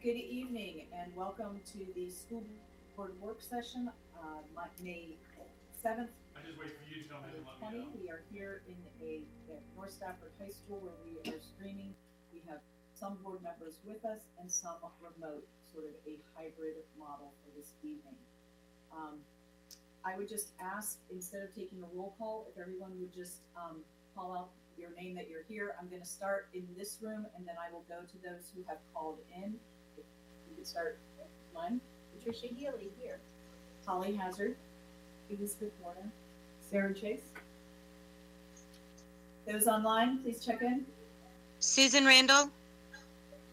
Good evening and welcome to the school board work session, May 7th, I just wait for you to come in and let me 2020. know. We are here at North Stafford High School where we are streaming. We have some board members with us and some remote, sort of a hybrid model for this evening. I would just ask, instead of taking a roll call, if everyone would just call out your name that you're here. I'm going to start in this room and then I will go to those who have called in. If you could start with mine. Patricia Healy here. Holly Hazard. Elizabeth Warner. Sarah Chase. Those online, please check in. Susan Randall.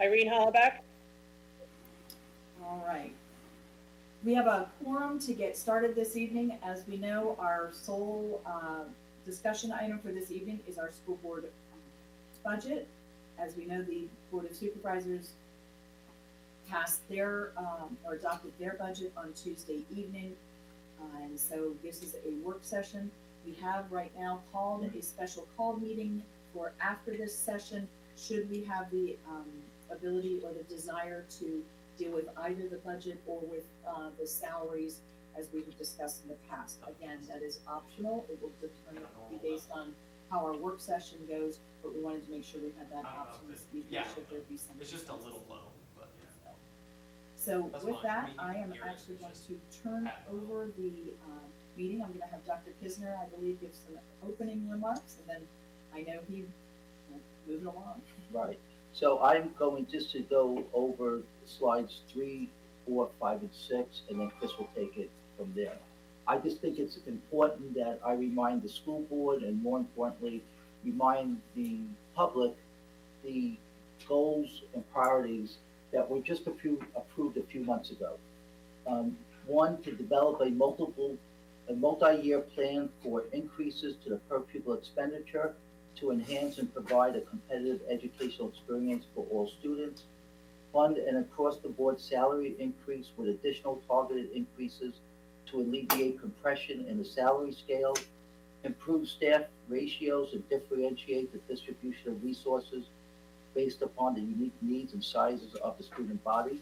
Irene Hollaback. All right. We have a quorum to get started this evening. As we know, our sole discussion item for this evening is our school board budget. As we know, the Board of Supervisors passed their or adopted their budget on Tuesday evening. And so this is a work session. We have right now called a special call meeting for after this session, should we have the ability or the desire to deal with either the budget or with the salaries as we have discussed in the past. Again, that is optional. It will be based on how our work session goes, but we wanted to make sure we had that option this evening. Yeah, should there be some. It's just a little low, but yeah. So That's with fine. that, I mean, I am here actually it's going just to turn over the meeting. I'm going to have Dr. Kisner, I believe, give some opening remarks, and then I know he moving along. Right. So I'm going just to go over slides 3, 4, 5, and 6, and then Chris will take it from there. I just think it's important that I remind the school board and, more importantly, remind the public the goals and priorities that were just approved a few months ago. One, to develop a multi-year plan for increases to the per pupil expenditure to enhance and provide a competitive educational experience for all students. Fund an across-the-board salary increase with additional targeted increases to alleviate compression in the salary scale. Improve staff ratios and differentiate the distribution of resources based upon the unique needs and sizes of the student body.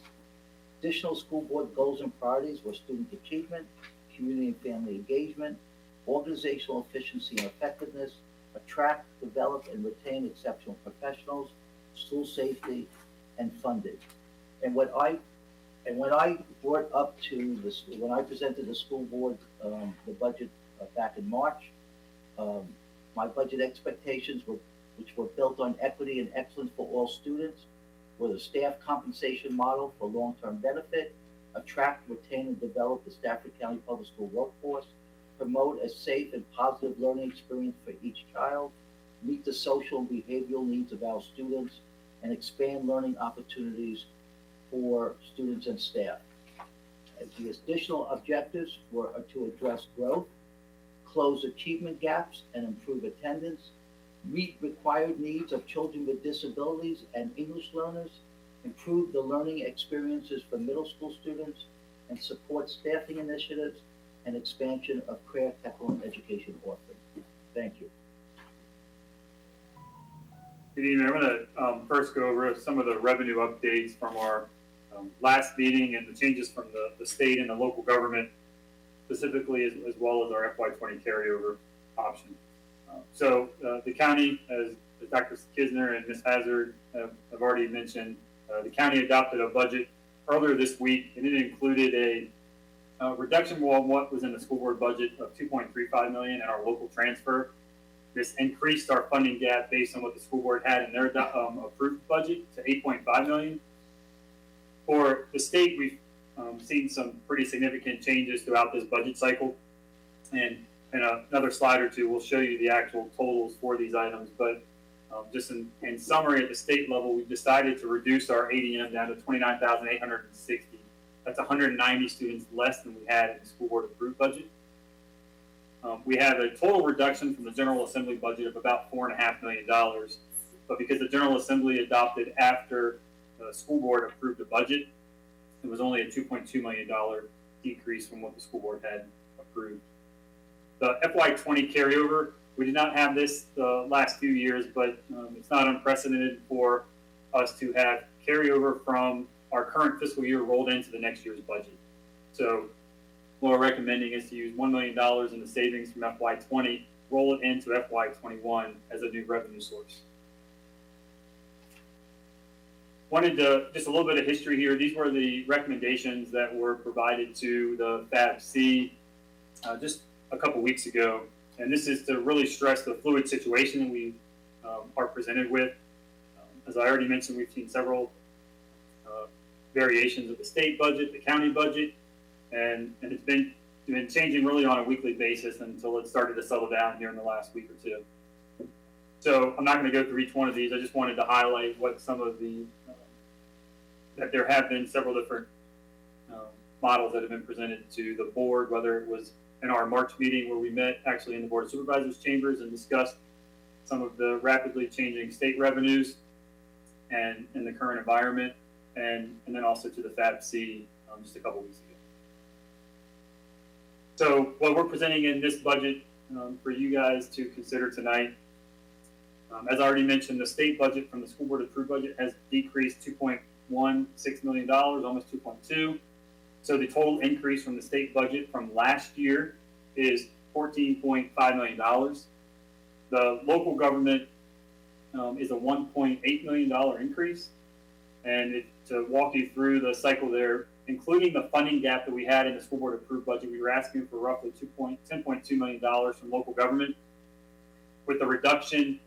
Additional school board goals and priorities were student achievement, community and family engagement, organizational efficiency and effectiveness, attract, develop, and retain exceptional professionals, school safety, and funding. And when I brought up to this, when I presented the school board the budget back in March, my budget expectations which were built on equity and excellence for all students, with a staff compensation model for long-term benefit, attract, retain, and develop the Stafford County Public School workforce, promote a safe and positive learning experience for each child, meet the social and behavioral needs of our students, and expand learning opportunities for students and staff. The additional objectives were to address growth, close achievement gaps, and improve attendance, meet required needs of children with disabilities and English learners, improve the learning experiences for middle school students, and support staffing initiatives and expansion of craft, technical, and education offerings. Thank you. Good evening. I'm going to first go over some of the revenue updates from our last meeting and the changes from the state and the local government, specifically as well as our FY20 carryover option. So the county, as Dr. Kisner and Ms. Hazard have already mentioned, the county adopted a budget earlier this week, and it included a reduction on what was in the school board budget of $2.35 million in our local transfer. This increased our funding gap based on what the school board had in their approved budget to $8.5 million. For the state, we've seen some pretty significant changes throughout this budget cycle. And in another slide or two, we'll show you the actual totals for these items. But just in summary, at the state level, we've decided to reduce our ADM down to 29,860. That's 190 students less than we had in the school board approved budget. We have a total reduction from the General Assembly budget of about $4.5 million. But because the General Assembly adopted after the school board approved the budget, it was only a $2.2 million decrease from what the school board had approved. The FY20 carryover, we did not have this the last few years, but it's not unprecedented for us to have carryover from our current fiscal year rolled into the next year's budget. So what we're recommending is to use $1 million in the savings from FY20, roll it into FY21 as a new revenue source. Wanted to, just a little bit of history here. These were the recommendations that were provided to the FABC just a couple weeks ago. And this is to really stress the fluid situation that we are presented with. As I already mentioned, we've seen several variations of the state budget, the county budget, and it's been changing really on a weekly basis until it started to settle down here in the last week or two. So I'm not going to go through each one of these. I just wanted to highlight what some of the that there have been several different models that have been presented to the board, whether it was in our March meeting where we met actually in the Board of Supervisors chambers and discussed some of the rapidly changing state revenues and in the current environment, and then also to the FABC just a couple weeks ago. So what we're presenting in this budget for you guys to consider tonight, as I already mentioned, the state budget from the school board approved budget has decreased $2.16 million, almost 2.2. So the total increase from the state budget from last year is $14.5 million. The local government is a $1.8 million increase. And to walk you through the cycle there, including the funding gap that we had in the school board approved budget, we were asking for roughly $10.2 million from local government. With the reduction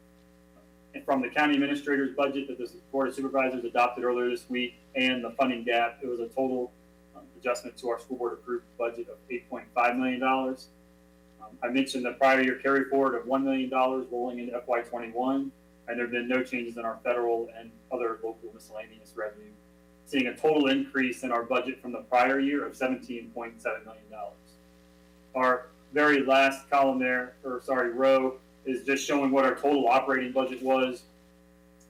from the county administrator's budget that the Board of Supervisors adopted earlier this week and the funding gap, it was a total adjustment to our school board approved budget of $8.5 million. I mentioned the prior year carry forward of $1 million rolling into FY21, and there have been no changes in our federal and other local miscellaneous revenue, seeing a total increase in our budget from the prior year of $17.7 million. Our very last column there, row, is just showing what our total operating budget was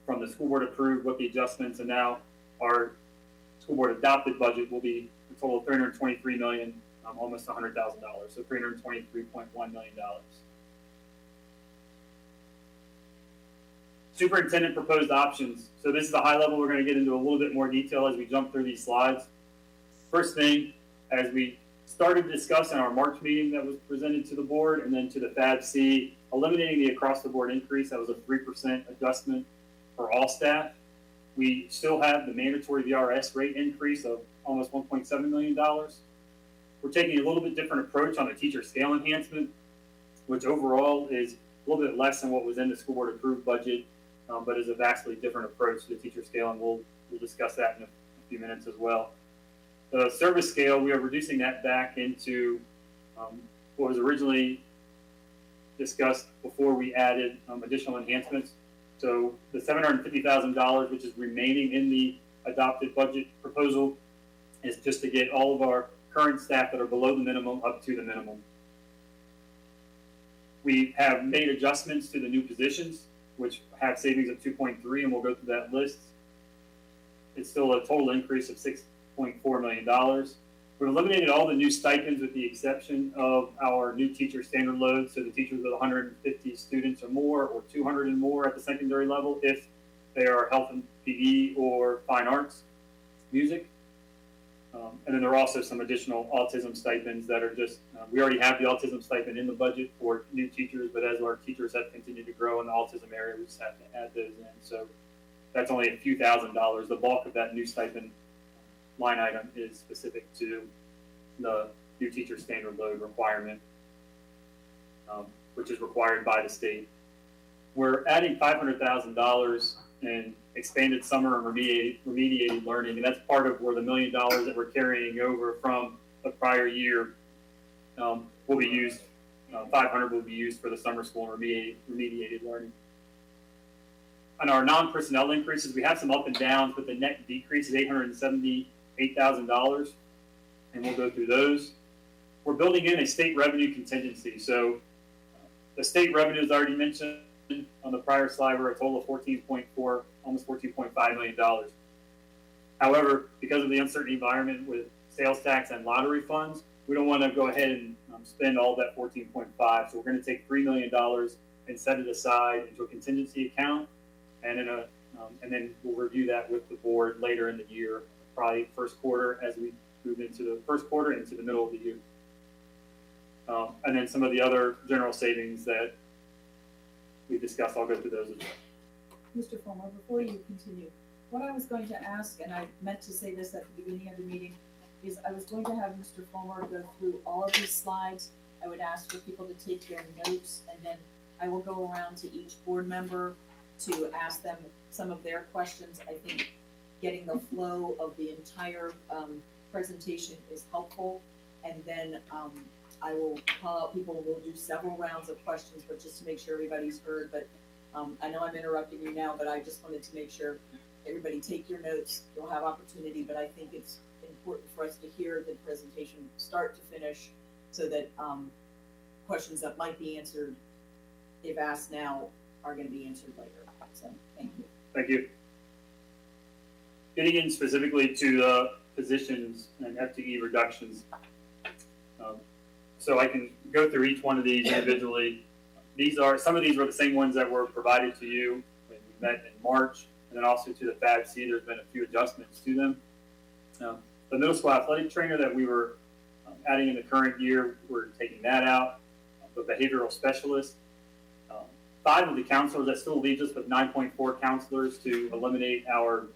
from the school board approved, what the adjustments, and now our school board adopted budget will be a total of $323 million, almost $100,000, so $323.1 million. Superintendent proposed options. So this is a high level. We're going to get into a little bit more detail as we jump through these slides. First thing, as we started to discuss in our March meeting that was presented to the board and then to the FABC, eliminating the across-the-board increase, that was a 3% adjustment for all staff. We still have the mandatory VRS rate increase of almost $1.7 million. We're taking a little bit different approach on the teacher scale enhancement, which overall is a little bit less than what was in the school board approved budget, but is a vastly different approach to the teacher scale, and we'll discuss that in a few minutes as well. The service scale, we are reducing that back into what was originally discussed before we added additional enhancements. So the $750,000, which is remaining in the adopted budget proposal, is just to get all of our current staff that are below the minimum up to the minimum. We have made adjustments to the new positions, which have savings of 2.3, and we'll go through that list. It's still a total increase of $6.4 million. We've eliminated all the new stipends with the exception of our new teacher standard load, so the teachers with 150 students or more, or 200 and more at the secondary level, if they are health and PE or fine arts, music. And then there are also some additional autism stipends that are just, we already have the autism stipend in the budget for new teachers, but as our teachers have continued to grow in the autism area, we just have to add those in. So that's only a few $1,000s. The bulk of that new stipend line item is specific to the new teacher standard load requirement, which is required by the state. We're adding $500,000 in expanded summer and remediated learning, and that's part of where the $1 million that we're carrying over from the prior year will be used. 500 will be used for the summer school and remediated learning. On our non-personnel increases, we have some up and downs, but the net decrease is $878,000, and we'll go through those. We're building in a state revenue contingency. So the state revenue, as I already mentioned on the prior slide, we're a total of almost $14.5 million. However, because of the uncertain environment with sales tax and lottery funds, we don't want to go ahead and spend all that 14.5. So we're going to take $3 million and set it aside into a contingency account, and then we'll review that with the board later in the year probably first quarter as we move into the first quarter into the middle of the year. And then some of the other general savings that we discussed, I'll go through those as well. Mr. Fulmer, before you continue, what I was going to ask, and I meant to say this at the beginning of the meeting, is I was going to have Mr. Fulmer go through all of these slides. I would ask for people to take their notes, and then I will go around to each board member to ask them some of their questions. I think getting the flow of the entire presentation is helpful, and then I will call out people. We'll do several rounds of questions, but just to make sure everybody's heard. But I know I'm interrupting you now, but I just wanted to make sure everybody take your notes. You'll have opportunity, but I think it's important for us to hear the presentation start to finish so that questions that might be answered if asked now are going to be answered later. So thank you. Thank you. Getting in specifically to the positions and FTE reductions. So I can go through each one of these individually. Some of these were the same ones that were provided to you when we met in March, and then also to the FABC. There's been a few adjustments to them. The middle school athletic trainer that we were adding in the current year, we're taking that out. The behavioral specialist, 5 of the counselors, that still leaves us with 9.4 counselors to eliminate our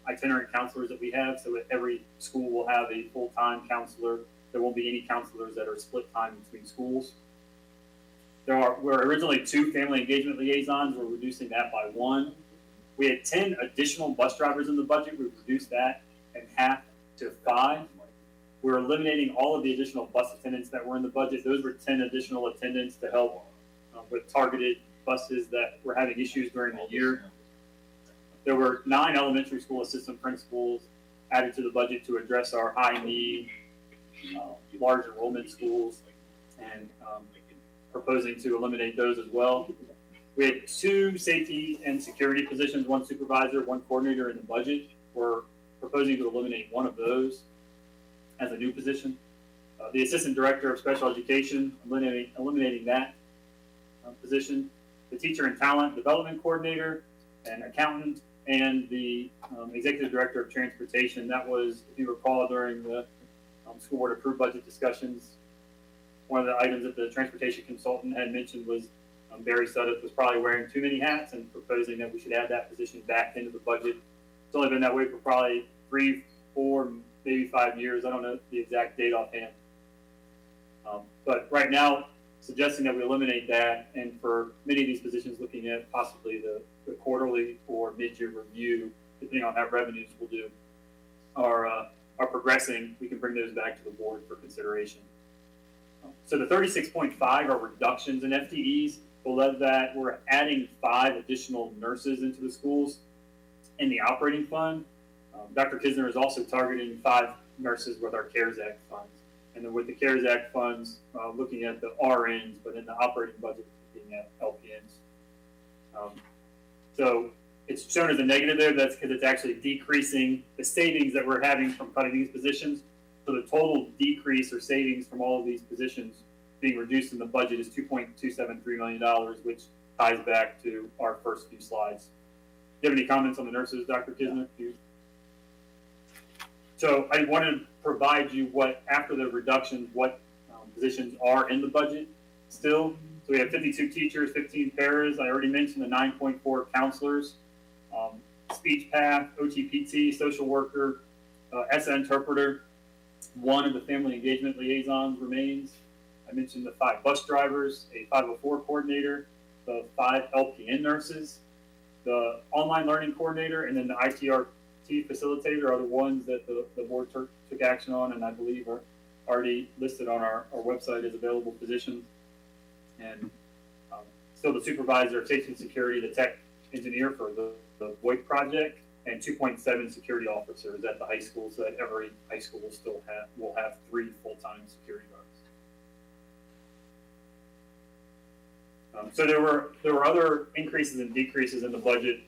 itinerant counselors that we have. So every school will have a full-time counselor. There won't be any counselors that are split time between schools. Were originally 2 family engagement liaisons. We're reducing that by 1. We had 10 additional bus drivers in the budget. We've reduced that in half to 5. We're eliminating all of the additional bus attendants that were in the budget. Those were 10 additional attendants to help with targeted buses that were having issues during the year. There were 9 elementary school assistant principals added to the budget to address our high need, large enrollment schools, and proposing to eliminate those as well. We had 2 safety and security positions, 1 supervisor, 1 coordinator in the budget. We're proposing to eliminate 1 of those as a new position. The assistant director of special education, eliminating that position. The teacher and talent development coordinator and accountant, and the executive director of transportation. That was, if you recall, during the school board approved budget discussions, one of the items that the transportation consultant had mentioned was Barry Sudduth was probably wearing too many hats and proposing that we should add that position back into the budget. It's only been that way for probably 3, 4, maybe 5 years. I don't know the exact date offhand. But right now, suggesting that we eliminate that, and for many of these positions, looking at possibly the quarterly or mid-year review, depending on how revenues will do, are progressing. We can bring those back to the board for consideration. So the 36.5 are reductions in FTEs. Below that, we're adding 5 additional nurses into the schools in the operating fund. Dr. Kisner is also targeting 5 nurses with our CARES Act funds. And then with the CARES Act funds, looking at the RNs, but in the operating budget, looking at LPNs. So it's shown as a negative there. That's because it's actually decreasing the savings that we're having from cutting these positions. So the total decrease or savings from all of these positions being reduced in the budget is $2.273 million, which ties back to our first few slides. Do you have any comments on the nurses, Dr. Kisner? So I want to provide you after the reductions, what positions are in the budget still. So we have 52 teachers, 15 paras. I already mentioned the 9.4 counselors, speech path, OTPT, social worker, ESSA interpreter. 1 of the family engagement liaisons remains. I mentioned the 5 bus drivers, a 504 coordinator, the 5 LPN nurses, the online learning coordinator, and then the ITRT facilitator are the ones that the board took action on, and I believe are already listed on our website as available positions. And still the supervisor of safety and security, the tech engineer for the VoIP project, and 2.7 security officers at the high school, so that every high school will have 3 full-time security guards. So there were other increases and decreases in the budget.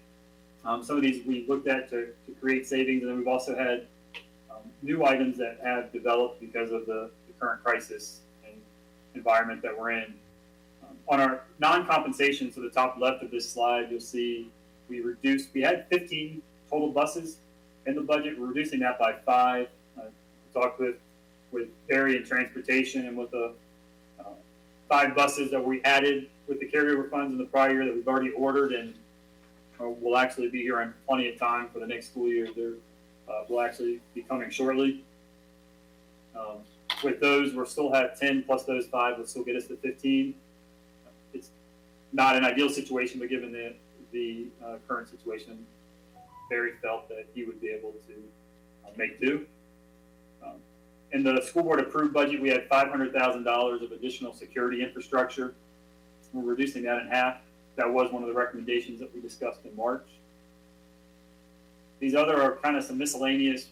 Some of these we looked at to create savings, and then we've also had new items that have developed because of the current crisis and environment that we're in. On our non-compensation, so the top left of this slide, you'll see we had 15 total buses in the budget. We're reducing that by 5. Talked with Barry and transportation and with the 5 buses that we added with the carryover funds in the prior year that we've already ordered and will actually be here in plenty of time for the next school year. They're will actually be coming shortly. With those, we'll still have 10 plus those 5 will still get us to 15. It's not an ideal situation, but given the current situation, Barry felt that he would be able to make do. In the school board approved budget, we had $500,000 of additional security infrastructure. We're reducing that in half. That was one of the recommendations that we discussed in March. These other are kind of some miscellaneous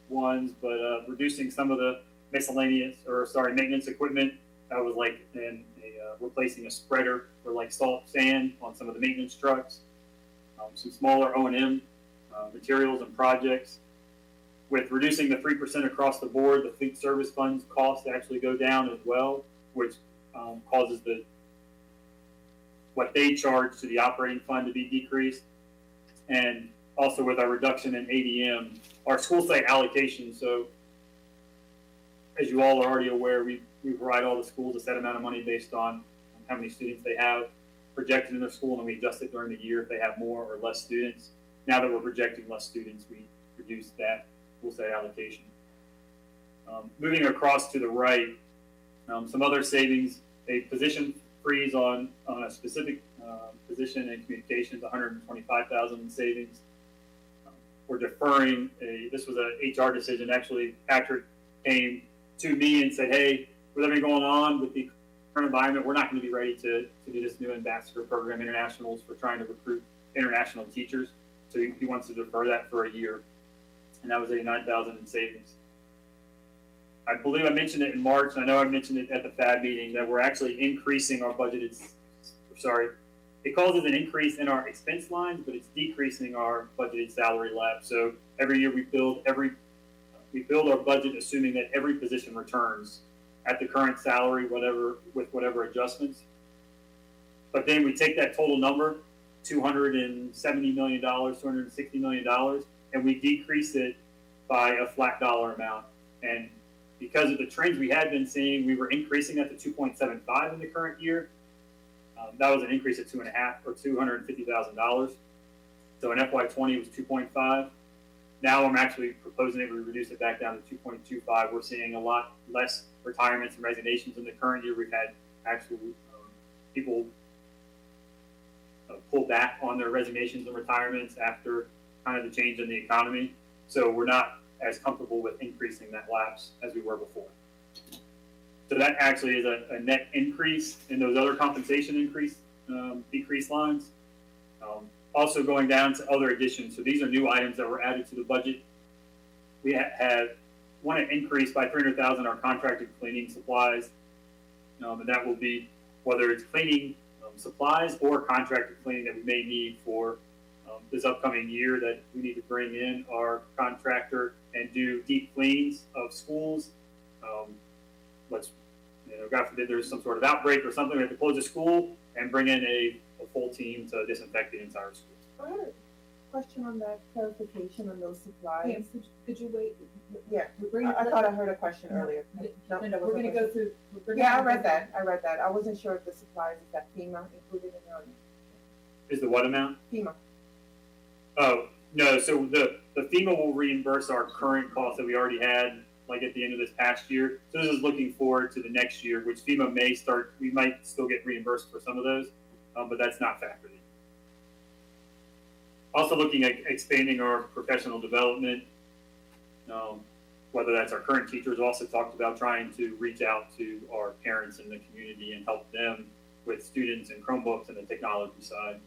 ones, but reducing some of the maintenance equipment. That was like replacing a spreader for like salt, sand on some of the maintenance trucks. Some smaller O&M materials and projects. With reducing the 3% across the board, the fleet service funds costs actually go down as well, which causes what they charge to the operating fund to be decreased. And also with our reduction in ADM, our school site allocation. So as you all are already aware, we provide all the schools a set amount of money based on how many students they have projected in their school, and we adjust it during the year if they have more or less students. Now that we're projecting less students, we reduce that school site allocation. Moving across to the right, some other savings, a position freeze on a specific position in communications, $125,000 in savings. We're deferring this was a HR decision. Actually, Patrick came to me and said, hey, with everything going on with the current environment, we're not going to be ready to do this new ambassador program, internationals, for trying to recruit international teachers. So he wants to defer that for a year. And that was $89,000 in savings. I believe I mentioned it in March, and I know I mentioned it at the FAD meeting, that we're actually increasing our budgeted, it causes an increase in our expense lines, but it's decreasing our budgeted salary lab. So every year we build our budget assuming that every position returns at the current salary, with whatever adjustments. But then we take that total number, $270 million, $260 million, and we decrease it by a flat dollar amount. And because of the trends we had been seeing, we were increasing that to 2.75 in the current year. That was an increase of $2.5 or $250,000. So in FY20 it was 2.5. Now I'm actually proposing that we reduce it back down to 2.25. We're seeing a lot less retirements and resignations in the current year. We've had actual people pull back on their resignations and retirements after kind of the change in the economy. So we're not as comfortable with increasing that lapse as we were before. So that actually is a net increase in those other compensation decrease lines. Also going down to other additions. So these are new items that were added to the budget. We want to increase by $300,000 our contracted cleaning supplies. And that will be whether it's cleaning supplies or contracted cleaning that we may need for this upcoming year, that we need to bring in our contractor and do deep cleans of schools. God forbid there's some sort of outbreak or something, we have to close a school and bring in a full team to disinfect the entire school. I had a question on that, clarification on those supplies. Pam, could you wait? Yeah, We're bringing, I thought I heard a question No, earlier. no, that we're was gonna a go question. through. Yeah, I read that. I wasn't sure if the supplies, is that FEMA included in Is the what amount? FEMA? Oh, no, so the FEMA will reimburse our current costs that we already had, like at the end of this past year. So this is looking forward to the next year, which FEMA we might still get reimbursed for some of those, but that's not factored in. Also looking at expanding our professional development, whether that's our current teachers. Also talked about trying to reach out to our parents in the community and help them with students and Chromebooks and the technology side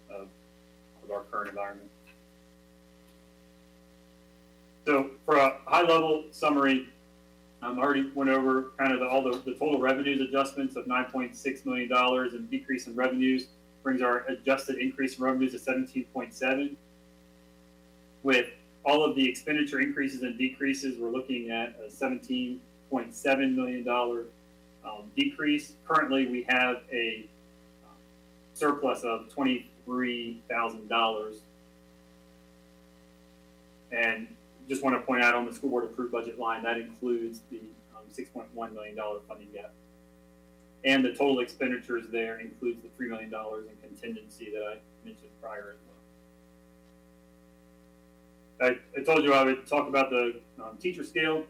of our current environment. So for a high-level summary, I already went over kind of all the total revenues adjustments of $9.6 million and decrease in revenues brings our adjusted increase in revenues to 17.7. With all of the expenditure increases and decreases, we're looking at a $17.7 million decrease. Currently, we have a surplus of $23,000. And just want to point out on the school board approved budget line, that includes the $6.1 million funding gap. And the total expenditures there includes the $3 million in contingency that I mentioned prior as well. I told you I would talk about the teacher scale.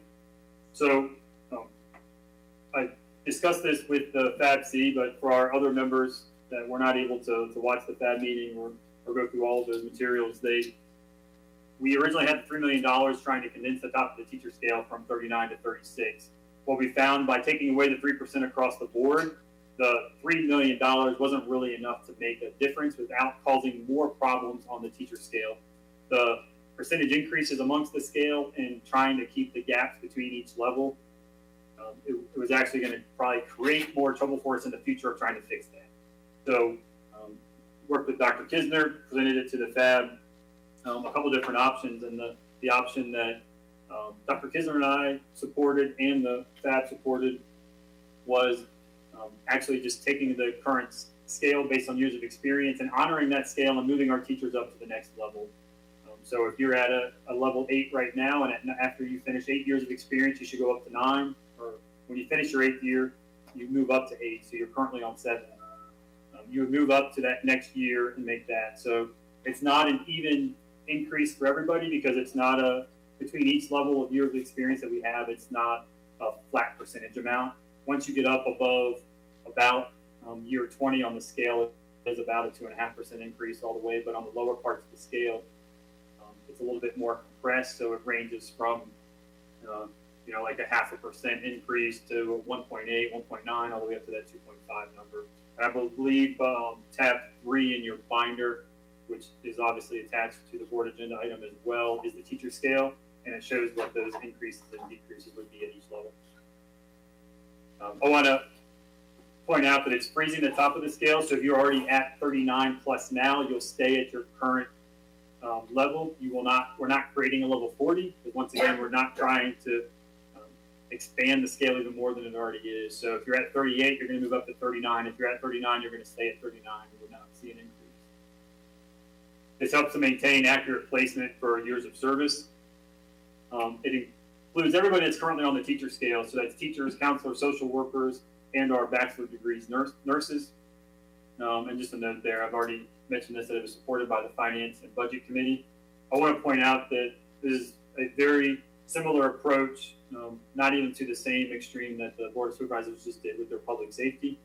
So I discussed this with the FABC, but for our other members that were not able to watch the FAB meeting or go through all of those materials, we originally had $3 million trying to condense the top of the teacher scale from 39 to 36. What we found by taking away the 3% across the board, the $3 million wasn't really enough to make a difference without causing more problems on the teacher scale. The percentage increases amongst the scale and trying to keep the gaps between each level, it was actually going to probably create more trouble for us in the future of trying to fix that. So worked with Dr. Kisner, presented it to the FAB, a couple different options, and the option that Dr. Kisner and I supported and the FAB supported was actually just taking the current scale based on years of experience and honoring that scale and moving our teachers up to the next level. So if you're at a level 8 right now, and after you finish 8 years of experience, you should go up to 9, or when you finish your 8th year, you move up to 8, so you're currently on 7. You would move up to that next year and make that. So it's not an even increase for everybody because it's not between each level of years of experience that we have, it's not a flat percentage amount. Once you get up above about year 20 on the scale, it's about a 2.5% increase all the way, but on the lower parts of the scale, it's a little bit more compressed, so it ranges from like a 0.5% increase to 1.8, 1.9, all the way up to that 2.5 number. And I believe tab 3 in your binder, which is obviously attached to the board agenda item as well, is the teacher scale, and it shows what those increases and decreases would be at each level. I want to point out that it's freezing the top of the scale, so if you're already at 39 plus now, you'll stay at your current level. We're not creating a level 40, because once again, we're not trying to expand the scale even more than it already is. So if you're at 38, you're going to move up to 39. If you're at 39, you're going to stay at 39. You will not see an increase. This helps to maintain accurate placement for years of service. It includes everybody that's currently on the teacher scale. So that's teachers, counselors, social workers, and our bachelor degrees nurses. And just a note there, I've already mentioned this, that it was supported by the Finance and Budget Committee. I want to point out that this is a very similar approach, not even to the same extreme that the Board of Supervisors just did with their public safety.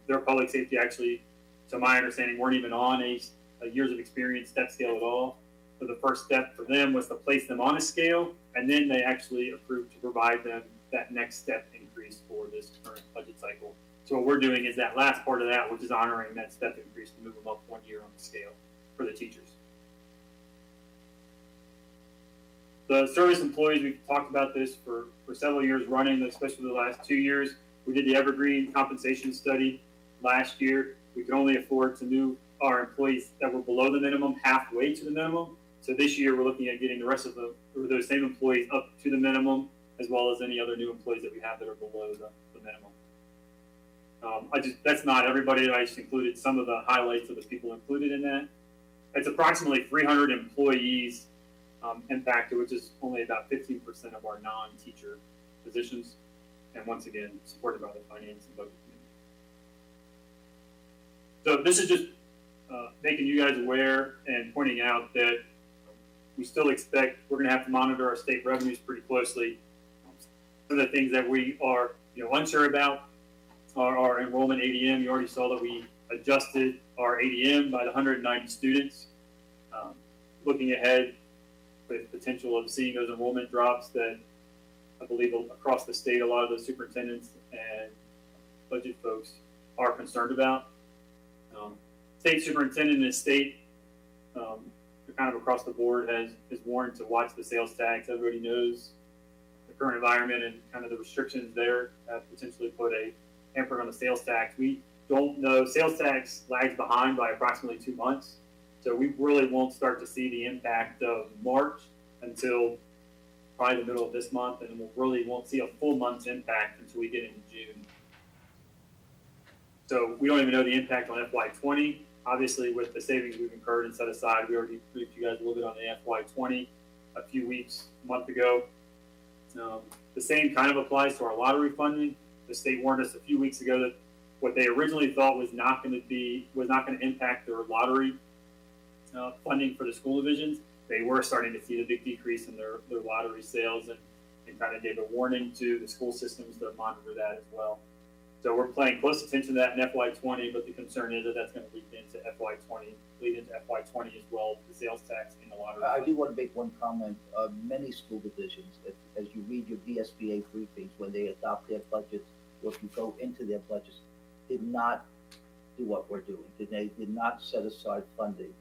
Their public safety actually, to my understanding, weren't even on a years of experience step scale at all. So the first step for them was to place them on a scale, and then they actually approved to provide them that next step increase for this current budget cycle. So what we're doing is that last part of that, which is honoring that step increase to move them up 1 year on the scale for the teachers. The service employees, we've talked about this for several years running, especially the last 2 years. We did the Evergreen compensation study last year. We could only afford to move our employees that were below the minimum halfway to the minimum. So this year, we're looking at getting the rest of those same employees up to the minimum, as well as any other new employees that we have that are below the minimum. That's not everybody. I just included some of the highlights of the people included in that. It's approximately 300 employees impacted, which is only about 15% of our non-teacher positions, and once again, supported by the Finance and Budget Committee. So this is just making you guys aware and pointing out that we still expect we're going to have to monitor our state revenues pretty closely. Some of the things that we are unsure about are our enrollment ADM. You already saw that we adjusted our ADM by the 190 students. Looking ahead with potential of seeing those enrollment drops that I believe across the state, a lot of the superintendents and budget folks are concerned about. State superintendent and state, kind of across the board, has warned to watch the sales tax. Everybody knows the current environment and kind of the restrictions there have potentially put a hamper on the sales tax. We don't know. Sales tax lags behind by approximately 2 months. So we really won't start to see the impact of March until probably the middle of this month, and we really won't see a full month's impact until we get into June. So we don't even know the impact on FY20. Obviously, with the savings we've incurred and set aside, we already briefed you guys a little bit on the FY20. a few weeks, a month ago. The same kind of applies to our lottery funding. The state warned us a few weeks ago that what they originally thought was not going to impact their lottery funding for the school divisions. They were starting to see the big decrease in their lottery sales, and kind of gave a warning to the school systems to monitor that as well. So we're paying close attention to that in FY20, but the concern is that that's going to lead into FY20 as well, the sales tax in the lottery. I do want to make one comment. Many school divisions, as you read your VSBA briefings, when they adopt their budgets, or if you go into their budgets, did not do what we're doing. They did not set aside funding.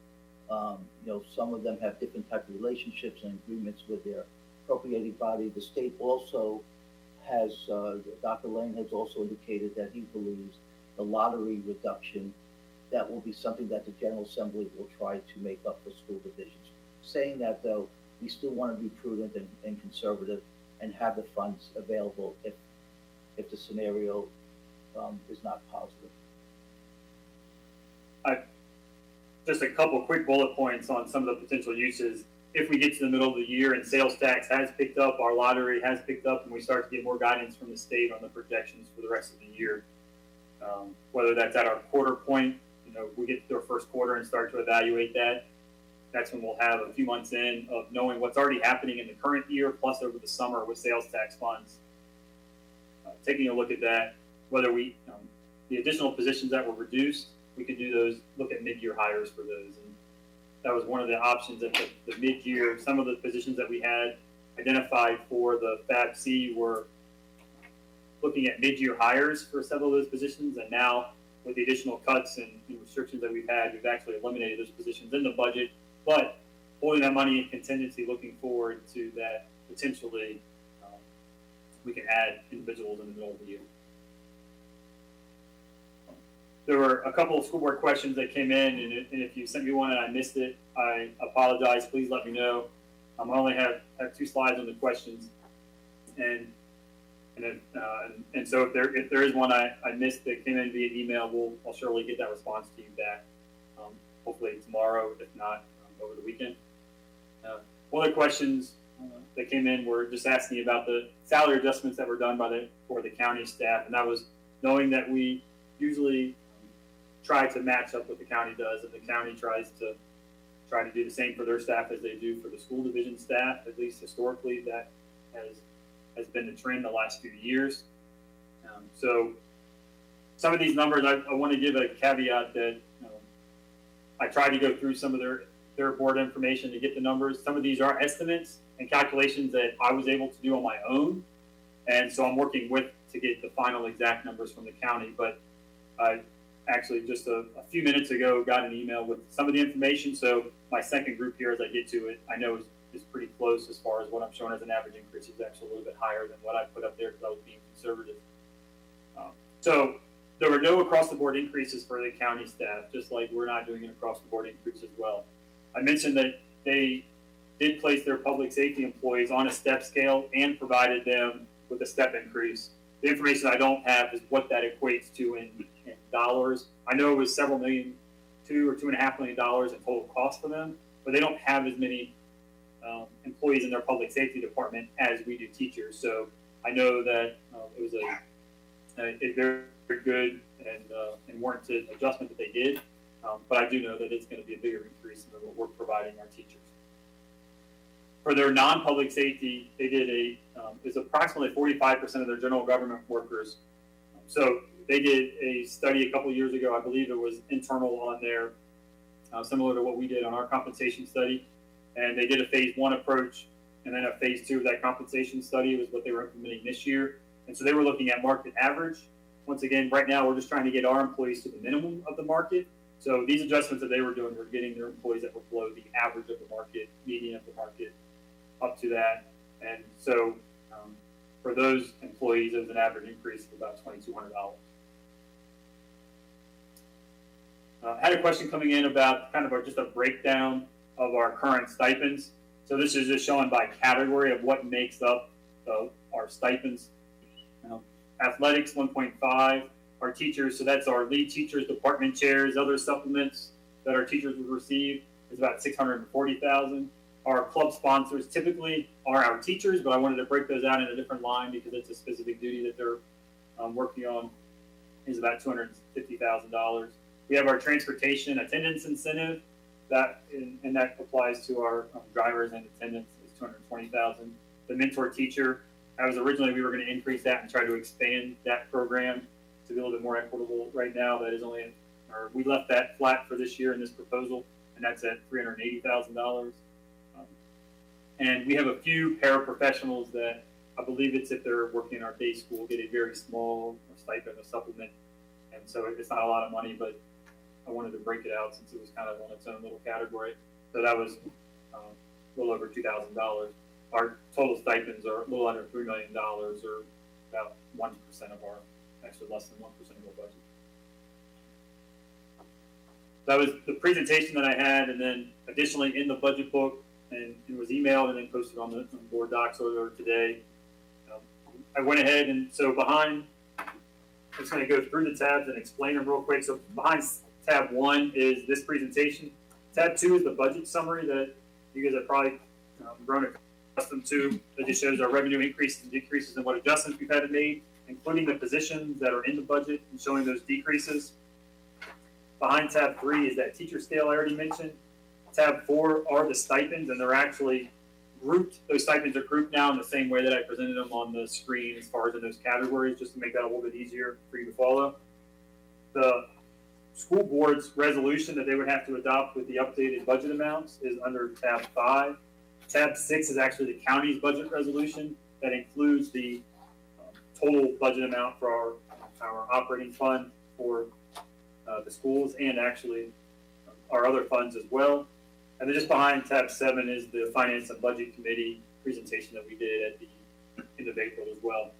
Some of them have different type of relationships and agreements with their appropriating body. The state also has, Dr. Lane has also indicated that he believes the lottery reduction, that will be something that the General Assembly will try to make up for school divisions. Saying that, though, we still want to be prudent and conservative and have the funds available if the scenario is not positive. Just a couple quick bullet points on some of the potential uses. If we get to the middle of the year and sales tax has picked up, our lottery has picked up, and we start to get more guidance from the state on the projections for the rest of the year, whether that's at our quarter point, we get to our first quarter and start to evaluate that. That's when we'll have a few months in of knowing what's already happening in the current year, plus over the summer with sales tax funds. Taking a look at that, whether the additional positions that were reduced, we could do those, look at mid-year hires for those. And that was one of the options at the mid-year. Some of the positions that we had identified for the FAB-C were looking at mid-year hires for several of those positions. And now with the additional cuts and restrictions that we've had, we've actually eliminated those positions in the budget, but holding that money in contingency, looking forward to that potentially we can add individuals in the middle of the year. There were a couple of school board questions that came in, and if you sent me one and I missed it, I apologize. Please let me know. I only have 2 slides on the questions, and so if there is one I missed that came in via email, I'll surely get that response to you back. Hopefully tomorrow, if not over the weekend. One of the questions that came in were just asking about the salary adjustments that were done for the county staff, and that was knowing that we usually try to match up what the county does, and the county tries to do the same for their staff as they do for the school division staff. At least historically, that has been the trend the last few years. So some of these numbers, I want to give a caveat that I tried to go through some of their board information to get the numbers. Some of these are estimates and calculations that I was able to do on my own, and so I'm working to get the final exact numbers from the county. But I actually just a few minutes ago got an email with some of the information. So my second group here, as I get to it, I know is pretty close as far as what I'm showing as an average increase is actually a little bit higher than what I put up there because I was being conservative. So there were no across-the-board increases for the county staff, just like we're not doing an across-the-board increase as well. I mentioned that they did place their public safety employees on a step scale and provided them with a step increase. The information I don't have is what that equates to in dollars. I know it was several million, $2 or $2.5 million in total cost for them, but they don't have as many employees in their public safety department as we do teachers. So I know that it was a very good and warranted adjustment that they did, but I do know that it's going to be a bigger increase than what we're providing our teachers. For their non-public safety, they did it's approximately 45% of their general government workers. So they did a study a couple of years ago. I believe it was internal on there, similar to what we did on our compensation study. And they did a phase 1 approach, and then a phase 2 of that compensation study was what they were implementing this year. And so they were looking at market average. Once again, right now, we're just trying to get our employees to the minimum of the market. So these adjustments that they were doing were getting their employees that were below the average of the market, median of the market, up to that. And so for those employees, it was an average increase of about $2,200. I had a question coming in about kind of just a breakdown of our current stipends. So this is just showing by category of what makes up our stipends. Athletics, 1.5. Our teachers, so that's our lead teachers, department chairs, other supplements that our teachers would receive is about $640,000. our club sponsors typically are our teachers, but I wanted to break those out in a different line because it's a specific duty that they're working on, is about $250,000. We have our transportation attendance incentive that, and that applies to our drivers and attendants, is $220,000. The mentor teacher, that was originally, we were going to increase that and try to expand that program to be a little bit more equitable. Right now, that is only, or we left that flat for this year in this proposal, and that's at $380,000. And we have a few paraprofessionals that I believe it's if they're working in our day school, get a very small stipend, a supplement. And so it's not a lot of money, but I wanted to break it out since it was kind of on its own little category. So that was a little over $2,000. Our total stipends are a little under $3 million, or about 1% of our, actually less than 1% of our budget. That was the presentation that I had, and then additionally in the budget book, and it was emailed and then posted on the board docs earlier today. I went ahead and so behind, I'm just going to go through the tabs and explain them real quick. So behind tab 1 is this presentation. Tab 2 is the budget summary that you guys have probably grown accustomed to. It just shows our revenue increases and decreases and what adjustments we've had to make, including the positions that are in the budget and showing those decreases. Behind tab 3 is that teacher scale I already mentioned. Tab 4 are the stipends, and they're actually grouped. Those stipends are grouped now in the same way that I presented them on the screen as far as in those categories, just to make that a little bit easier for you to follow. The school board's resolution that they would have to adopt with the updated budget amounts is under tab 5. Tab 6 is actually the county's budget resolution that includes the total budget amount for our operating fund for the schools and actually our other funds as well. And then just behind tab 7 is the Finance and Budget Committee presentation that we did at the end of April as well.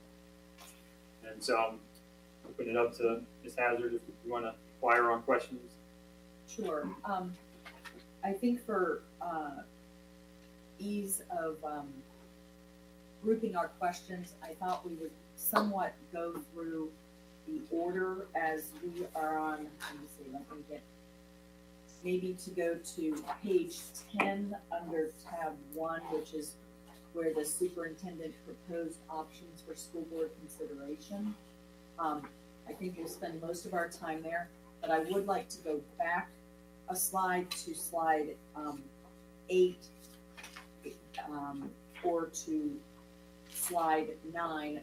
And so I'm opening it up to Ms. Hazard if you want to inquire on questions. Sure. I think for ease of grouping our questions, I thought we would somewhat go through the order as we are on, let me see, let me get, maybe to go to page 10 under tab 1, which is where the superintendent proposed options for school board consideration. I think we'll spend most of our time there, but I would like to go back a slide to slide 8 or to slide 9,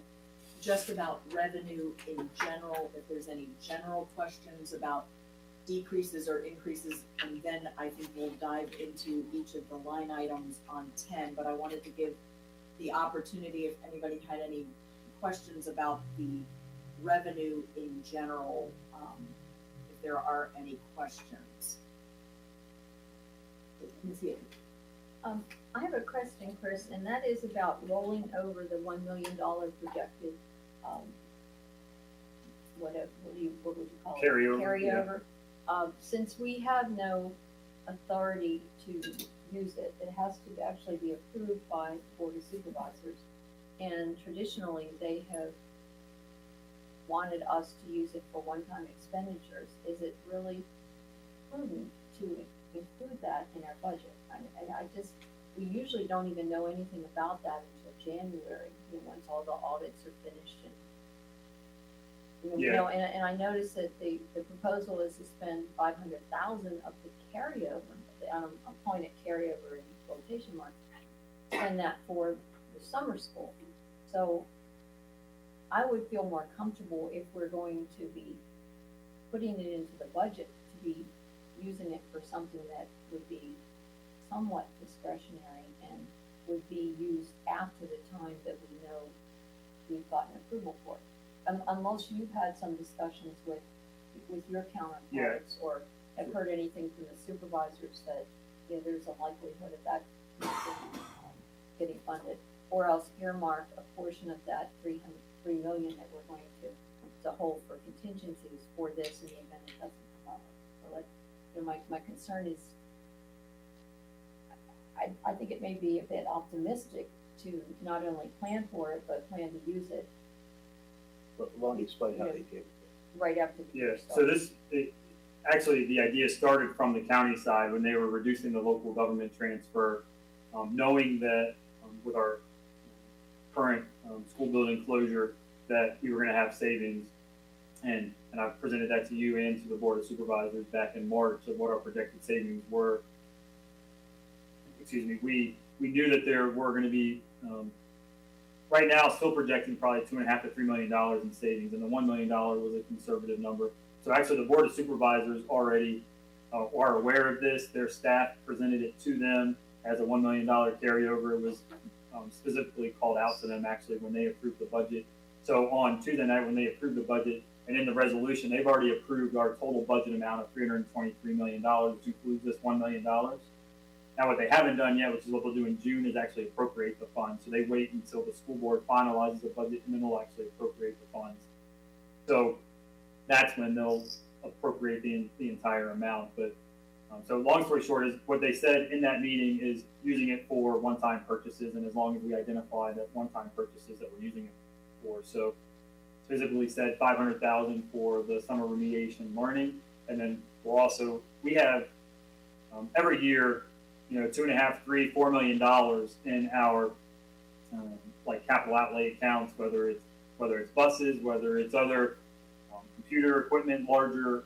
just about revenue in general, if there's any general questions about decreases or increases, and then I think we'll dive into each of the line items on 10, but I wanted to give the opportunity if anybody had any questions about the revenue in general, if there are any questions. I have a question, Chris, and that is about rolling over the $1 million projected, what would you call it? Carryover. Yeah. Since we have no authority to use it, it has to actually be approved by the Board of Supervisors. And traditionally, they have wanted us to use it for one-time expenditures. Is it really prudent to include that in our budget? We usually don't even know anything about that until January, once all the audits are finished. And I noticed that the proposal is to spend $500,000 of the carryover. I'm calling it carryover in quotation marks. Spend that for the summer school. So I would feel more comfortable if we're going to be putting it into the budget to be using it for something that would be somewhat discretionary and would be used after the time that we know we've gotten approval for it. Unless you've had some discussions with your counterparts or have heard anything from the supervisors that there's a likelihood of that getting funded, or else earmark a portion of that $3 million that we're going to hold for contingencies for this in the event it doesn't come up. So my concern is, I think it may be a bit optimistic to not only plan for it, but plan to use it. But let me explain how they gave it. Right after the year starts. So actually the idea started from the county side when they were reducing the local government transfer knowing that with our current school building closure that we were going to have savings, and I presented that to you and to the Board of Supervisors back in March of what our projected savings were. Excuse me, we knew that there were going to be right now still projecting probably $2.5 to $3 million in savings, and the $1 million was a conservative number. So actually, the Board of Supervisors already are aware of this. Their staff presented it to them as a $1 million carryover. It was specifically called out to them actually when they approved the budget. So on Tuesday night when they approved the budget, and in the resolution, they've already approved our total budget amount of $323 million, which includes this $1 million. Now, what they haven't done yet, which is what they'll do in June, is actually appropriate the funds. So they wait until the school board finalizes the budget, and then they'll actually appropriate the funds. So that's when they'll appropriate the entire amount. But so long story short is what they said in that meeting is using it for one-time purchases, and as long as we identify that one-time purchases that we're using it for. So specifically said $500,000 for the summer remediation learning, and then we have every year, $2.5, $3, $4 million in our like capital outlay accounts, whether it's buses, whether it's other computer equipment, larger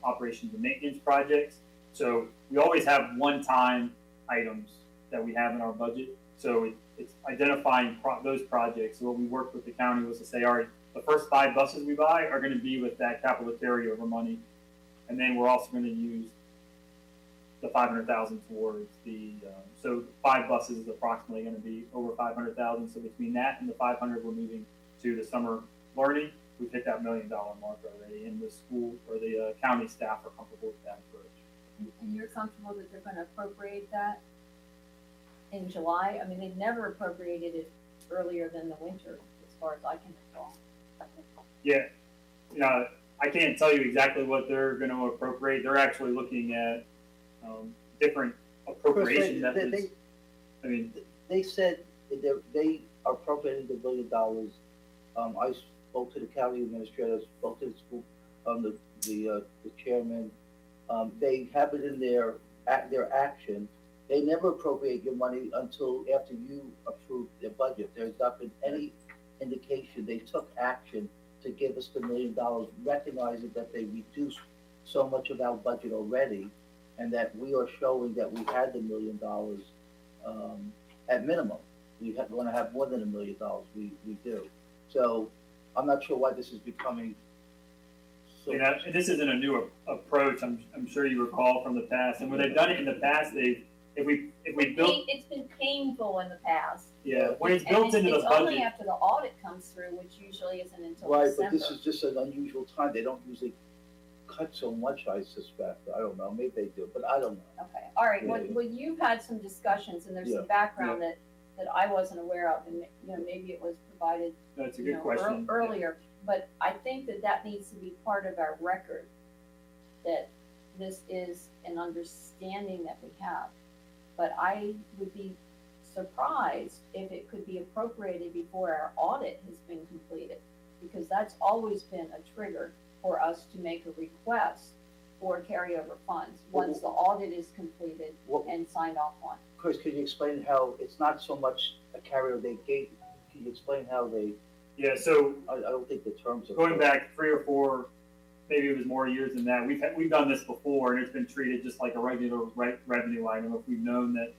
operations and maintenance projects. So we always have one-time items that we have in our budget. So it's identifying those projects. So what we worked with the county was to say, all right, the first 5 buses we buy are going to be with that capital carryover money, and then we're also going to use the $500,000 towards the. So 5 buses is approximately going to be over $500,000. So between that and the 500, we're moving to the summer learning. We've hit that $1 million mark already, and the school or the county staff are comfortable with that approach. And you're comfortable that they're gonna appropriate that in July? I mean, they've never appropriated it earlier than the winter, as far as I can recall. Yeah, I can't tell you exactly what they're going to appropriate. They're actually looking at different appropriation methods. They said that they are appropriating the $1 billion. I spoke to the county administrator, spoke to the school, the chairman. They have it in their action. They never appropriate your money until after you approve their budget. There's not been any indication they took action to give us the $1 million, recognizing that they reduced so much of our budget already, and that we are showing that we had the $1 million at minimum. We want to have more than $1 million. We do. So I'm not sure why this is becoming. So this isn't a new approach. I'm sure you recall from the past, and when they've done it in the past, if we built. It's been painful in the past. Yeah, when it's built into the budget. It's only after the audit comes through, which usually isn't until right, December. but this is just an unusual time. They don't usually cut so much, I suspect. I don't know. Maybe they do, but I don't know. Okay, all right. Yeah, Well, you've had some discussions, and there's some background that I wasn't aware of, and maybe it was provided. That's a good question. Earlier, but I think that needs to be part of our record. That this is an understanding that we have, but I would be surprised if it could be appropriated before our audit has been completed, because that's always been a trigger for us to make a request for carryover funds once the audit is completed and signed off on. Chris, can you explain how it's not so much a carryover they gave? Can you explain how they? Yeah, so I don't think the terms are going back 3 or 4, maybe it was more years than that. We've done this before, and it's been treated just like a regular revenue item. If we've known that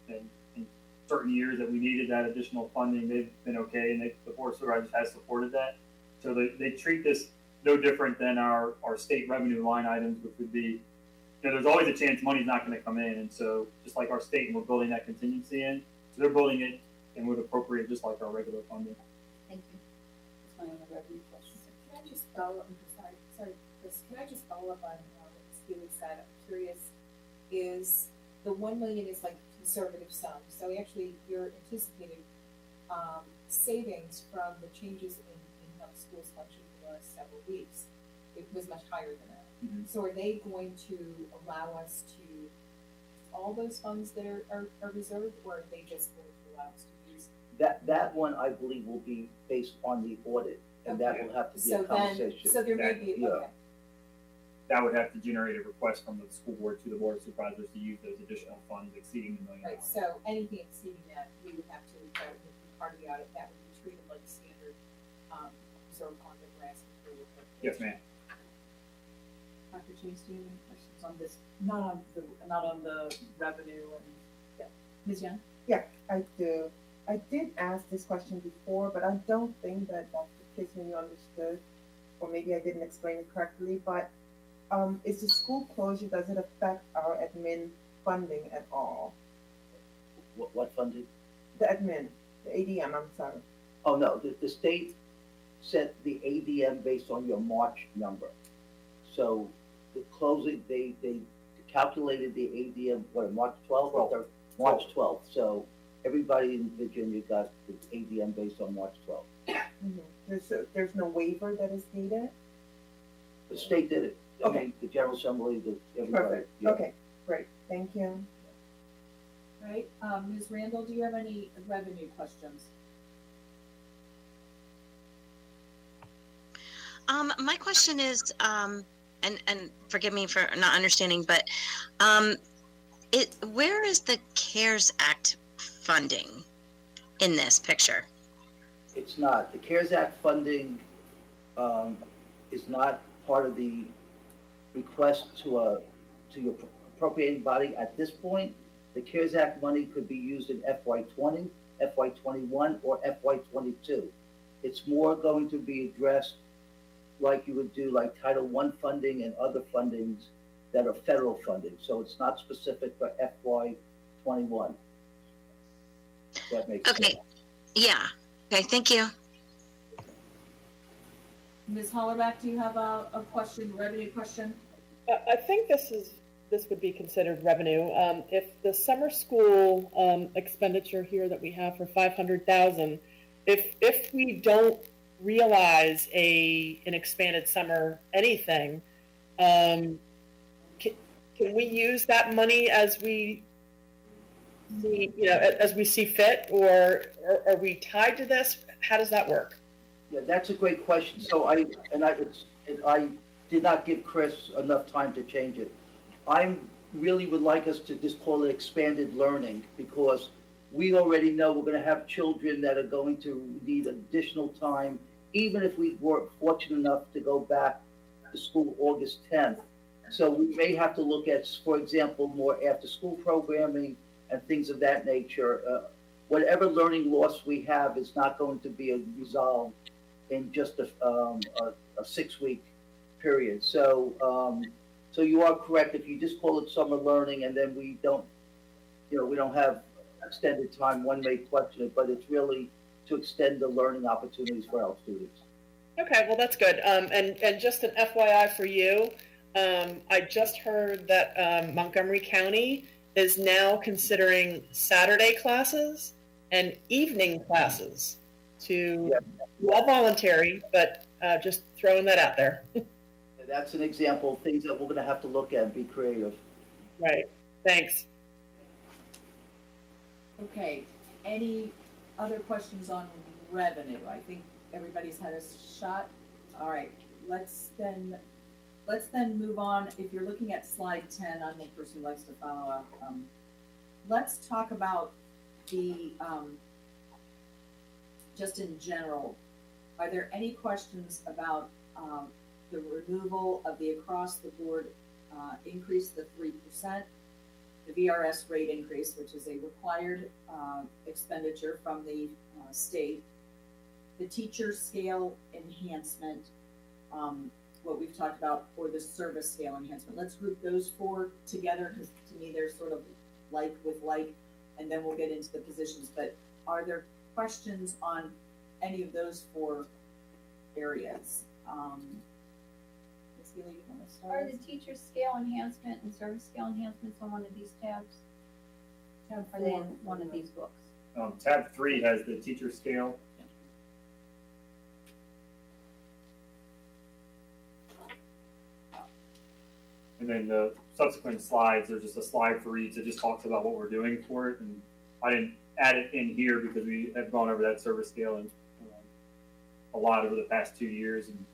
in certain years that we needed that additional funding, they've been okay, and the Board of Supervisors has supported that. So they treat this no different than our state revenue line items, which would be, there's always a chance money's not going to come in, and so just like our state, and we're building that contingency in, so they're building it and would appropriate just like our regular funding. Thank you. That's my only revenue question. Can I just follow up? Sorry, Chris. Can I just follow up on what Steven said? I'm curious. Is the $1 million is like conservative sum? So actually, your anticipated savings from the changes in how the schools function for the last several weeks, it was much higher than that. Mm-hmm. So are they going to allow us to all those funds that are reserved, or are they just going to allow us to use? That one, I believe, will be based on the audit, and that will have to be a conversation. So there may be, Yeah. okay. that would have to generate a request from the school board to the board of supervisors to use those additional funds exceeding the $1 million. Right, so anything exceeding that, we would have to, that would be part of the audit, that would be treated like standard, reserve fund that we're asking for. Yes, ma'am. Dr. Chase, do you have any questions on this? Not on the revenue and, Ms. Young? Yeah, I do. I did ask this question before, but I don't think that Dr. Kisman understood, or maybe I didn't explain it correctly, but is the school closure, does it affect our admin funding at all? What funding? The admin, the ADM, I'm sorry. Oh, no, the state set the ADM based on your March number. So the closing, they calculated the ADM, March 12th or March 12th. So everybody in Virginia got the ADM based on March 12th. Mm-hmm. There's no waiver that is needed? The state did it. Okay. I mean, the General Assembly, everybody. Perfect. Yeah. Okay, great. Thank you. Right, Ms. Randall, do you have any revenue questions? My question is, and forgive me for not understanding, but where is the CARES Act funding in this picture? It's not. The CARES Act funding is not part of the request to your appropriating body at this point. The CARES Act money could be used in FY20, FY21, or FY22. It's more going to be addressed like you would do like Title I funding and other fundings that are federal funding. So it's not specific for FY21. If that makes sense. Okay, yeah, okay, thank you. Ms. Hollerback, do you have a question, revenue question? I think this would be considered revenue. If the summer school expenditure here that we have for 500,000, if we don't realize an expanded summer anything, can we use that money as we see fit, or are we tied to this? How does that work? Yeah, that's a great question. So I did not give Chris enough time to change it. I really would like us to just call it expanded learning, because we already know we're going to have children that are going to need additional time, even if we were fortunate enough to go back to school August 10th. So we may have to look at, for example, more after-school programming and things of that nature. Whatever learning loss we have is not going to be resolved in just a 6-week period. So you are correct. If you just call it summer learning and then we don't have extended time, one may question it, but it's really to extend the learning opportunities for our students. Okay, well, that's good. And just an FYI for you, I just heard that Montgomery County is now considering Saturday classes and evening classes all voluntary, but just throwing that out there. That's an example of things that we're going to have to look at and be creative. Right. Thanks. Okay, any other questions on revenue? I think everybody's had a shot. All right, let's then move on. If you're looking at slide 10, I'm the person who likes to follow up. Let's talk about the, just in general, are there any questions about the removal of the across-the-board increase, the 3%, the VRS rate increase, which is a required expenditure from the state, the teacher scale enhancement, what we've talked about, or the service scale enhancement. Let's group those four together, because to me they're sort of like with like, and then we'll get into the positions. But are there questions on any of those four areas? Ms. Healy, you want to start? Are the teacher scale enhancement and service scale enhancements on one of these tabs? Tab Are they in 4. one of these books? Tab 3 has the teacher scale. And then the subsequent slides, there's just a slide for each that just talks about what we're doing for it. And I didn't add it in here because we have gone over that service scale and a lot over the past 2 years. And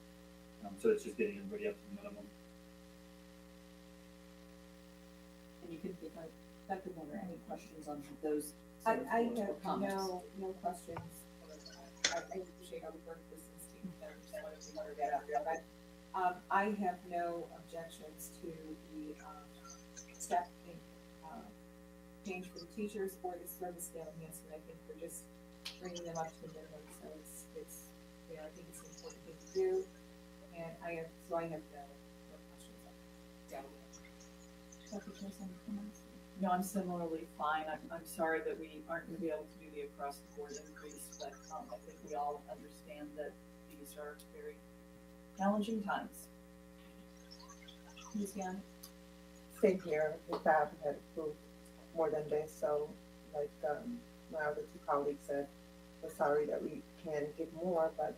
so it's just getting everybody up to the minimum. and you can think of Dr. Warner, any questions on those? I sort of have comments? no questions. I appreciate how we work with this team, I just wanted to clear that out there, but, I have no objections to the, step, change for the teachers or the service scale enhancement. I think we're just bringing them up to the minimum, so it's, you know, I think it's an important thing to do, and I have no questions. Dr. Chase, any comments? No, I'm similarly fine. I'm sorry that we aren't gonna be able to do the across the board increase, but, I think we all understand that these are very challenging times. Ms. Young? Same here, the FAB had approved more than this, so like, my other two colleagues said, we're sorry that we can't give more, but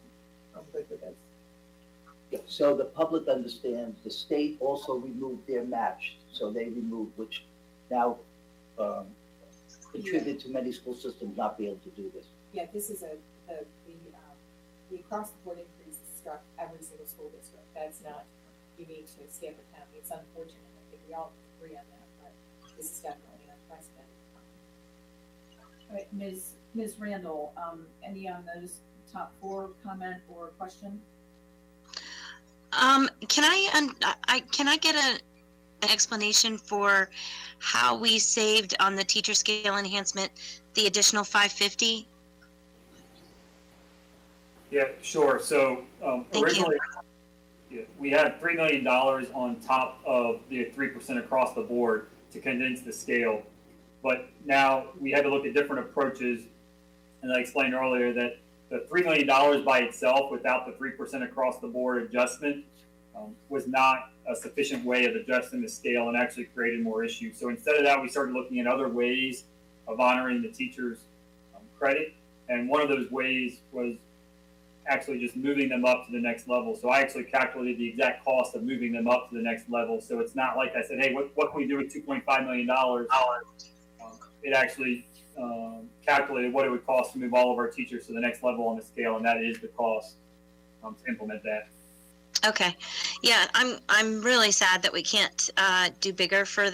I'm good with this. So the public understands, the state also removed their match, so they removed, which now, contributed to many school systems not be able to do this. Yeah, this is the across the board increase struck every single school district. That's not unique to Stafford County. It's unfortunate. I think we all agree on that, but this is definitely unprecedented. All right, Ms. Randall, any on those top four comment or question? Can I get an explanation for how we saved on the teacher scale enhancement, the additional 550? Yeah, sure. So Thank originally, we had $3 million on top of the 3% across the board to condense the scale. But now we had to look at different approaches. And I explained earlier that the $3 million by itself, without the 3% across the board adjustment, was not a sufficient way of adjusting the scale and actually created more issues. So instead of that, we started looking at other ways of honoring the teachers' credit. And one of those ways was actually just moving them up to the next level. So I actually calculated the exact cost of moving them up to the next level. So it's not like I said, hey, what can we do with $2.5 million? It actually calculated what it would cost to move all of our teachers to the next level on the scale, and that is the cost to implement that. Okay, yeah, I'm really sad that we can't do bigger for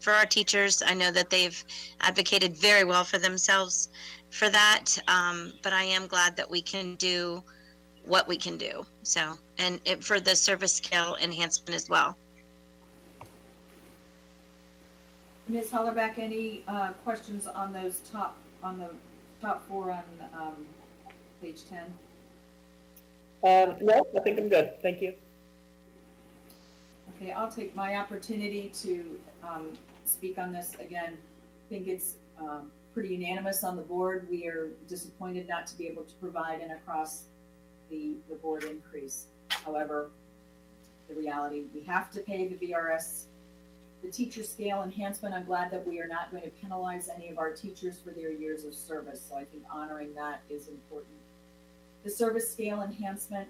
our teachers. I know that they've advocated very well for themselves for that, but I am glad that we can do what we can do. So, and for the service scale enhancement as well. Ms. Hollerback, any questions on those top four on page 10? No, I think I'm good. Thank you. Okay, I'll take my opportunity to speak on this again. I think it's pretty unanimous on the board. We are disappointed not to be able to provide an across the board increase. However, the reality, we have to pay the VRS. The teacher scale enhancement, I'm glad that we are not going to penalize any of our teachers for their years of service. So I think honoring that is important. The service scale enhancement,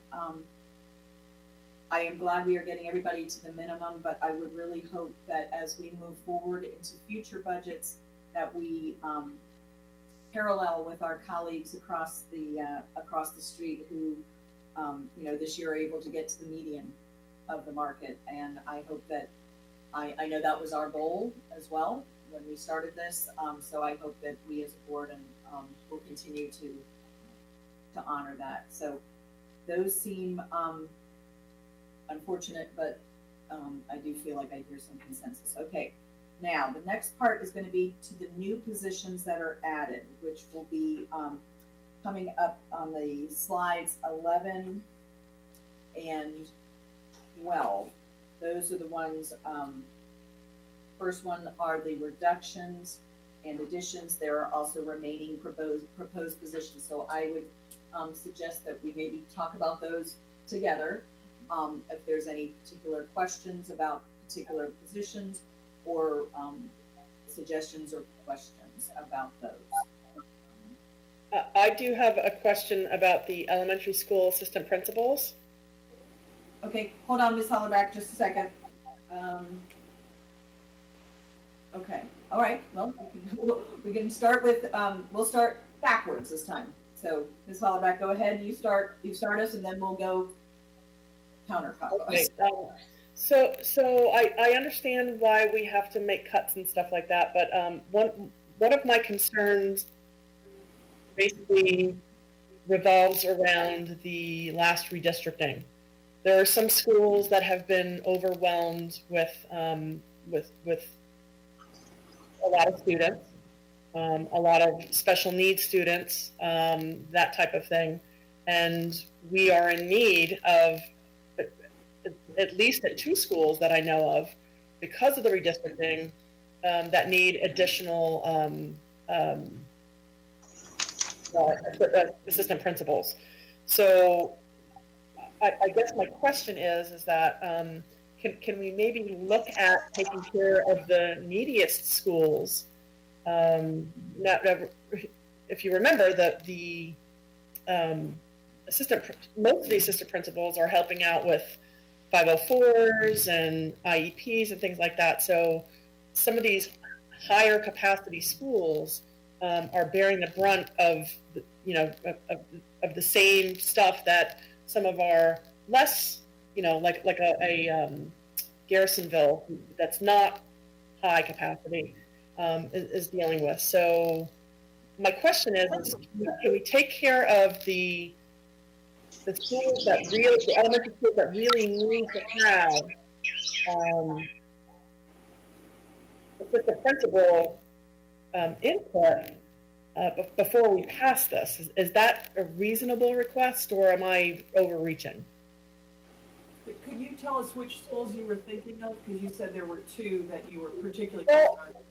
I am glad we are getting everybody to the minimum, but I would really hope that as we move forward into future budgets, that we parallel with our colleagues across the street who, this year are able to get to the median of the market. And I hope that I know that was our goal as well when we started this. So I hope that we as a board and will continue to honor that. So those seem unfortunate, but I do feel like I hear some consensus. Okay, now the next part is going to be to the new positions that are added, which will be coming up on the slides 11 and 12. Those are the ones, first one are the reductions and additions. There are also remaining proposed positions. So I would suggest that we maybe talk about those together. If there's any particular questions about particular positions or suggestions or questions about those. I do have a question about the elementary school assistant principals. Okay, hold on, Ms. Hollerback, just a second. Okay, all right, well, we can start with, we'll start backwards this time. So, Ms. Hollerback, go ahead, you start us, and then we'll go counterclockwise. Okay. So I understand why we have to make cuts and stuff like that, but one of my concerns basically revolves around the last redistricting. There are some schools that have been overwhelmed with a lot of students, a lot of special needs students, that type of thing, and we are in need of, at least at 2 schools that I know of, because of the redistricting, that need additional assistant principals. So I guess my question is that can we maybe look at taking care of the neediest schools? If you remember, the most of the assistant principals are helping out with 504s and IEPs and things like that. So some of these higher capacity schools are bearing the brunt of the same stuff that some of our less, like a Garrisonville that's not high capacity is dealing with. So my question is can we take care of the schools that really, the elementary schools that really need to have the principal input before we pass this? Is that a reasonable request, or am I overreaching? Could you tell us which schools you were thinking of? Because you said there were 2 that you were particularly Well, concerned about.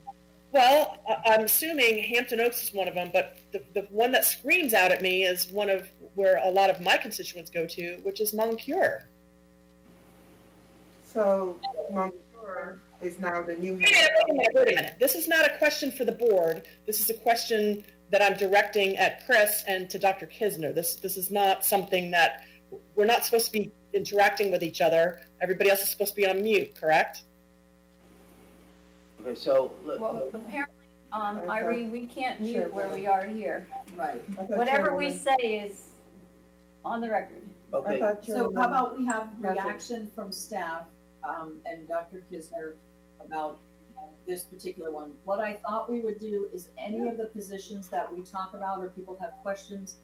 Well, I'm assuming Hampton Oaks is one of them, but the one that screams out at me is one of where a lot of my constituents go to, which is Moncure. So Moncure is now the new. Wait a minute. This is not a question for the board. This is a question that I'm directing at Chris and to Dr. Kisner. This is not something that we're not supposed to be interacting with each other. Everybody else is supposed to be on mute, correct? Okay, so, Well, apparently, Irene, we can't mute where we are here. Right. Whatever we say is on the record. okay, So how about we have reaction from staff, and Dr. Kisner about this particular one. What I thought we would do is any of the positions that we talk about or people have questions,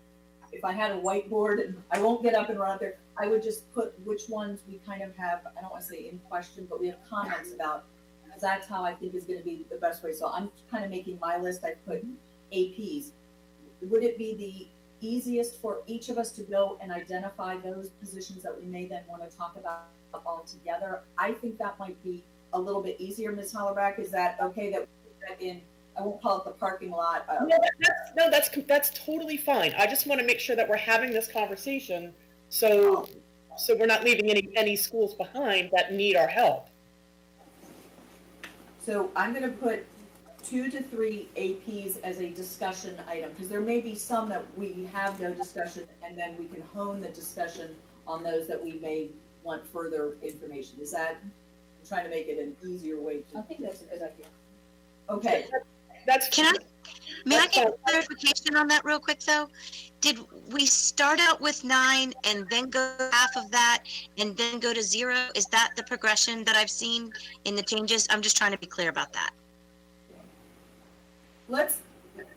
if I had a whiteboard, and I won't get up and run up there, I would just put which ones we kind of have, I don't want to say in question, but we have comments about, because that's how I think is going to be the best way. So I'm kind of making my list. I put APs. Would it be the easiest for each of us to go and identify those positions that we may then want to talk about all together? I think that might be a little bit easier, Ms. Hollerback. Is that okay that we put that in? I won't call it the parking lot. That's totally fine. I just want to make sure that we're having this conversation, so we're not leaving any schools behind that need our help. So I'm going to put 2 to 3 APs as a discussion item, because there may be some that we have no discussion, and then we can hone the discussion on those that we may want further information. Is that, I'm trying to make it an easier way I to, think that's a good idea. okay. May I get clarification on that real quick though? Did we start out with 9 and then go half of that and then go to 0? Is that the progression that I've seen in the changes? I'm just trying to be clear about that.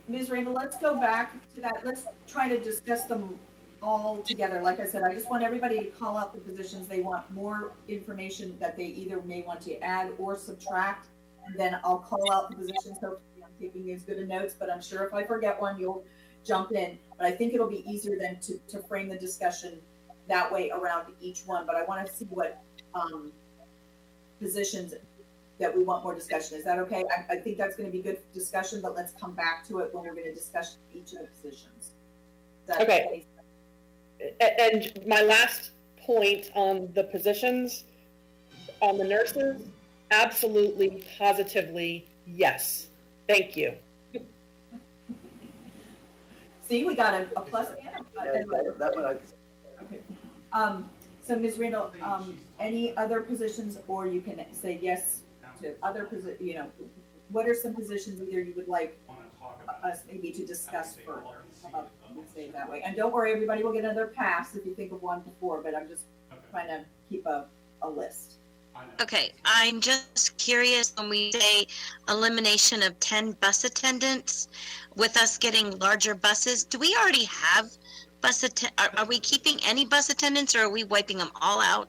Ms. Randall, let's go back to that. Let's try to discuss them all together. Like I said, I just want everybody to call out the positions they want more information that they either may want to add or subtract. And then I'll call out the positions. Hopefully I'm taking as good a notes, but I'm sure if I forget one, you'll jump in. But I think it'll be easier then to frame the discussion that way around each one. But I want to see what positions that we want more discussion. Is that okay? I think that's going to be good discussion, but let's come back to it when we're going to discuss each of the positions. Is that Okay. And my last point on the positions, on the nurses, absolutely, positively, yes. Thank you. See, we got a plus and that one okay. So Ms. Randall, any other positions, or you can say yes to other positions, what are some positions either you would like us maybe to discuss first? How about we say it that way? And don't worry, everybody will get another pass if you think of one before, but I'm just trying to keep a list. Okay, I'm just curious, when we say elimination of 10 bus attendants, with us getting larger buses, do we already have are we keeping any bus attendants, or are we wiping them all out?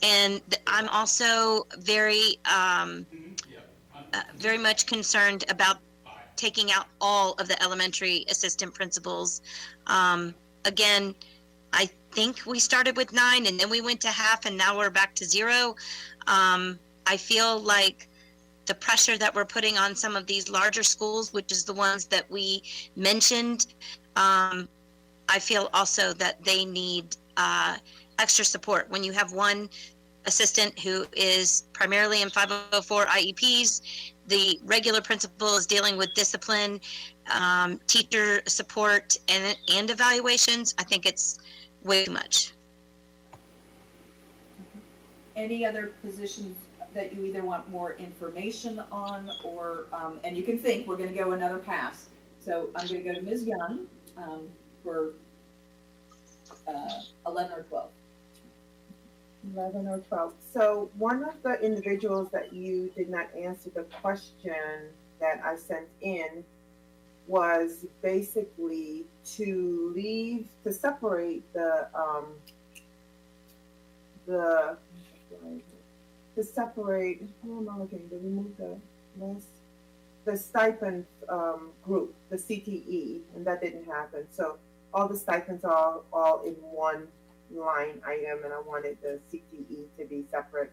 And I'm also very much concerned about taking out all of the elementary assistant principals. Again, I think we started with 9 and then we went to half and now we're back to 0. I feel like the pressure that we're putting on some of these larger schools, which is the ones that we mentioned, I feel also that they need extra support. When you have one assistant who is primarily in 504 IEPs, the regular principal is dealing with discipline, teacher support, and evaluations, I think it's way too much. Any other positions that you either want more information on, or, and you can think, we're gonna go another pass. So I'm gonna go to Ms. Young, for 11 or 12. 11 or 12. So one of the individuals that you did not answer the question that I sent in was basically to separate the stipend group, the CTE, and that didn't happen. So all the stipends are all in one line item, and I wanted the CTE to be separate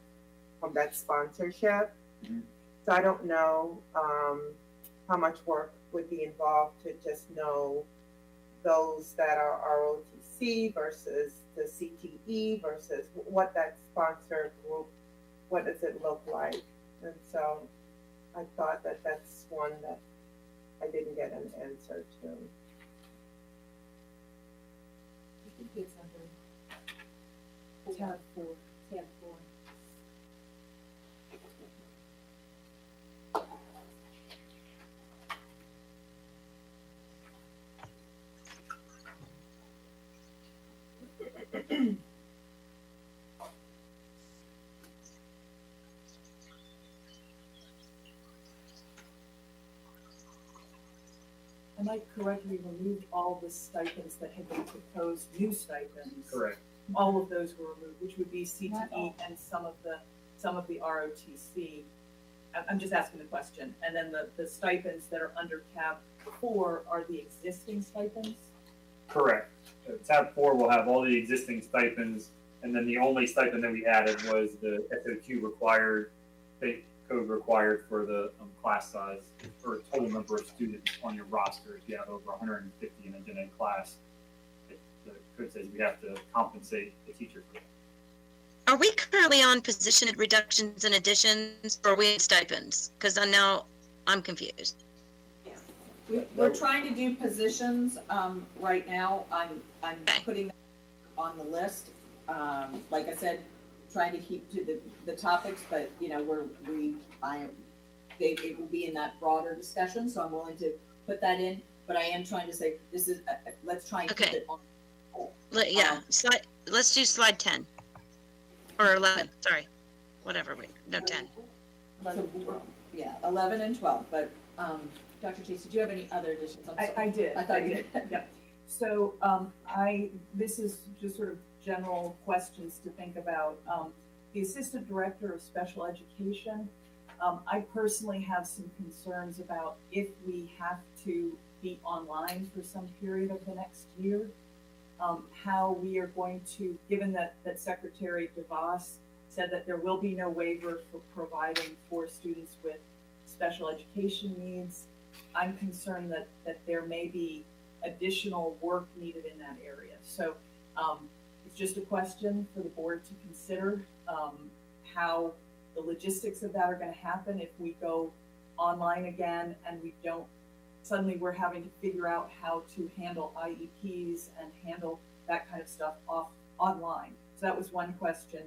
from that sponsorship. Mhm. So I don't know how much work would be involved to just know those that are ROTC versus the CTE versus what that sponsor group, what does it look like? And so I thought that that's one that I didn't get an answer to. I think it's under tab 4. Tab 4. Am I correct, we removed all the stipends that had been proposed, new stipends? Correct. All of those were removed, which would be CTE and some of the ROTC. I'm just asking the question. And then the stipends that are under tab 4 are the existing stipends? Correct. Tab 4 will have all the existing stipends, and then the only stipend that we added was the SOQ required, state code required for the class size or total number of students on your roster. If you have over 150 in a gen ed class, the code says we have to compensate the teacher for that. Are we currently on position reductions and additions, or are we in stipends? Because now I'm confused. We're trying to do positions, right now. I'm putting them on the list. Like I said, trying to keep to the topics, but you know, it will be in that broader discussion, so I'm willing to put that in, but I am trying to say, this is, let's try and keep it on. Yeah, let's do slide 10. Or 11, sorry. Whatever, no 10. So, yeah, 11 and 12, but, Dr. Chase, did you have any other additions? I did. I thought you did. Yeah. So, this is just sort of general questions to think about. The Assistant Director of Special Education, I personally have some concerns about if we have to be online for some period of the next year, how we are going to, given that Secretary DeVos said that there will be no waiver for providing for students with special education needs, I'm concerned that there may be additional work needed in that area. So it's just a question for the board to consider how the logistics of that are going to happen if we go online again and we don't, suddenly we're having to figure out how to handle IEPs and handle that kind of stuff online. So that was one question.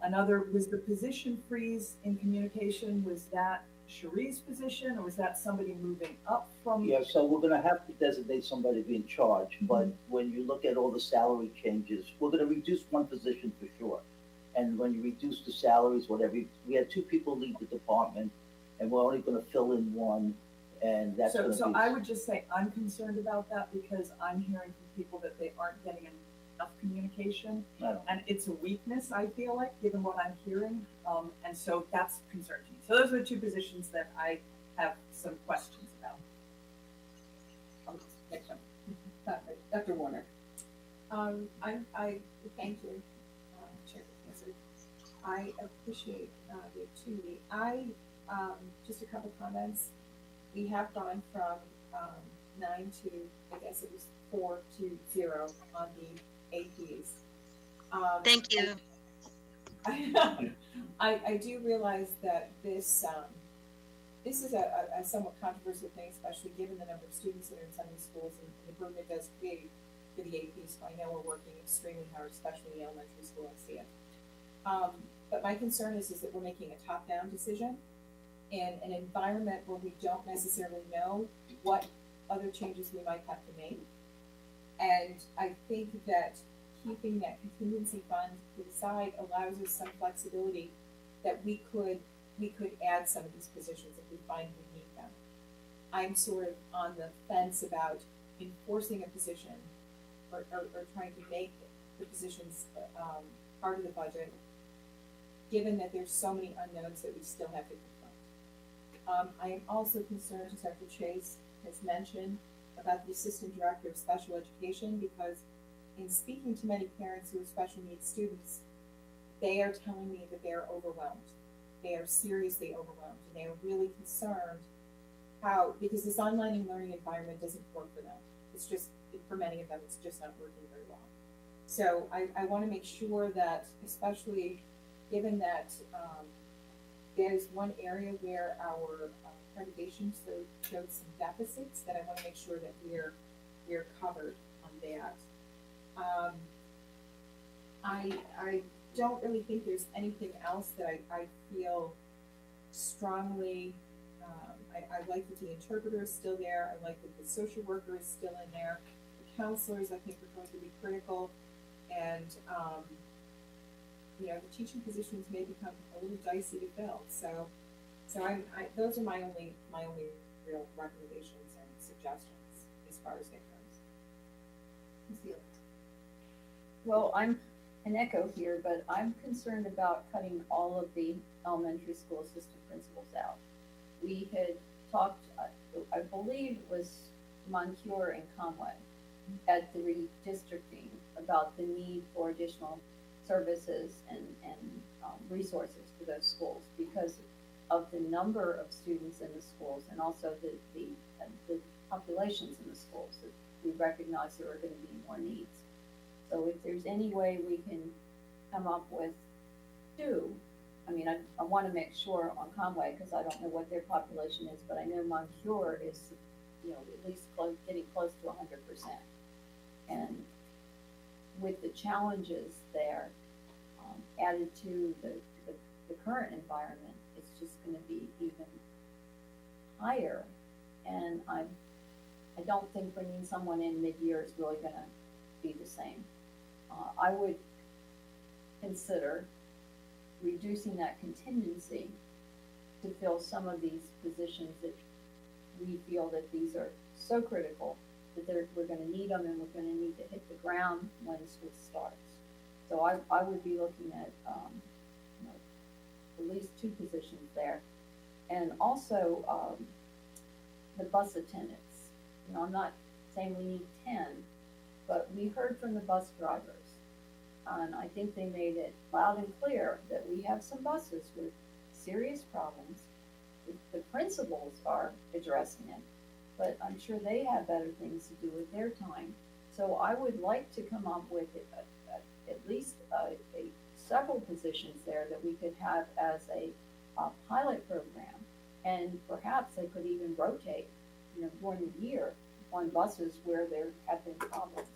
Another was the position freeze in communication. Was that Cherie's position, or was that somebody moving up from? Yeah, so we're gonna have to designate somebody to be in charge, but when you look at all the salary changes, we're gonna reduce one position for sure. and when you reduce the salaries, whatever, we had two people leave the department, and we're only gonna fill in one, and that's gonna be. So I would just say I'm concerned about that because I'm hearing from people that they aren't getting enough communication. I don't- And it's a weakness, I feel like, given what I'm hearing, and so that's a concern to me. So those are the two positions that I have some questions about. Next one. Dr. Warner. I thank you, Chair Professor. I appreciate the opportunity. Just a couple comments. We have gone from 9 to, I guess it was 4 to 0 on the APs. Thank you. I do realize that this is a somewhat controversial thing, especially given the number of students that are in some of these schools and the burden it does create for the APs. So I know we're working extremely hard, especially in the elementary school, I see it. But my concern is that we're making a top-down decision in an environment where we don't necessarily know what other changes we might have to make. And I think that keeping that contingency fund to the side allows us some flexibility that we could add some of these positions if we find we need them. I'm sort of on the fence about enforcing a position or trying to make the positions part of the budget, given that there's so many unknowns that we still have to confront. I am also concerned, as Dr. Chase has mentioned, about the Assistant Director of Special Education, because in speaking to many parents who are special needs students, they are telling me that they are overwhelmed. They are seriously overwhelmed, and they are really concerned because this online learning environment doesn't work for them. It's just, for many of them, it's just not working very well. So I want to make sure that, especially given that there's one area where our accreditation showed some deficits, that I want to make sure that we're covered on that. I don't really think there's anything else that I feel strongly. I like that the interpreter is still there. I like that the social worker is still in there. The counselors, I think, are going to be critical. And, the teaching positions may become a little dicey to fill. So those are my only real recommendations and suggestions as far as that goes. Well, I'm an echo here, but I'm concerned about cutting all of the elementary school assistant principals out. We had talked, I believe it was Moncure and Conway at the redistricting about the need for additional services and resources for those schools because of the number of students in the schools and also the populations in the schools. That we recognize there are going to be more needs. So if there's any way we can come up with two, I want to make sure on Conway because I don't know what their population is, but I know Moncure is, at least getting close to 100%. And with the challenges there added to the current environment, it's just going to be even higher. And I don't think bringing someone in mid-year is really going to be the same. I would consider reducing that contingency to fill some of these positions that we feel that these are so critical that we're going to need them and we're going to need to hit the ground when school starts. So I would be looking at at least 2 positions there. And also the bus attendants. I'm not saying we need 10, but we heard from the bus drivers. And I think they made it loud and clear that we have some buses with serious problems. The principals are addressing it, but I'm sure they have better things to do with their time. So I would like to come up with at least several positions there that we could have as a pilot program, and perhaps they could even rotate, during the year on buses where there have been problems.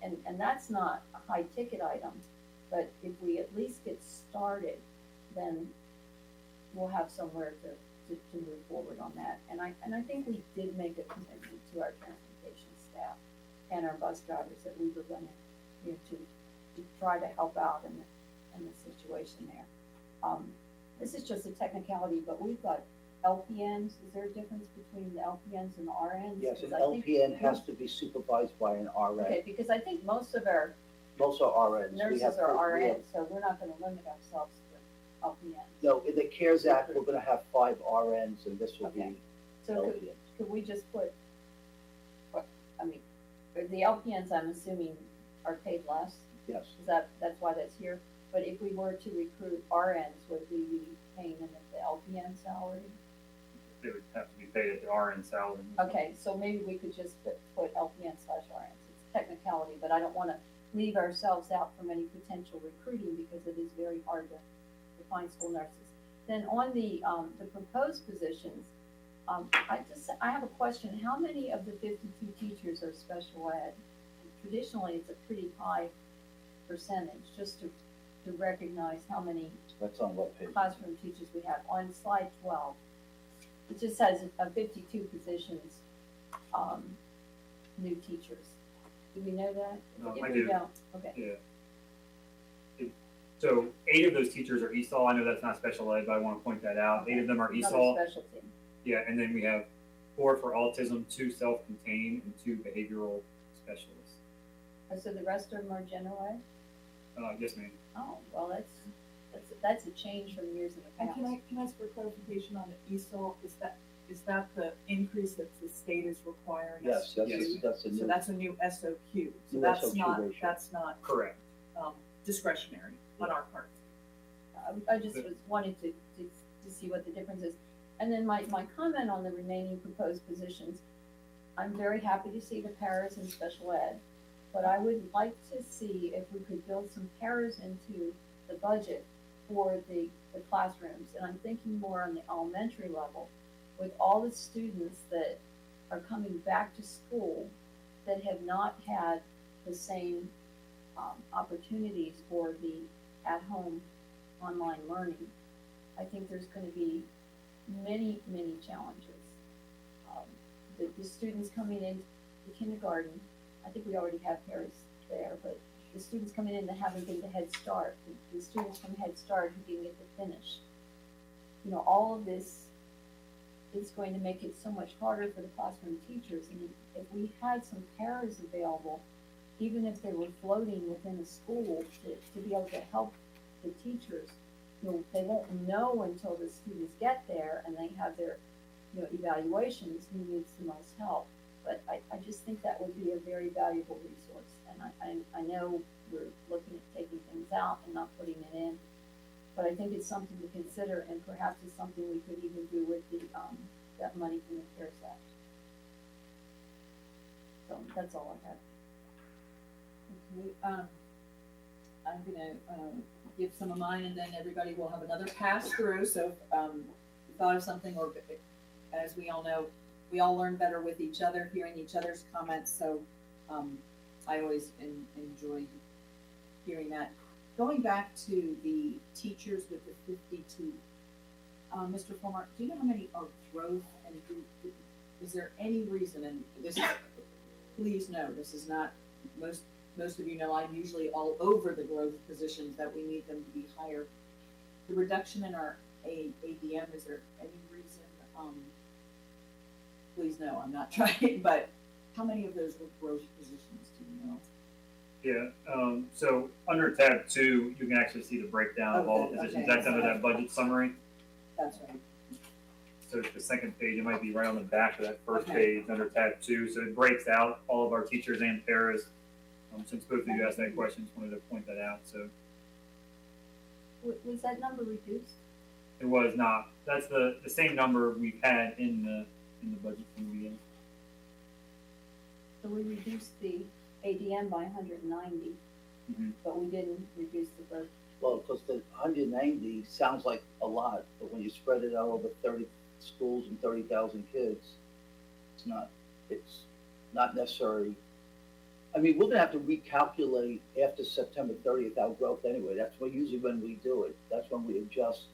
And that's not a high ticket item, but if we at least get started, then we'll have somewhere to move forward on that. And I think we did make a commitment to our transportation staff and our bus drivers that we were going to try to help out and in the situation there. This is just a technicality, but we've got LPNs. Is there a difference between the LPNs and the RNs? Yes, an 'Cause I think- LPN has to be supervised by an RN. Okay, because I think most of our Most are RNs. We nurses have- are we have- RNs, so we're not gonna limit ourselves to LPNs. No, in the CARES Act, we're gonna have 5 RNs, and this will Okay. be So LPNs. could we just put, what, I mean, the LPNs, I'm assuming, are paid less? Yes. Is that's why that's here? But if we were to recruit RNs, would we be paying them at the LPN salary? They would have to be paid at the RN salary. Okay, so maybe we could just put LPN/RNs. It's technicality, but I don't wanna leave ourselves out from any potential recruiting because it is very hard to find school nurses. Then on the proposed positions, I have a question. How many of the 52 teachers are special ed? Traditionally, it's a pretty high percentage, just to recognize how many That's on what page? classroom teachers we have. On slide 12, it just says 52 positions, new teachers. Do we know that? No, If I we do. don't, okay. Yeah. So 8 of those teachers are ESOL. I know that's not special ed, but I want to point that out. 8 of them are Another ESOL. specialty. Yeah, and then we have 4 for autism, 2 self-contained, and 2 behavioral specialists. So the rest of them are general ed? Yes, ma'am. Oh, well, that's a change from years in the And past. can I ask for clarification on the ESOL? Is that the increase that the state is requiring us Yes, to that's, do? that's a So new, that's a new SOQ. So New that's SOQ not, ratio. that's not Correct. discretionary on our part. I just wanted to see what the difference is. And then my comment on the remaining proposed positions, I'm very happy to see the paras and special ed, but I would like to see if we could build some paras into the budget for the classrooms. And I'm thinking more on the elementary level, with all the students that are coming back to school that have not had the same opportunities for the at-home online learning. I think there's going to be many, many challenges. The students coming into kindergarten, I think we already have parents there, but the students coming in that haven't been to Head Start, the students from Head Start who didn't get to finish. You know, all of this is going to make it so much harder for the classroom teachers. And if we had some paras available, even if they were floating within a school to be able to help the teachers, you know, they won't know until the students get there and they have their, you know, evaluations who needs the most help. But I just think that would be a very valuable resource. And I know we're looking at taking things out and not putting it in, but I think it's something to consider, and perhaps it's something we could even do with the that money from the CARES Act. So that's all I have. Okay, I'm gonna, give some of mine and then everybody will have another pass through, so, if you thought of something, or as we all know, we all learn better with each other, hearing each other's comments, so, I always enjoy hearing that. Going back to the teachers with the 52, Mr. Fulmer, do you know how many are growth, and is there any reason, and this is, please know, this is not, most of you know I'm usually all over the growth positions that we need them to be higher. The reduction in our ADM, is there any reason? Please no, I'm not trying, but how many of those were growth positions, do you know? Yeah, so under tab 2, you can actually see the breakdown of all the Okay, positions. okay. That's under that budget summary. That's right. So it's the second page, it might be right on the back of that first Okay. page under tab 2. So it breaks out all of our teachers and paras. Since both of you asked that question, just wanted to point that out. So Was that number reduced? it was not. That's the same number we've had in the budget from the beginning. So we reduced the ADM by 190, Mhm. but we didn't reduce the growth. well, because the 190 sounds like a lot, but when you spread it out over 30 schools and 30,000 kids, it's not necessary. I mean, we're gonna have to recalculate after September 30th our growth anyway. That's usually when we do it. That's when we adjust.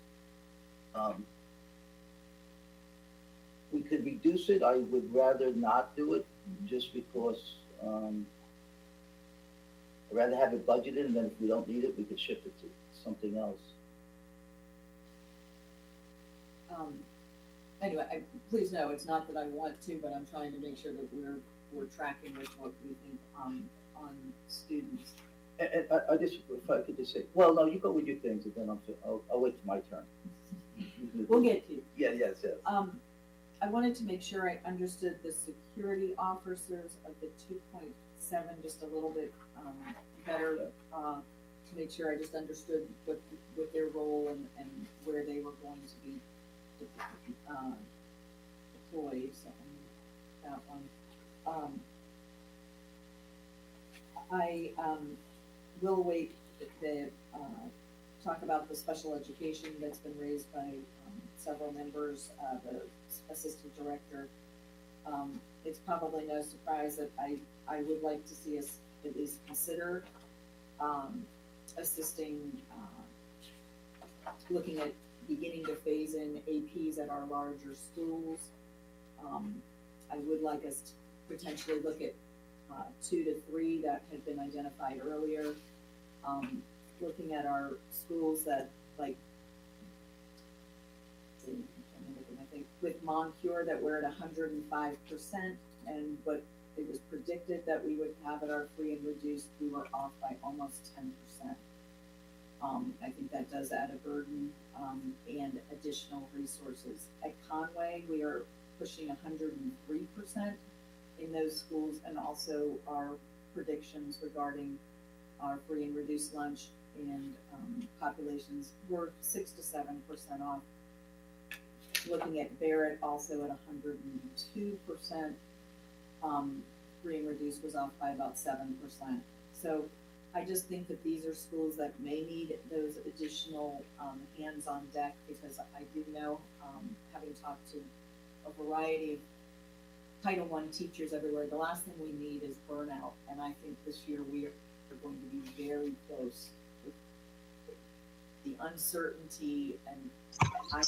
We could reduce it. I would rather not do it just because, I'd rather have it budgeted, and then if we don't need it, we could shift it to something else. Anyway, please know, it's not that I want to, but I'm trying to make sure that we're tracking with what we think, on students. And I just, if I could just say, well, no, you go with your things, and then I'll wait for my turn. We'll get to you. Yeah, yes. I wanted to make sure I understood the security officers of the 2.7 just a little bit, better, to make sure I just understood what their role and where they were going to be deployed, so that one. I will wait the talk about the special education that's been raised by several members, the assistant director. It's probably no surprise that I would like to see us at least consider assisting, looking at beginning to phase in APs at our larger schools. I would like us to potentially look at 2 to 3 that had been identified earlier. Looking at our schools that, like, I think with Moncure that we're at 105%, and what it was predicted that we would have at our free and reduced, we were off by almost 10%. I think that does add a burden, and additional resources. At Conway, we are pushing 103% in those schools, and also our predictions regarding our free and reduced lunch and populations were 6 to 7% off. Looking at Barrett, also at 102%, free and reduced was off by about 7%. So I just think that these are schools that may need those additional hands on deck, because I do know, having talked to a variety of Title I teachers everywhere, the last thing we need is burnout, and I think this year we are going to be very close with the uncertainty, and I'm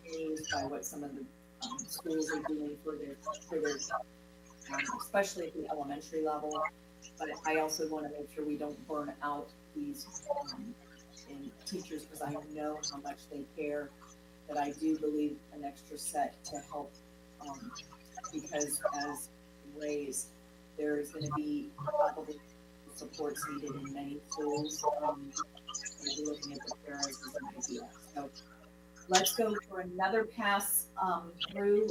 amazed by what some of the schools are doing for their especially at the elementary level. But I also want to make sure we don't burn out these teachers, because I know how much they care. That I do believe an extra set to help, because as raised, there is going to be probably supports needed in many schools. Maybe looking at the parents is an idea. So let's go for another pass through.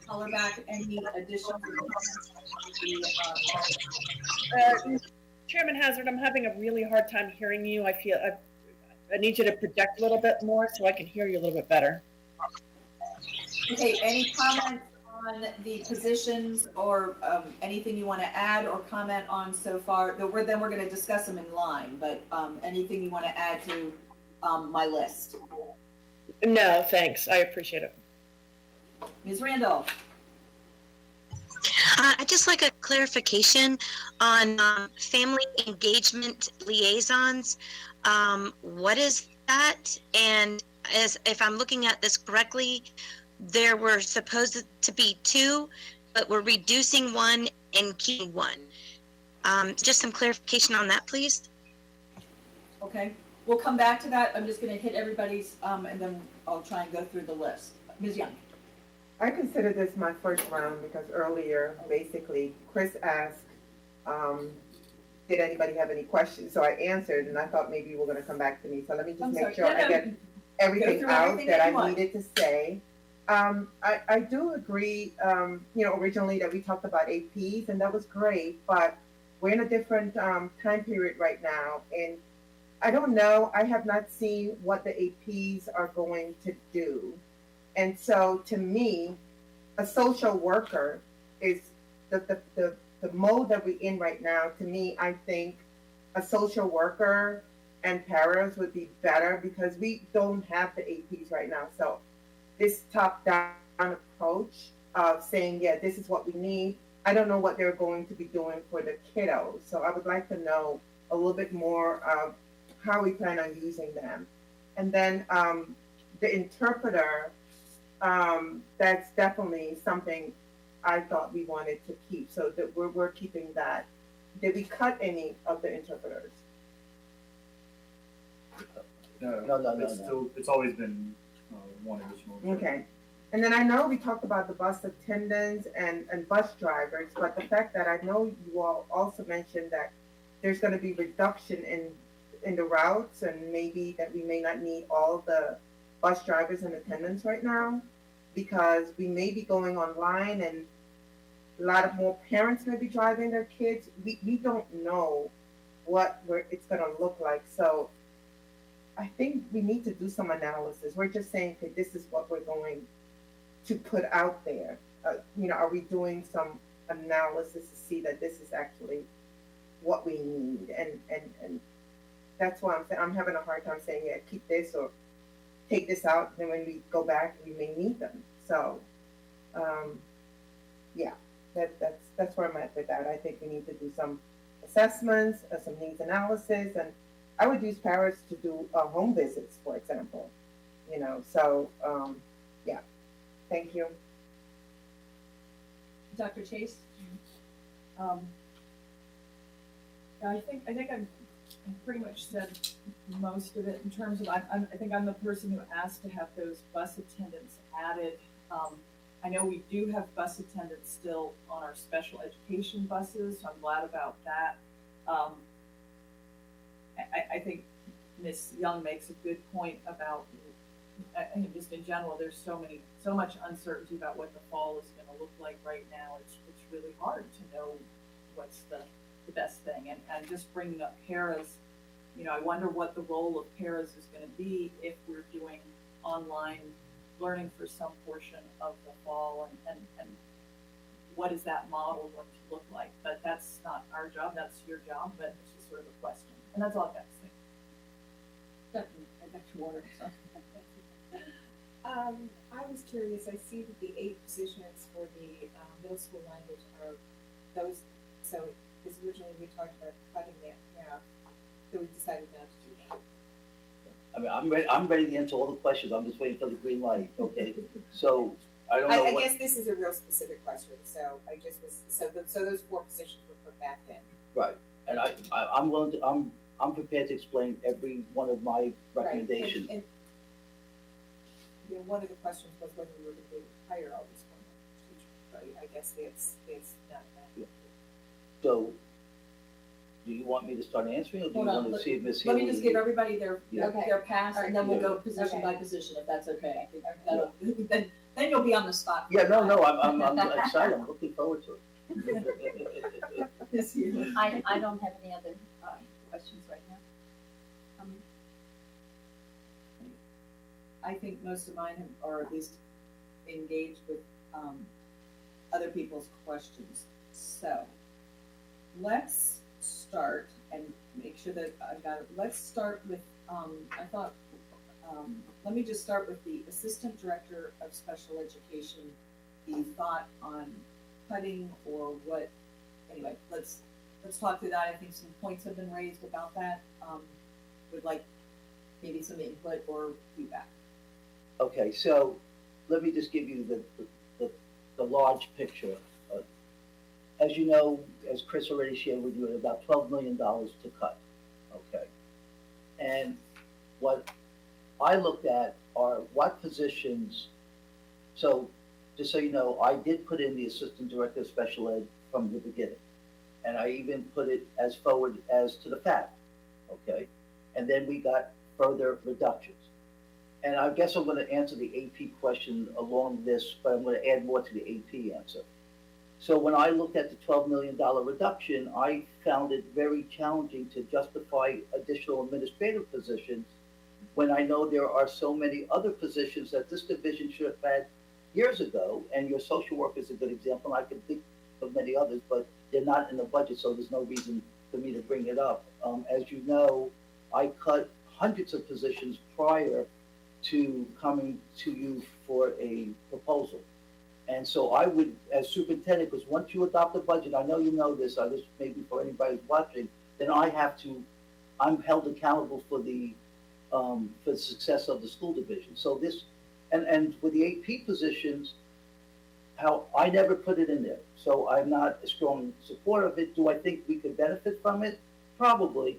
Color back any additional. Chairman Hazard, I'm having a really hard time hearing you. I feel I need you to project a little bit more so I can hear you a little bit better. Okay, any comments on the positions, or anything you want to add or comment on so far? Then we're going to discuss them in line, but anything you want to add to my list? No, thanks. I appreciate it. Ms. Randolph. I'd just like a clarification on family engagement liaisons. What is that? And if I'm looking at this correctly, there were supposed to be 2, but we're reducing 1 and keeping 1. Just some clarification on that, please. Okay, we'll come back to that. I'm just going to hit everybody's, and then I'll try and go through the list. Ms. Young. I consider this my first round because earlier, basically, Chris asked, did anybody have any questions? So I answered, and I thought maybe you were going to come back to me. So let me just make sure I get everything out that I needed to say. I do agree, originally that we talked about APs, and that was great, but we're in a different time period right now, and I don't know, I have not seen what the APs are going to do. And so to me, a social worker is the mode that we're in right now. To me, I think a social worker and paras would be better because we don't have the APs right now. So this top-down approach of saying, yeah, this is what we need, I don't know what they're going to be doing for the kiddos. So I would like to know a little bit more of how we plan on using them. And then the interpreter, that's definitely something I thought we wanted to keep, so that we're keeping that. did we cut any of the interpreters? No. It's always been, one additional. Okay. And then I know we talked about the bus attendants and bus drivers, but the fact that I know you all also mentioned that there's gonna be reduction in the routes and maybe that we may not need all the bus drivers and attendants right now, because we may be going online and a lot of more parents may be driving their kids. We don't know where it's gonna look like. So I think we need to do some analysis. We're just saying, okay, this is what we're going to put out there. Are we doing some analysis to see that this is actually what we need? And that's why I'm saying I'm having a hard time saying, yeah, keep this or take this out. Then when we go back, we may need them. So, yeah, that's where I'm at with that. I think we need to do some assessments, some needs analysis, and I would use paras to do home visits, for example. So yeah. Thank you. Dr. Chase? I think I've pretty much said most of it in terms of, I think I'm the person who asked to have those bus attendants added. I know we do have bus attendants still on our special education buses, so I'm glad about that. I think Ms. Young makes a good point about, I think just in general, there's so much uncertainty about what the fall is going to look like right now. It's really hard to know what's the best thing. And just bringing up paras, I wonder what the role of paras is going to be if we're doing online learning for some portion of the fall, and what is that model going to look like? But that's not our job, that's your job, but it's just sort of a question. And that's all I've got to say. Back to water, so. I was curious, I see that the 8 positions for the middle school language are those, so because originally we talked about cutting that half, so we decided not to do that. I mean, I'm ready to answer all the questions. I'm just waiting for the green light, okay? So, I don't know I what. guess this is a real specific question, so I just was, so those 4 positions were put back in. Right, and I'm willing to, I'm prepared to explain every one of my recommendations. Right. And one of the questions was whether we were going to hire all these teachers, right? I guess it's not that. So, do you want me to start answering, or do you want to see if Ms. Let me Healy- just give everybody their Okay. their pass, and then we'll go Okay. position by position, if that's okay. I think then you'll be on the spot. Yeah, no, I'm excited. I'm looking forward to it. This year. I don't have any other questions right now. I think most of mine are at least engaged with other people's questions. So let's start and make sure that I've got it. Let's start with, let me just start with the Assistant Director of Special Education, the thought on cutting or what, anyway, let's talk through that. I think some points have been raised about that. Would like maybe some input or feedback. Okay, so let me just give you the large picture. As you know, as Chris already shared with you, about $12 million to cut, okay? And what I looked at are what positions, so just so you know, I did put in the Assistant Director of Special Ed from the beginning. And I even put it as forward as to the fact, okay? And then we got further reductions. And I guess I'm going to answer the AP question along this, but I'm going to add more to the AP answer. So when I looked at the $12 million reduction, I found it very challenging to justify additional administrative positions when I know there are so many other positions that this division should have had years ago. And your social worker is a good example. I can think of many others, but they're not in the budget, so there's no reason for me to bring it up. As you know, I cut hundreds of positions prior to coming to you for a proposal. And so I would, as superintendent, because once you adopt a budget, I know you know this, I just maybe for anybody who's watching, then I'm held accountable for the success of the school division. So this, and with the AP positions, how, I never put it in there, so I'm not a strong supporter of it. Do I think we could benefit from it? Probably.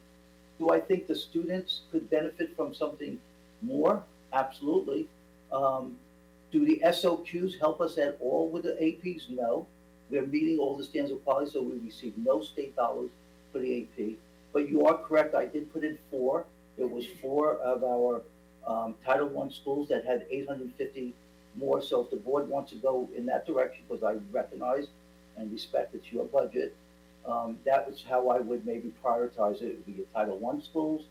Do I think the students could benefit from something more? Absolutely. Do the SOQs help us at all with the APs? No. We're meeting all the standards of quality, so we receive no state dollars for the AP. But you are correct, I did put in 4. There was 4 of our Title I schools that had 850 more. So if the board wants to go in that direction, because I recognize and respect it's your budget, that was how I would maybe prioritize it. It would be your Title I schools,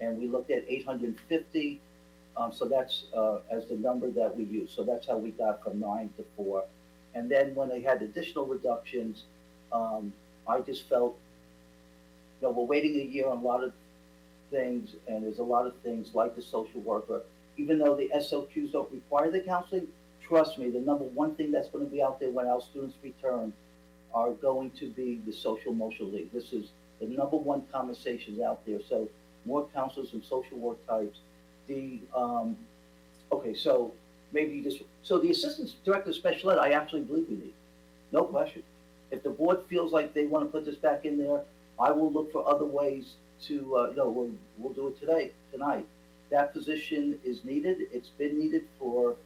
and we looked at 850. So that's as the number that we use. So that's how we got from 9 to 4. And then when they had additional reductions, I just felt, you know, we're waiting a year on a lot of things, and there's a lot of things like the social worker. Even though the SOQs don't require the counseling, trust me, the number one thing that's going to be out there when our students return are going to be the social emotional league. This is the number one conversations out there. So more counselors and social work types. Okay, so maybe just, so the assistant director of special ed, I actually believe we need, no question. If the board feels like they want to put this back in there, I will look for other ways to, we'll do it tonight. That position is needed. It's been needed for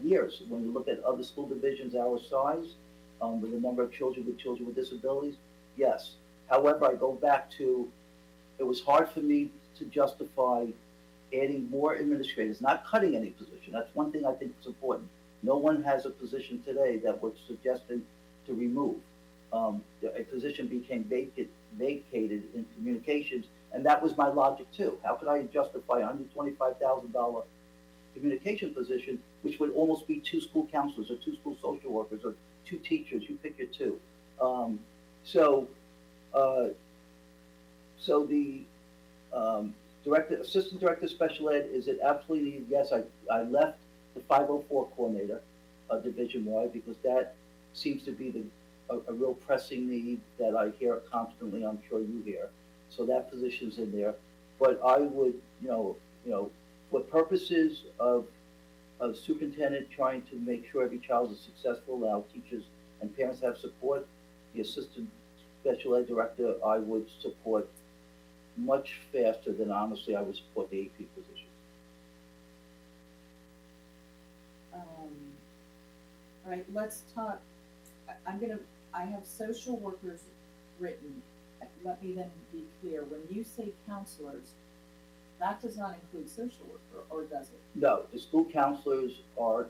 years. When you look at other school divisions our size, with the number of children with disabilities, yes. However, I go back to, it was hard for me to justify adding more administrators, not cutting any position. That's one thing I think is important. No one has a position today that we're suggesting to remove. A position became vacated in communications, and that was my logic too. How could I justify $125,000 communication position, which would almost be 2 school counselors or 2 school social workers or 2 teachers? You pick your 2. So the assistant director of special ed, is it absolutely needed? Yes, I left the 504 coordinator division-wide because that seems to be a real pressing need that I hear constantly. I'm sure you hear. So that position's in there. But I would, for purposes of superintendent trying to make sure every child is successful, allow teachers and parents have support, the assistant special ed director, I would support much faster than honestly I would support the AP position. All right, let's talk. I have social workers written. Let me then be clear. When you say counselors, that does not include social worker, or does it? No, the school counselors are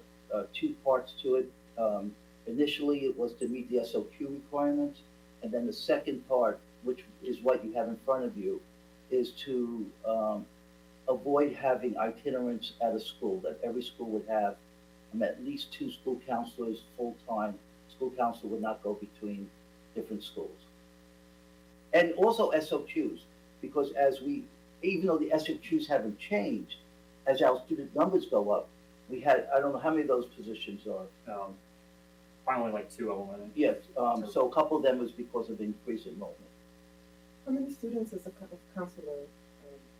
2 parts to it. Initially, it was to meet the SOQ requirements, and then the second part, which is what you have in front of you, is to avoid having itinerants at a school, that every school would have at least 2 school counselors full-time. School counselor would not go between different schools. And also SOQs, because even though the SOQs haven't changed, as our student numbers go up, we had, I don't know how many of those positions are. Finally, like 2 of them, I think. Yes, so a couple of them was because of increased enrollment. How many students is a counselor?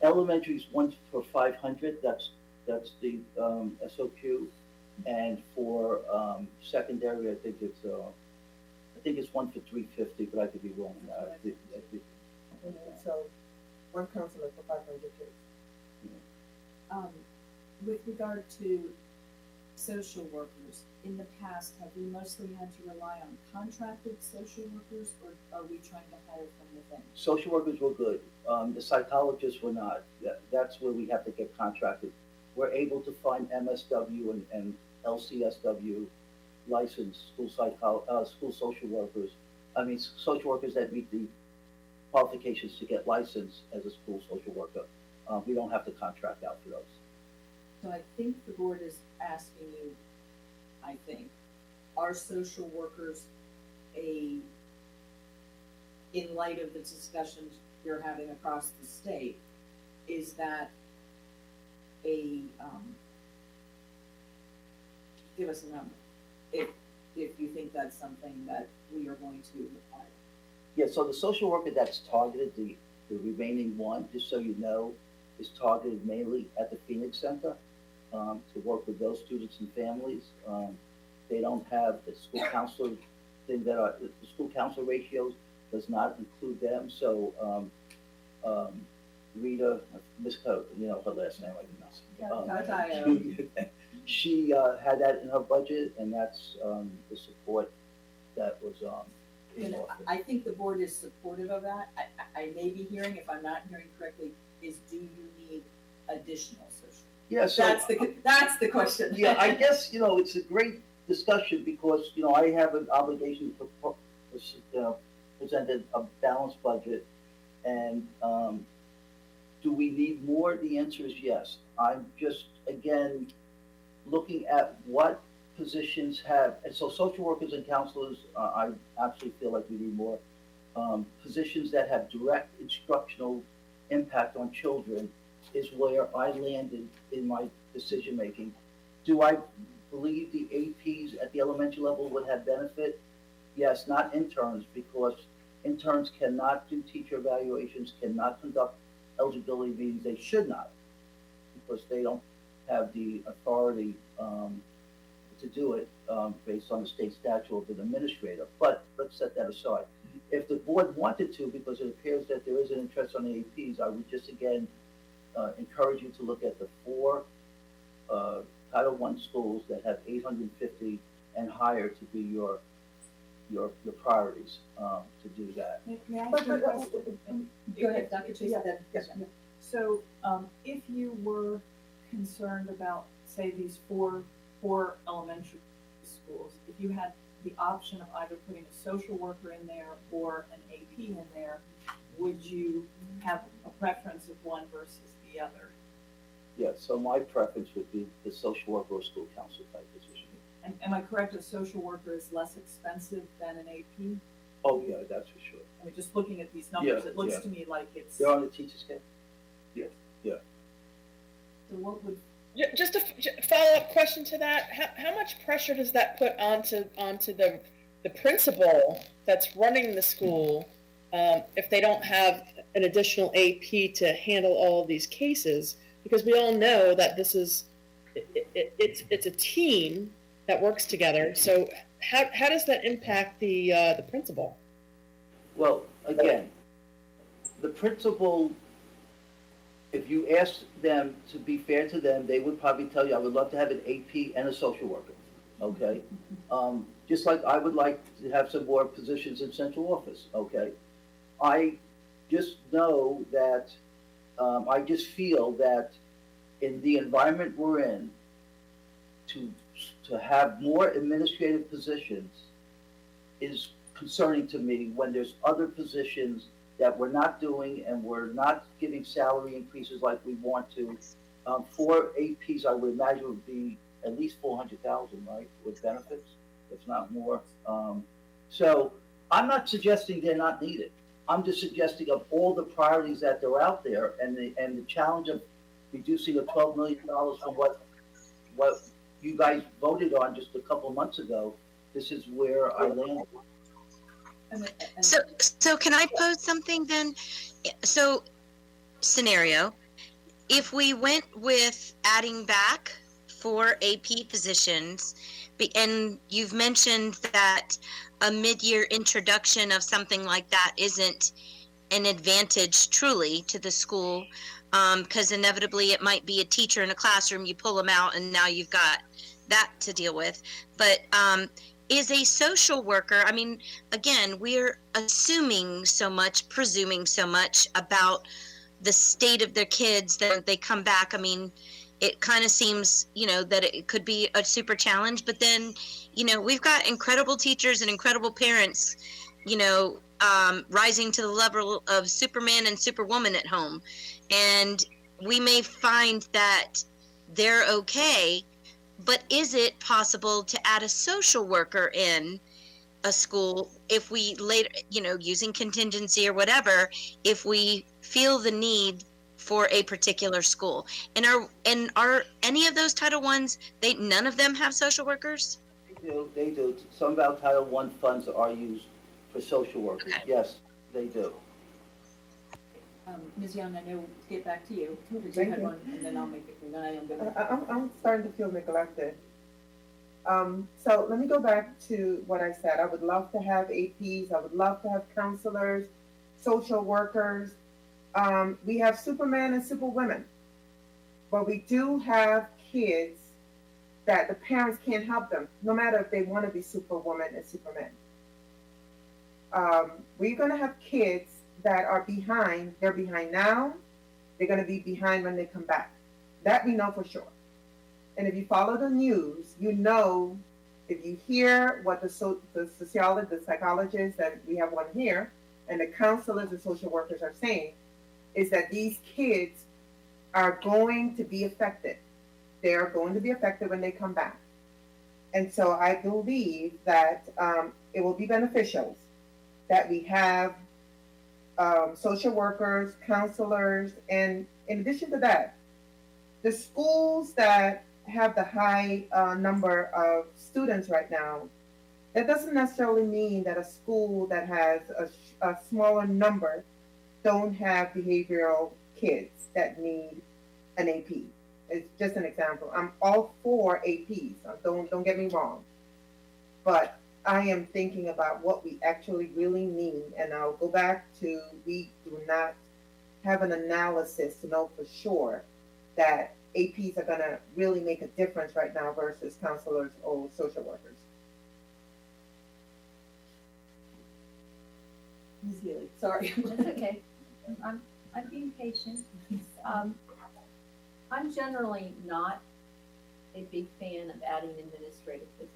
Elementary is 1 for 500, that's the SOQ. And for secondary, I think it's 1 for 350, but I could be wrong. So 1 counselor for 500 kids. With regard to social workers, in the past, have we mostly had to rely on contracted social workers, or are we trying to hire from within? Social workers were good. The psychologists were not. That's where we have to get contracted. We're able to find MSW and LCSW licensed school social workers. I mean, social workers that meet the qualifications to get licensed as a school social worker. We don't have to contract out for those. So I think the board is asking you, are social workers in light of the discussions you're having across the state, is that give us a number, if you think that's something that we are going to require. Yeah, so the social worker that's targeted, the remaining 1, just so you know, is targeted mainly at the Phoenix Center to work with those students and families. they don't have the school counselor thing that are, the school counselor ratios does not include them, so, Rita, Miss Coe, you know, her last name, I can she had that in her budget, and that's the support that was being And offered. I think the board is supportive of that. I may be hearing, if I'm not hearing correctly, is do you need additional social? Yeah, so That's the question. yeah, I guess it's a great discussion because I have an obligation to present a balanced budget, and do we need more? The answer is yes. I'm just again looking at what positions have, and so social workers and counselors, I absolutely feel like we need more. Positions that have direct instructional impact on children is where I landed in my decision making. Do I believe the APs at the elementary level would have benefit? Yes, not interns, because interns cannot do teacher evaluations, cannot conduct eligibility meetings. They should not, because they don't have the authority to do it based on the state statute of an administrator. But let's set that aside. If the board wanted to, because it appears that there is an interest on the APs, I would just again encourage you to look at the 4 Title I schools that have 850 and higher to be your priorities to do that. May I ask you a question? Go ahead, Dr. Chase. Yes. So, if you were concerned about, say, these four elementary schools, if you had the option of either putting a social worker in there or an AP in there, would you have a preference of one versus the other? Yeah, so my preference would be the social worker or school counselor type position. And am I correct, a social worker is less expensive than an AP? Oh, yeah, that's for sure. I mean, just looking at these numbers, Yeah, it looks yeah. to me like it's. They're on the teacher's scale? So what would, Just a follow-up question to that, how much pressure does that put onto the principal that's running the school, if they don't have an additional AP to handle all of these cases? Because we all know that this is, it's a team that works together, so how does that impact the principal? Well, again, the principal, if you ask them to be fair to them, they would probably tell you, I would love to have an AP and a social worker, okay? Just like I would like to have some more positions in central office, okay? I just know that, I just feel that in the environment we're in, to have more administrative positions is concerning to me when there's other positions that we're not doing and we're not giving salary increases like we want to. 4 APs, I would imagine, would be at least 400,000, right, with benefits, if not more. So I'm not suggesting they're not needed. I'm just suggesting of all the priorities that are out there and the challenge of reducing the $12 million from what you guys voted on just a couple months ago. This is where I landed. So can I pose something then? So, scenario, if we went with adding back 4 AP positions, and you've mentioned that a mid-year introduction of something like that isn't an advantage truly to the school, because inevitably it might be a teacher in a classroom, you pull them out and now you've got that to deal with. But is a social worker, I mean, again, we're assuming so much, presuming so much about the state of their kids that they come back. I mean, it kind of seems, that it could be a super challenge, but then, we've got incredible teachers and incredible parents, rising to the level of Superman and Superwoman at home. And we may find that they're okay, but is it possible to add a social worker in a school if we later, using contingency or whatever, if we feel the need for a particular school? And are any of those Title I's, none of them have social workers? They do. Some of our Title I funds are used for social workers. Okay. Yes, they do. Ms. Young, I know, get back to you, because you Thank had you. one, and then I'll make it, and then I am good. I'm starting to feel neglected. So let me go back to what I said. I would love to have APs. I would love to have counselors, social workers. We have Superman and Superwomen, but we do have kids that the parents can't help them, no matter if they want to be Superwoman and Superman. We're going to have kids that are behind. They're behind now. They're going to be behind when they come back. That we know for sure. And if you follow the news, you know, if you hear what the sociologists, the psychologists, that we have one here, and the counselors and social workers are saying, is that these kids are going to be affected. They are going to be affected when they come back. And so I believe that it will be beneficial that we have social workers, counselors, and in addition to that, the schools that have the high number of students right now, that doesn't necessarily mean that a school that has a smaller number don't have behavioral kids that need an AP. It's just an example. I'm all for APs. Don't get me wrong, but I am thinking about what we actually really need, and I'll go back to we do not have an analysis to know for sure that APs are going to really make a difference right now versus counselors or social workers. Ms. Healy, sorry. That's okay. I'm being patient. I'm generally not a big fan of adding administrative positions.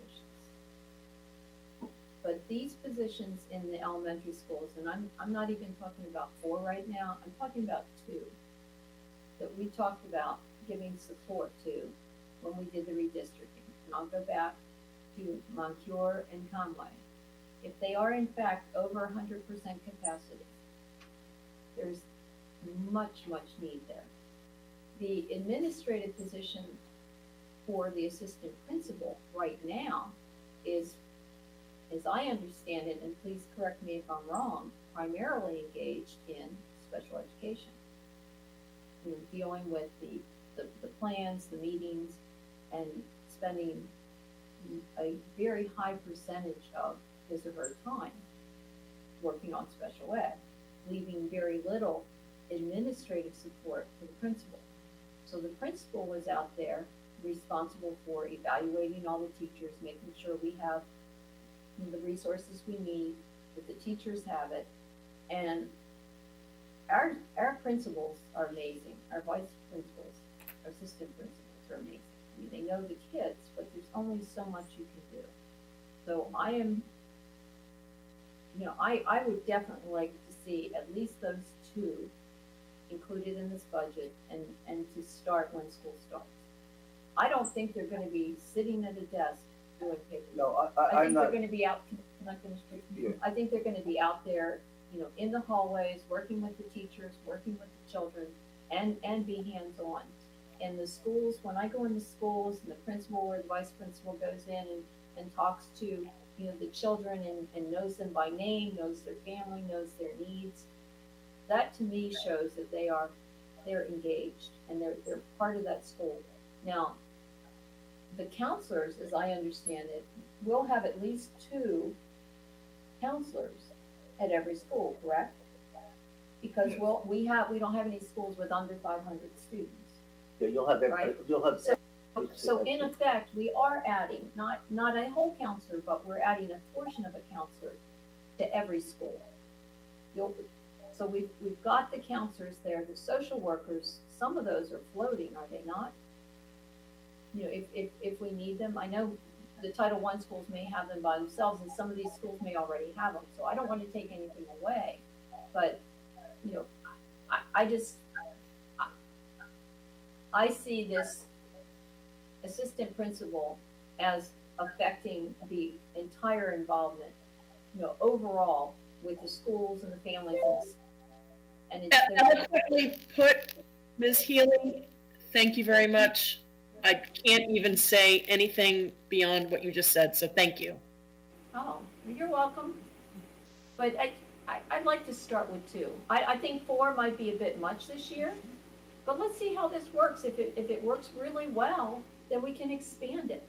But these positions in the elementary schools, and I'm not even talking about 4 right now, I'm talking about 2 that we talked about giving support to when we did the redistricting. And I'll go back to Moncure and Conway. If they are in fact over 100% capacity, there's much need there. The administrative position for the assistant principal right now is, as I understand it, and please correct me if I'm wrong, primarily engaged in special education. You know, dealing with the plans, the meetings, and spending a very high percentage of his or her time working on special ed, leaving very little administrative support for the principal. So the principal was out there responsible for evaluating all the teachers, making sure we have the resources we need, that the teachers have it, and our principals are amazing. Our vice principals, our assistant principals are amazing. I mean, they know the kids, but there's only so much you can do. So I am, you know, I would definitely like to see at least those 2 included in this budget and to start when school starts. I don't think they're going to be sitting at a desk doing paper. No, I think not. they're going to be out. Can I finish? Yeah. I think they're going to be out there, you know, in the hallways, working with the teachers, working with the children, and be hands-on. And the schools, when I go into schools, and the principal or the vice principal goes in and talks to, you know, the children and knows them by name, knows their family, knows their needs, that to me shows that they're engaged and they're part of that school. Now, the counselors, as I understand it, will have at least 2 counselors at every school, correct? Because we don't have any schools with under 500 students. Yeah, you'll have Right. So in effect, we are adding not a whole counselor, but we're adding a portion of a counselor to every school. So we've got the counselors there, the social workers. Some of those are floating, are they not? You know, if we need them, I know the Title I schools may have them by themselves, and some of these schools may already have them. So I don't want to take anything away, but you know, I see this assistant principal as affecting the entire involvement, you know, overall with the schools and the families. And it's Eloquently put, Ms. Healy. Thank you very much. I can't even say anything beyond what you just said, so thank you. Oh, you're welcome. But I'd like to start with 2. I think 4 might be a bit much this year, but let's see how this works. If it works really well, then we can expand it.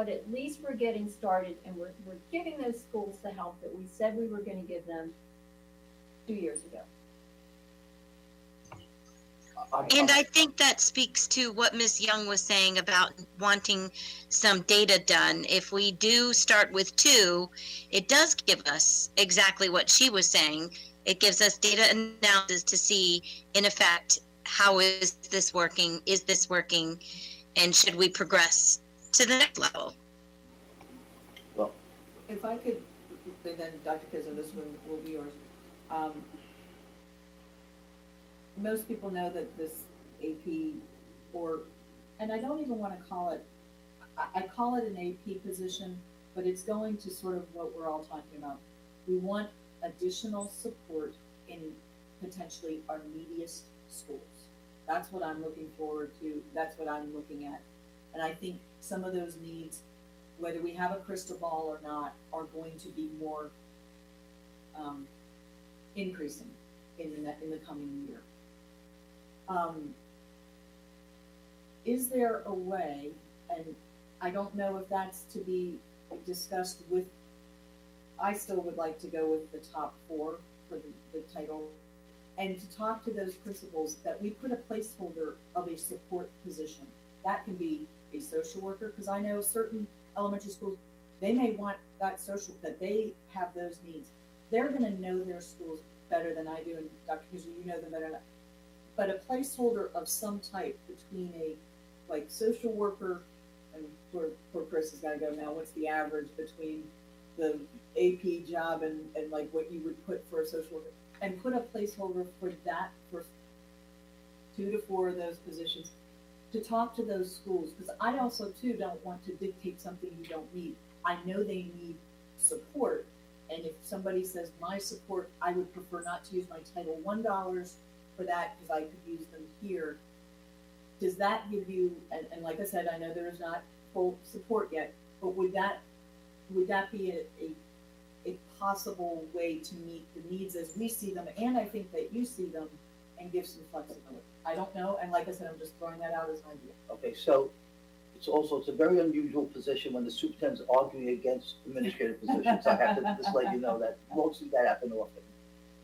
but at least we're getting started and we're giving those schools the help that we said we were gonna give them 2 years ago. And I think that speaks to what Ms. Young was saying about wanting some data done. If we do start with 2, it does give us exactly what she was saying. It gives us data analysis to see, in effect, how is this working? Is this working? And should we progress to the next level? Well, If I could, and then Dr. Kizzo, this one will be yours. Most people know that this AP and I don't even want to call it, I call it an AP position, but it's going to sort of what we're all talking about. We want additional support in potentially our neediest schools. That's what I'm looking forward to. That's what I'm looking at. And I think some of those needs, whether we have a crystal ball or not, are going to be more increasing in the coming year. Is there a way, and I don't know if that's to be discussed with, I still would like to go with the top 4 for the title, and to talk to those principals that we put a placeholder of a support position. That can be a social worker, because I know certain elementary schools, they may want that social, that they have those needs. They're gonna know their schools better than I do, and Dr. Kizzer, you know them better than I. But a placeholder of some type between a, like, social worker, and poor Chris has gotta go now, what's the average between the AP job and like what you would put for a social worker? And put a placeholder for that, for 2 to 4 of those positions, to talk to those schools, because I also too don't want to dictate something you don't need. I know they need support, and if somebody says my support, I would prefer not to use my Title I dollars for that because I could use them here. Does that give you, and like I said, I know there is not full support yet, but would that be a possible way to meet the needs as we see them, and I think that you see them, and give some flexibility? I don't know, and like I said, I'm just throwing that out as an idea. okay, so it's a very unusual position when the superintendent's arguing against administrative positions. I have to just let you know that you won't see that happen often.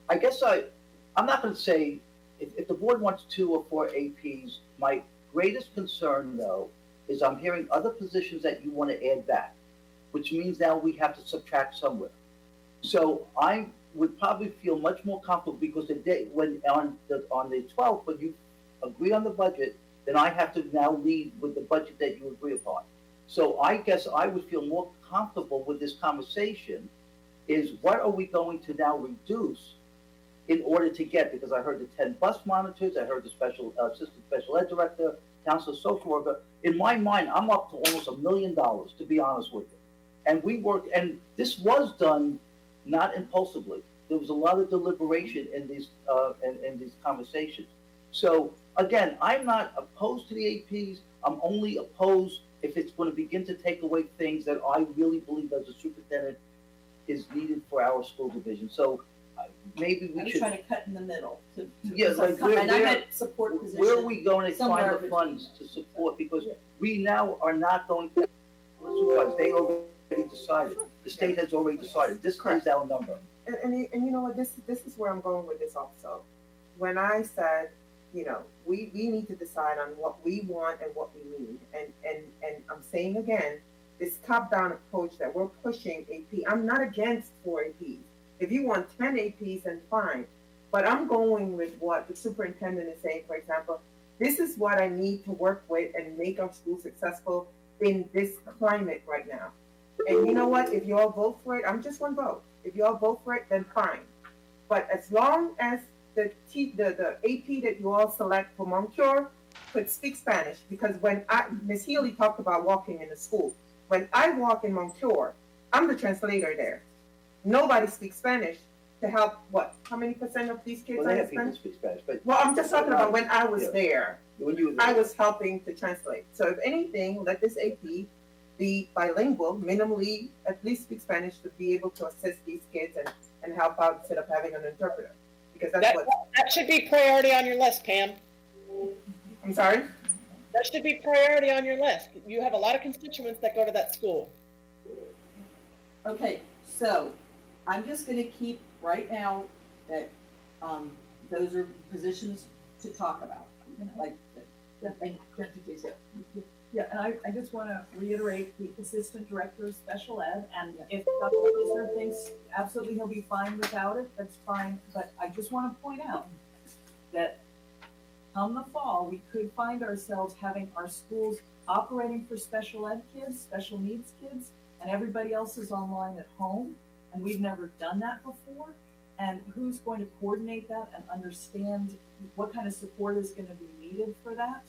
I guess I'm not gonna say, if the board wants 2 or 4 APs, my greatest concern though, is I'm hearing other positions that you wanna add back, which means now we have to subtract somewhere. So I would probably feel much more comfortable, because the day when on the 12th, when you agree on the budget, then I have to now lead with the budget that you agree upon. So I guess I would feel more comfortable with this conversation is, what are we going to now reduce in order to get, because I heard the 10 bus monitors, I heard the assistant special ed director, counselor, social worker. In my mind, I'm up to almost $1 million, to be honest with you. And we worked, and this was done not impulsively. There was a lot of deliberation in these conversations. So again, I'm not opposed to the APs. I'm only opposed if it's going to begin to take away things that I really believe as a superintendent is needed for our school division. So maybe we I was should. trying to cut in the middle to Yeah, like and I meant support position. Where are we going to somewhere find the funds to support? Because we now are not going to, they already decided. The state has already decided. This is our number. And you know what, this is where I'm going with this also. When I said, you know, we need to decide on what we want and what we need. And I'm saying again, this top-down approach that we're pushing AP, I'm not against 4 APs. If you want 10 APs, then fine. But I'm going with what the superintendent is saying. For example, this is what I need to work with and make our school successful in this climate right now. And you know what? If you all vote for it, I'm just one vote. If you all vote for it, then fine. But as long as the AP that you all select for Moncure could speak Spanish, because when Ms. Healy talked about walking in the school, when I walk in Moncure, I'm the translator there. Nobody speaks Spanish to help, what, how many % of these kids Well, they are have people Spanish? speak Spanish, but. Well, I'm just talking about when I was there. When you were I there. was helping to translate. So if anything, let this AP be bilingual, minimally, at least speak Spanish to be able to assist these kids and help out instead of having an interpreter. Because that's what. That should be priority on your list, Pam. I'm sorry? That should be priority on your list. You have a lot of constituents that go to that school. Okay, so I'm just gonna keep right now that, those are positions to talk about, like, Yeah, and I just want to reiterate the Assistant Director of Special Ed, and if Dr. Kisner thinks absolutely he'll be fine without it, that's fine, but I just want to point out that come the fall, we could find ourselves having our schools operating for special ed kids, special needs kids, and everybody else is online at home, and we've never done that before. And who's going to coordinate that and understand what kind of support is going to be needed for that?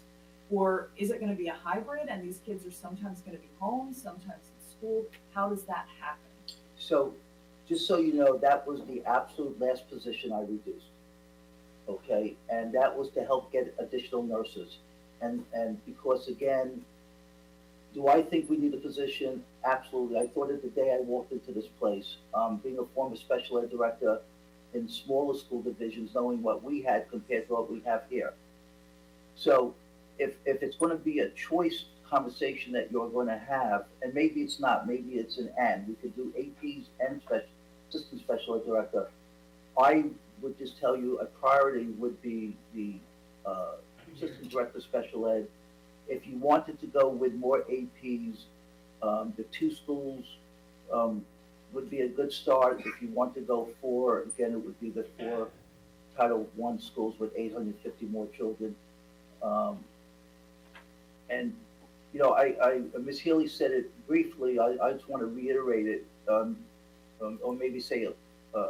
Or is it going to be a hybrid and these kids are sometimes going to be home, sometimes in school? How does that happen? So, just so you know, that was the absolute last position I reduced. Okay, and that was to help get additional nurses. And because again, do I think we need a position? Absolutely. I thought it the day I walked into this place, being a former special ed director in smaller school divisions, knowing what we had compared to what we have here. So if it's going to be a choice conversation that you're going to have, and maybe it's not, maybe it's an and, we could do APs and assistant special ed director. I would just tell you a priority would be the assistant director of special ed. If you wanted to go with more APs, the two schools would be a good start. If you want to go 4, again, it would be the 4 Title I schools with 850 more children. And, you know, Ms. Healy said it briefly. I just want to reiterate it, or maybe say it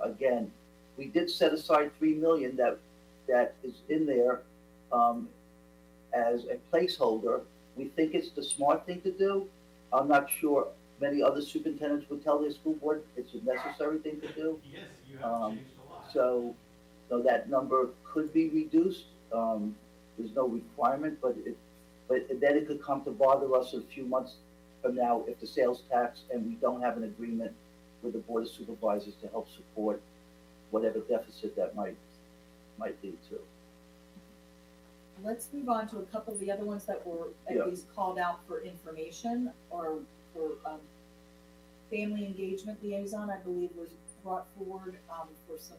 again. We did set aside $3 million that is in there as a placeholder. We think it's the smart thing to do. I'm not sure many other superintendents would tell their school board it's a necessary thing to do. Yes, you have changed a lot. So that number could be reduced. There's no requirement, but then it could come to bother us a few months from now if the sales tax and we don't have an agreement with the board of supervisors to help support whatever deficit that might lead to. Let's move on to a couple of the other ones that were at least called out for information, or for family engagement liaison, I believe was brought forward for some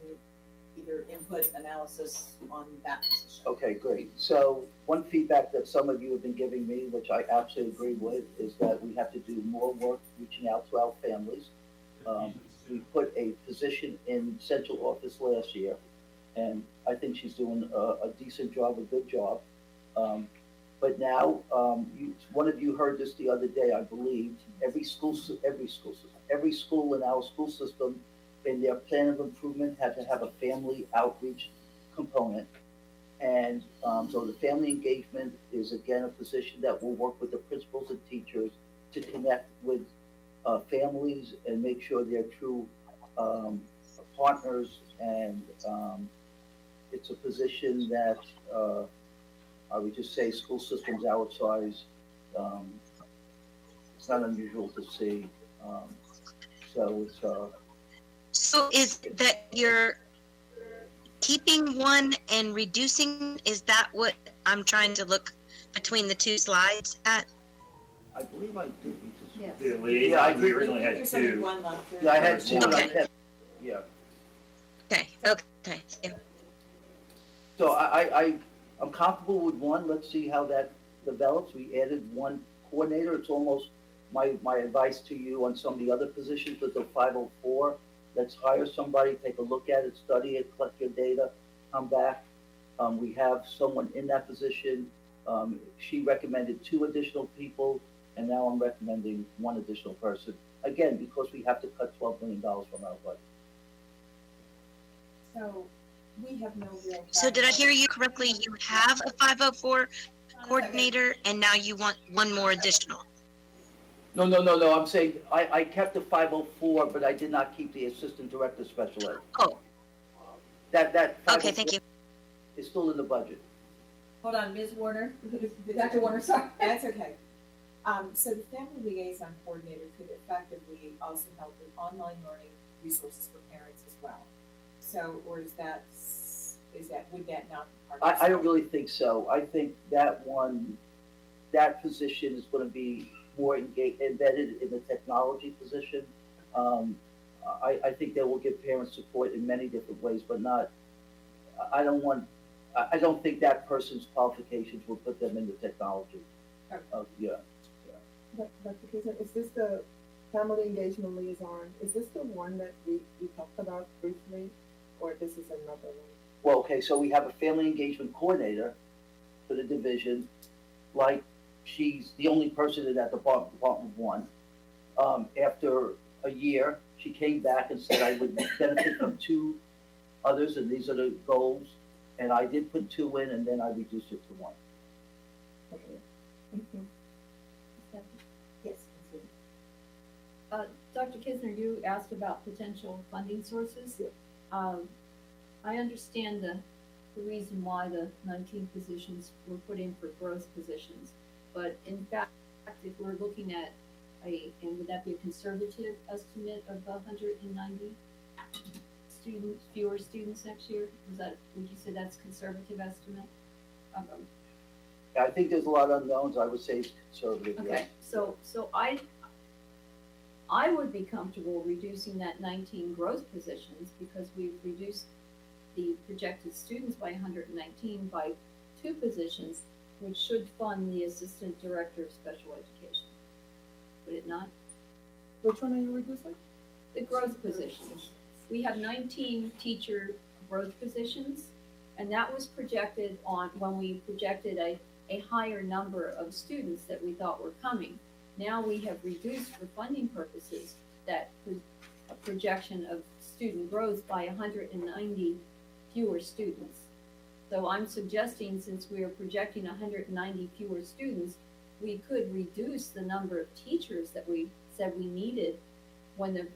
either input analysis on that position. Okay, great. So one feedback that some of you have been giving me, which I absolutely agree with, is that we have to do more work reaching out to our families. We put a position in central office last year, and I think she's doing a decent job, a good job. But now, one of you heard this the other day, I believe. Every school in our school system, in their plan of improvement, had to have a family outreach component. And so the family engagement is again a position that will work with the principals and teachers to connect with families and make sure they're true partners. And it's a position that I would just say school systems our size, it's not unusual to see. So it's So is that you're keeping one and reducing? Is that what I'm trying to look between the two slides at? I believe I did. Yes. The liaison, we originally had There's only 2. one left. Yeah, I had 2. Okay. I kept, yeah. Okay, okay. Yeah. So I'm comfortable with 1. Let's see how that develops. We added 1 coordinator. It's almost my advice to you on some of the other positions with the 504. Let's hire somebody, take a look at it, study it, collect your data, come back. We have someone in that position. She recommended 2 additional people, and now I'm recommending 1 additional person. Again, because we have to cut $12 million from our budget. So we have no real. So did I hear you correctly? You have a 504 coordinator and now you want 1 more additional? No. I'm saying I kept the 504, but I did not keep the assistant director of special ed. Oh, That okay, thank you. is still in the budget. Hold on, Ms. Warner, Dr. Warner, sorry. That's okay. So the family liaison coordinator could effectively also help with online learning resources for parents as well. So, or would that not be part of I don't really think so. I think that one that position is gonna be more embedded in the technology position. I think that will give parents support in many different ways, but not, I don't think that person's qualifications will put them into technology. Yeah. Dr. Kisner, is this the family engagement liaison? Is this the one that we talked about briefly, or this is another one? Well, okay, so we have a family engagement coordinator for the division, like she's the only person in that department one. After a year, she came back and said I would benefit from 2 others, and these are the goals. And I did put 2 in, and then I reduced it to 1. Okay, thank you. Yes. Dr. Kisner, you asked about potential funding sources. Yeah. I understand the reason why the 19 positions were put in for growth positions, but in fact, if we're looking at and would that be a conservative estimate of 190 students, fewer students next year? Would you say that's conservative estimate? I think there's a lot of unknowns. I would say it's conservative. Okay, so I would be comfortable reducing that 19 growth positions because we've reduced the projected students by 119 by 2 positions, which should fund the assistant director of special education. Would it not? Which one are you reducing? The growth positions. We have 19 teacher growth positions, and that was projected on when we projected a higher number of students that we thought were coming. Now we have reduced for funding purposes that projection of student growth by 190 fewer students. So I'm suggesting, since we are projecting 190 fewer students, we could reduce the number of teachers that we said we needed when the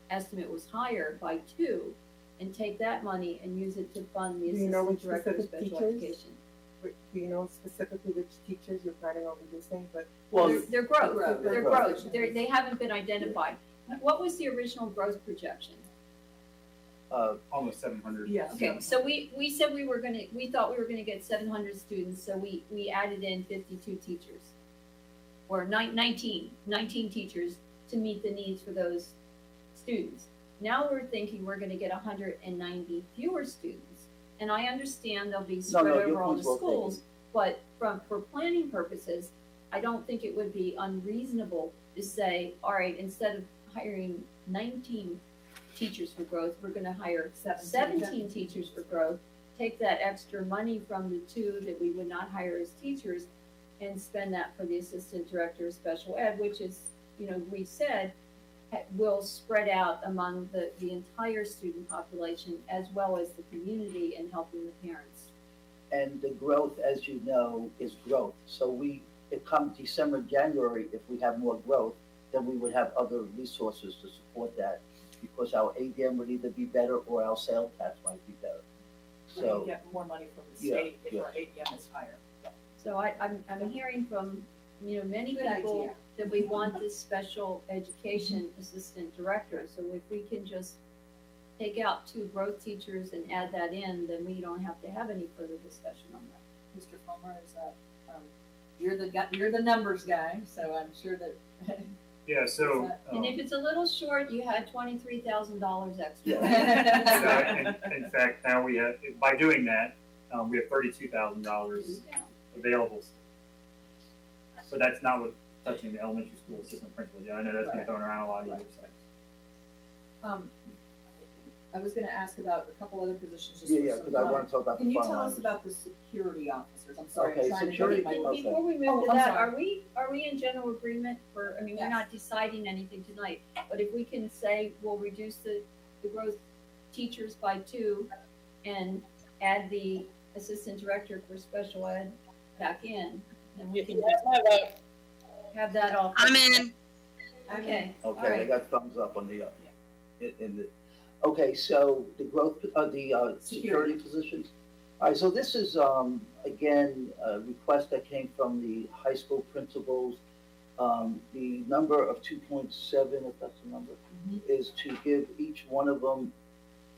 estimate was higher by 2, and take that money and use it to fund the assistant director of special education. Do you know specifically which teachers you're planning on reducing? But Well, They're growth. They're They're growth. growth. They haven't been identified. What was the original growth projection? Almost 700. Yes. Okay, so we said we thought we were gonna get 700 students, so we added in 52 teachers. Or 19 teachers to meet the needs for those students. Now we're thinking we're gonna get 190 fewer students. And I understand they'll be spread your over all the point's well schools, but for planning purposes, I don't think it would be unreasonable to say, all right, instead of hiring 19 teachers for growth, we're gonna hire 17 teachers for growth, take that extra money from the 2 that we would not hire as teachers, and spend that for the assistant director of special ed, which is, we said, will spread out among the entire student population as well as the community and helping the parents. And the growth, as you know, is growth. So it comes December, January, if we have more growth, then we would have other resources to support that, because our ADM would either be better or our sales tax might be better. We So, get more money from the Yeah, state if yeah. our ADM is higher. So I'm hearing from, many Good people idea. that we want this special education assistant director. So if we can just take out 2 growth teachers and add that in, then we don't have to have any further discussion on that. Mr. Fulmer, is that, you're the numbers guy, so I'm sure that. Yeah, so. And if it's a little short, you had $23,000 extra. In fact, now we have, by doing that, we have $32,000 available. So that's not what touching the elementary school assistant principal. Yeah, I know that's been thrown around a lot of other sites. I was gonna ask about a couple other positions. just yeah, for because some I want to talk about the Can you fund tell us line. about the security officers? I'm sorry, Okay, I'm trying security- to get my. Okay. Before we move Oh, to I'm that, sorry. are we in general agreement for, we're Yes. not deciding anything tonight, but if we can say we'll reduce the growth teachers by 2 and add the assistant director for special ed back in, then we can have that all. I'm in. Okay, all Okay, I right. got thumbs up on the, in the, okay, so the growth, the security positions. All right, so this is, again, a request that came from the high school principals. The number of 2.7, if that's the number, is to give each one of them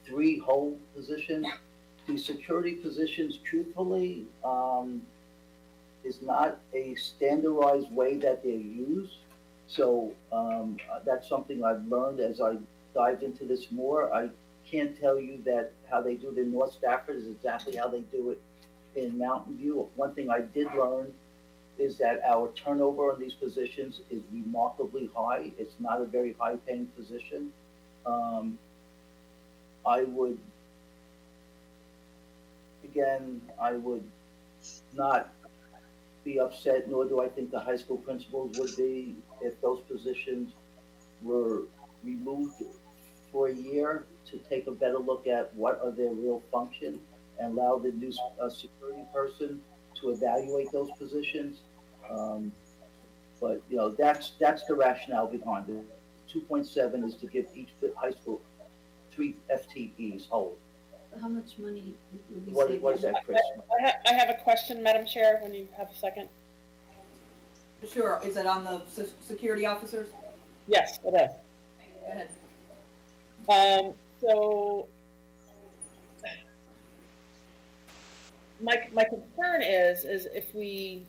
3 whole positions. The security positions, truthfully, is not a standardized way that they're used. So that's something I've learned as I dived into this more. I can't tell you that how they do it in North Stafford is exactly how they do it in Mountain View. One thing I did learn is that our turnover on these positions is remarkably high. It's not a very high paying position. I would not be upset, nor do I think the high school principals would be, if those positions were removed for a year to take a better look at what are their real functions and allow the new security person to evaluate those positions. But you know, that's the rationale behind it. 2.7 is to give each high school 3 FTEs whole. How much money would we What save? is that, Chris? I have a question, Madam Chair, when you have a second. Sure, is it on the security officers? Yes, it is. Go ahead. So my concern is if we,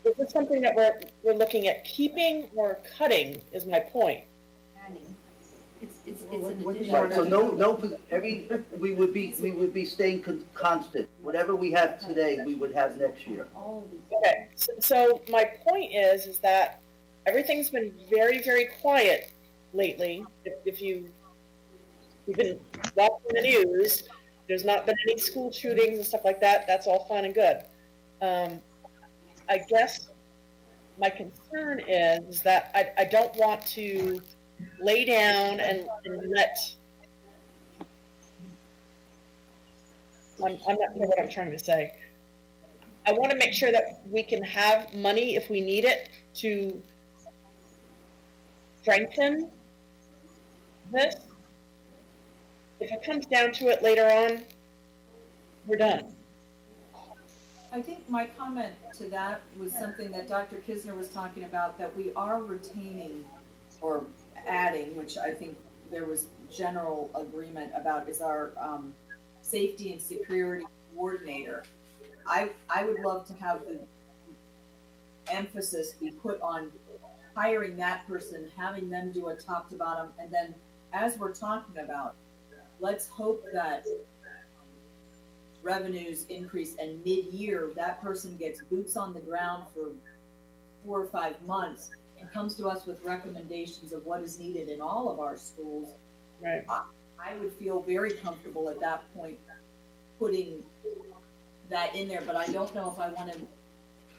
is this something that we're looking at keeping or cutting, is my point. Adding. It's an What do you addition. Right, so we would be staying constant. Whatever we have today, we would have next year. All of these. Okay, so my point is that everything's been very, very quiet lately. If you've been watching the news, there's not been any school shootings and stuff like that. That's all fine and good. I guess my concern is that I don't want to lay down and let, I'm not sure what I'm trying to say. I want to make sure that we can have money if we need it to strengthen this. If it comes down to it later on, we're done. I think my comment to that was something that Dr. Kisner was talking about, that we are retaining or adding, which I think there was general agreement about, is our safety and security coordinator. I would love to have the emphasis be put on hiring that person, having them do a top to bottom, and then as we're talking about, let's hope that revenues increase and mid-year that person gets boots on the ground for 4 or 5 months and comes to us with recommendations of what is needed in all of our schools. Right. I would feel very comfortable at that point putting that in there, but I don't know if I want to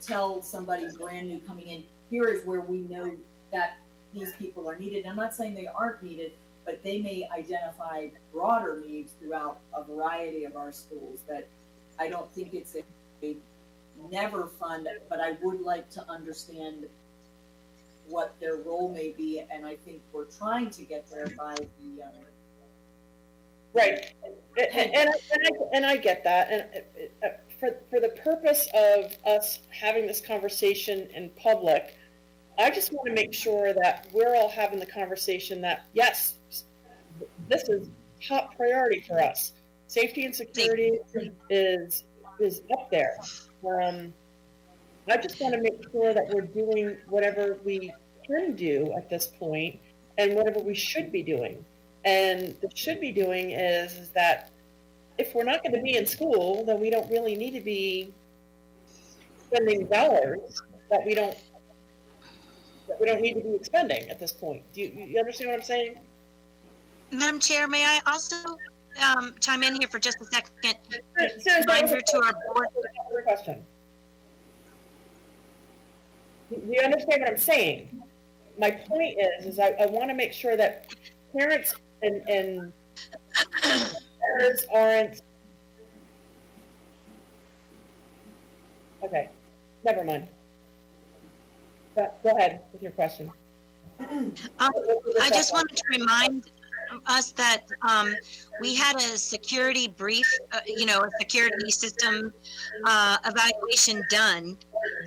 tell somebody brand new coming in, here is where we know that these people are needed. I'm not saying they aren't needed, but they may identify broader needs throughout a variety of our schools. That I don't think it's a never fund, but I would like to understand what their role may be, and I think we're trying to get there by the Right, and I get that, and for the purpose of us having this conversation in public, I just want to make sure that we're all having the conversation that, yes, this is top priority for us. Safety and security is up there. I just want to make sure that we're doing whatever we can do at this point and whatever we should be doing. And the should be doing is that if we're not going to be in school, then we don't really need to be spending dollars that we don't need to be expending at this point. Do you understand what I'm saying? Madam Chair, may I also chime in here for just a second? Reminder to our board. Question. Do you understand what I'm saying? My point is I want to make sure that parents and parents aren't. Okay, never mind. Go ahead with your question. I just wanted to remind us that we had a security brief, a security system evaluation done,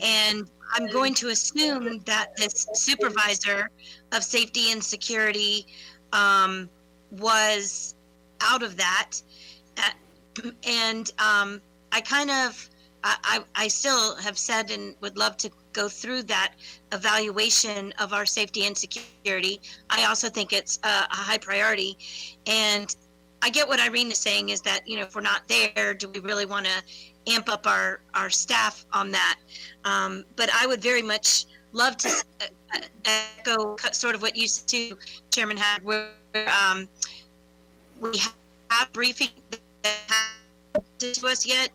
and I'm going to assume that this supervisor of safety and security was out of that, and I kind of I still have said and would love to go through that evaluation of our safety and security. I also think it's a high priority. And I get what Irene is saying is that, you know, if we're not there, do we really want to amp up our staff on that? But I would very much love to echo sort of what you said too, Chairman Howard, where we have briefing that hasn't to us yet.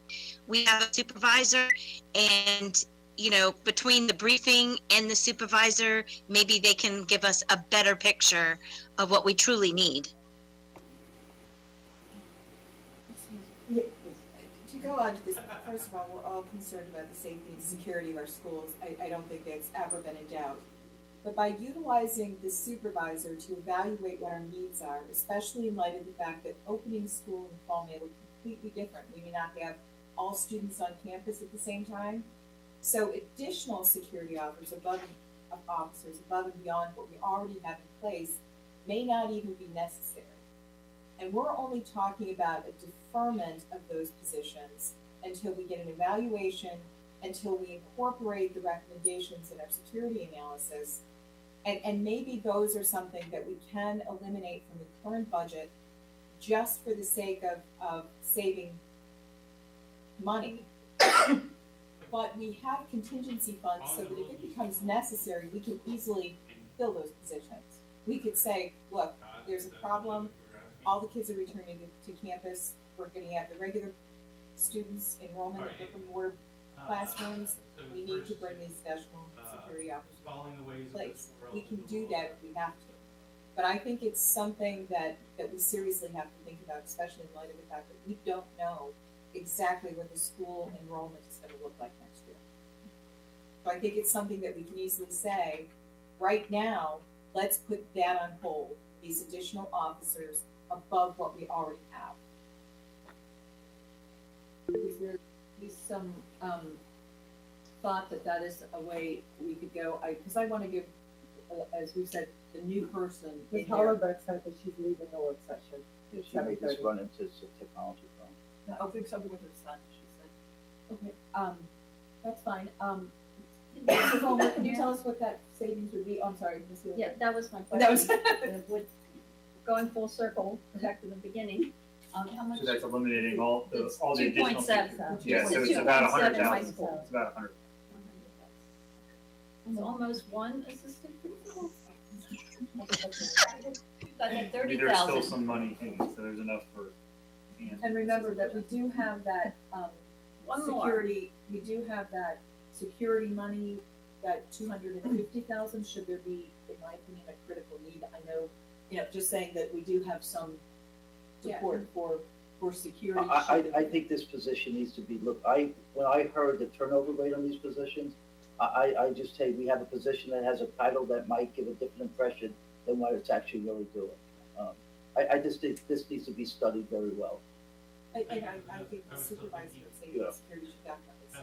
We have a supervisor, and you know, between the briefing and the supervisor, maybe they can give us a better picture of what we truly need. To go on to this, first of all, we're all concerned about the safety and security of our schools. I don't think that's ever been in doubt. But by utilizing the supervisor to evaluate what our needs are, especially in light of the fact that opening school in the fall may look completely different. We may not have all students on campus at the same time. So additional security officers above and beyond what we already have in place may not even be necessary. And we're only talking about a deferment of those positions until we get an evaluation, until we incorporate the recommendations in our security analysis. And maybe those are something that we can eliminate from the current budget just for the sake of saving money. But we have contingency funds so that if it becomes necessary, we can easily fill those positions. We could say, look, there's a problem. All the kids are returning to campus. We're going to have the regular students enrollment at brick and mortar classrooms. We need to bring these special security officers in place. We can do that if we have to. But I think it's something that we seriously have to think about, especially in light of the fact that we don't know exactly what the school enrollment is going to look like next year. So I think it's something that we can easily say, right now, let's put that on hold, these additional officers above what we already have. Is there at least some thought that is a way we could go? Because I want to give, as we said, the new person Ms. in there. Hollenbeck said that she's leaving the work session. She may just run into some technology problem. I'll do something with her son, she said. Okay, that's fine. Mrs. Homer, can you tell us what that savings would be? Oh, I'm sorry, Ms. Healy. Yeah, that was my That was- question. Going full circle, back to the beginning, how much? So that's eliminating all the It's additional. 2.7. Yeah, so it's 2.7 about high 100,000. school. It's about 100. It's almost one assistant principal. I had Maybe there's still 30,000. some money in, so there's enough for. And remember that we do have that, One more. security, we do have that security money, that 250,000, should there be, in my opinion, a critical need. I know, you know, just saying that we do have some support for security. I think this position needs to be looked, when I heard the turnover rate on these positions, I just say we have a position that has a title that might give a different impression than what it's actually really doing. I just think this needs to be studied very well. And I think the supervisor of safety and security should definitely say.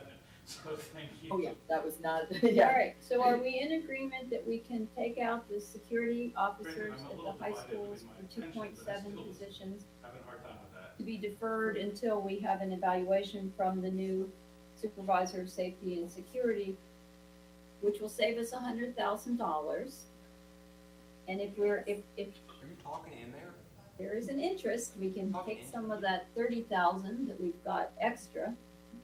So thank you. Oh, yeah, that was not, All yeah. right, so are we in agreement that we can take out the security officers at the high schools from 2.7 positions Having a hard time with that. to be deferred until we have an evaluation from the new supervisor of safety and security, which will save us $100,000. And if Are you talking in there? there is an interest, we can take some of that 30,000 that we've got extra,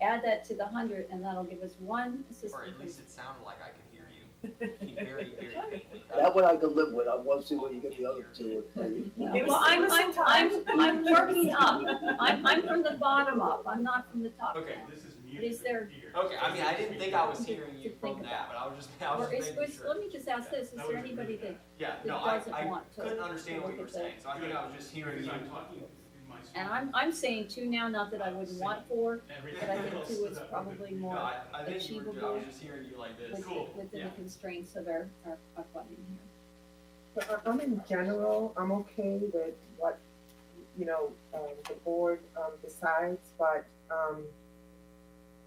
add that to the 100, and that'll give us one Or assistant. at least it sounded like I could hear you. You very, very faintly. That one I can live with. I want to see what you get the other two. Well, I'm working up. I'm from the bottom up. I'm not from the top Okay. down. This is But muted is there- here. Okay, I mean, I didn't think I was To- hearing to you think from about. that, but I was just Or making sure. let me just ask this, is That there was anybody really that, Yeah, that no, doesn't I want to couldn't understand what look you were at the- saying, so I think I was just hearing Because you. I'm talking in my and I'm saying two now, not that I wouldn't want four, but I think two is probably No, more I think you were, I achievable was just hearing you like this. Cool. within Yeah. the constraints of our funding here. So I'm in general, I'm okay with what, the board, decides, but,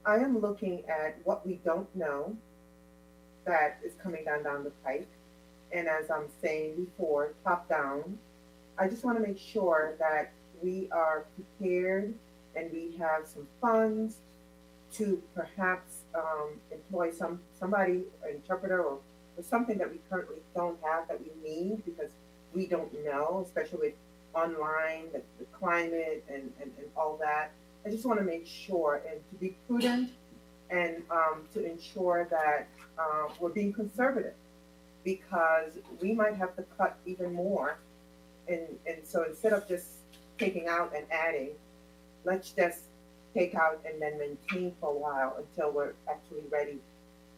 I am looking at what we don't know that is coming down the pipe. And as I'm saying before, top down, I just want to make sure that we are prepared and we have some funds to perhaps employ somebody, an interpreter or something that we currently don't have that we need because we don't know, especially with online, the climate and all that. I just want to make sure and to be prudent and to ensure that we're being conservative because we might have to cut even more. And so instead of just taking out and adding, let's just take out and then maintain for a while until we're actually ready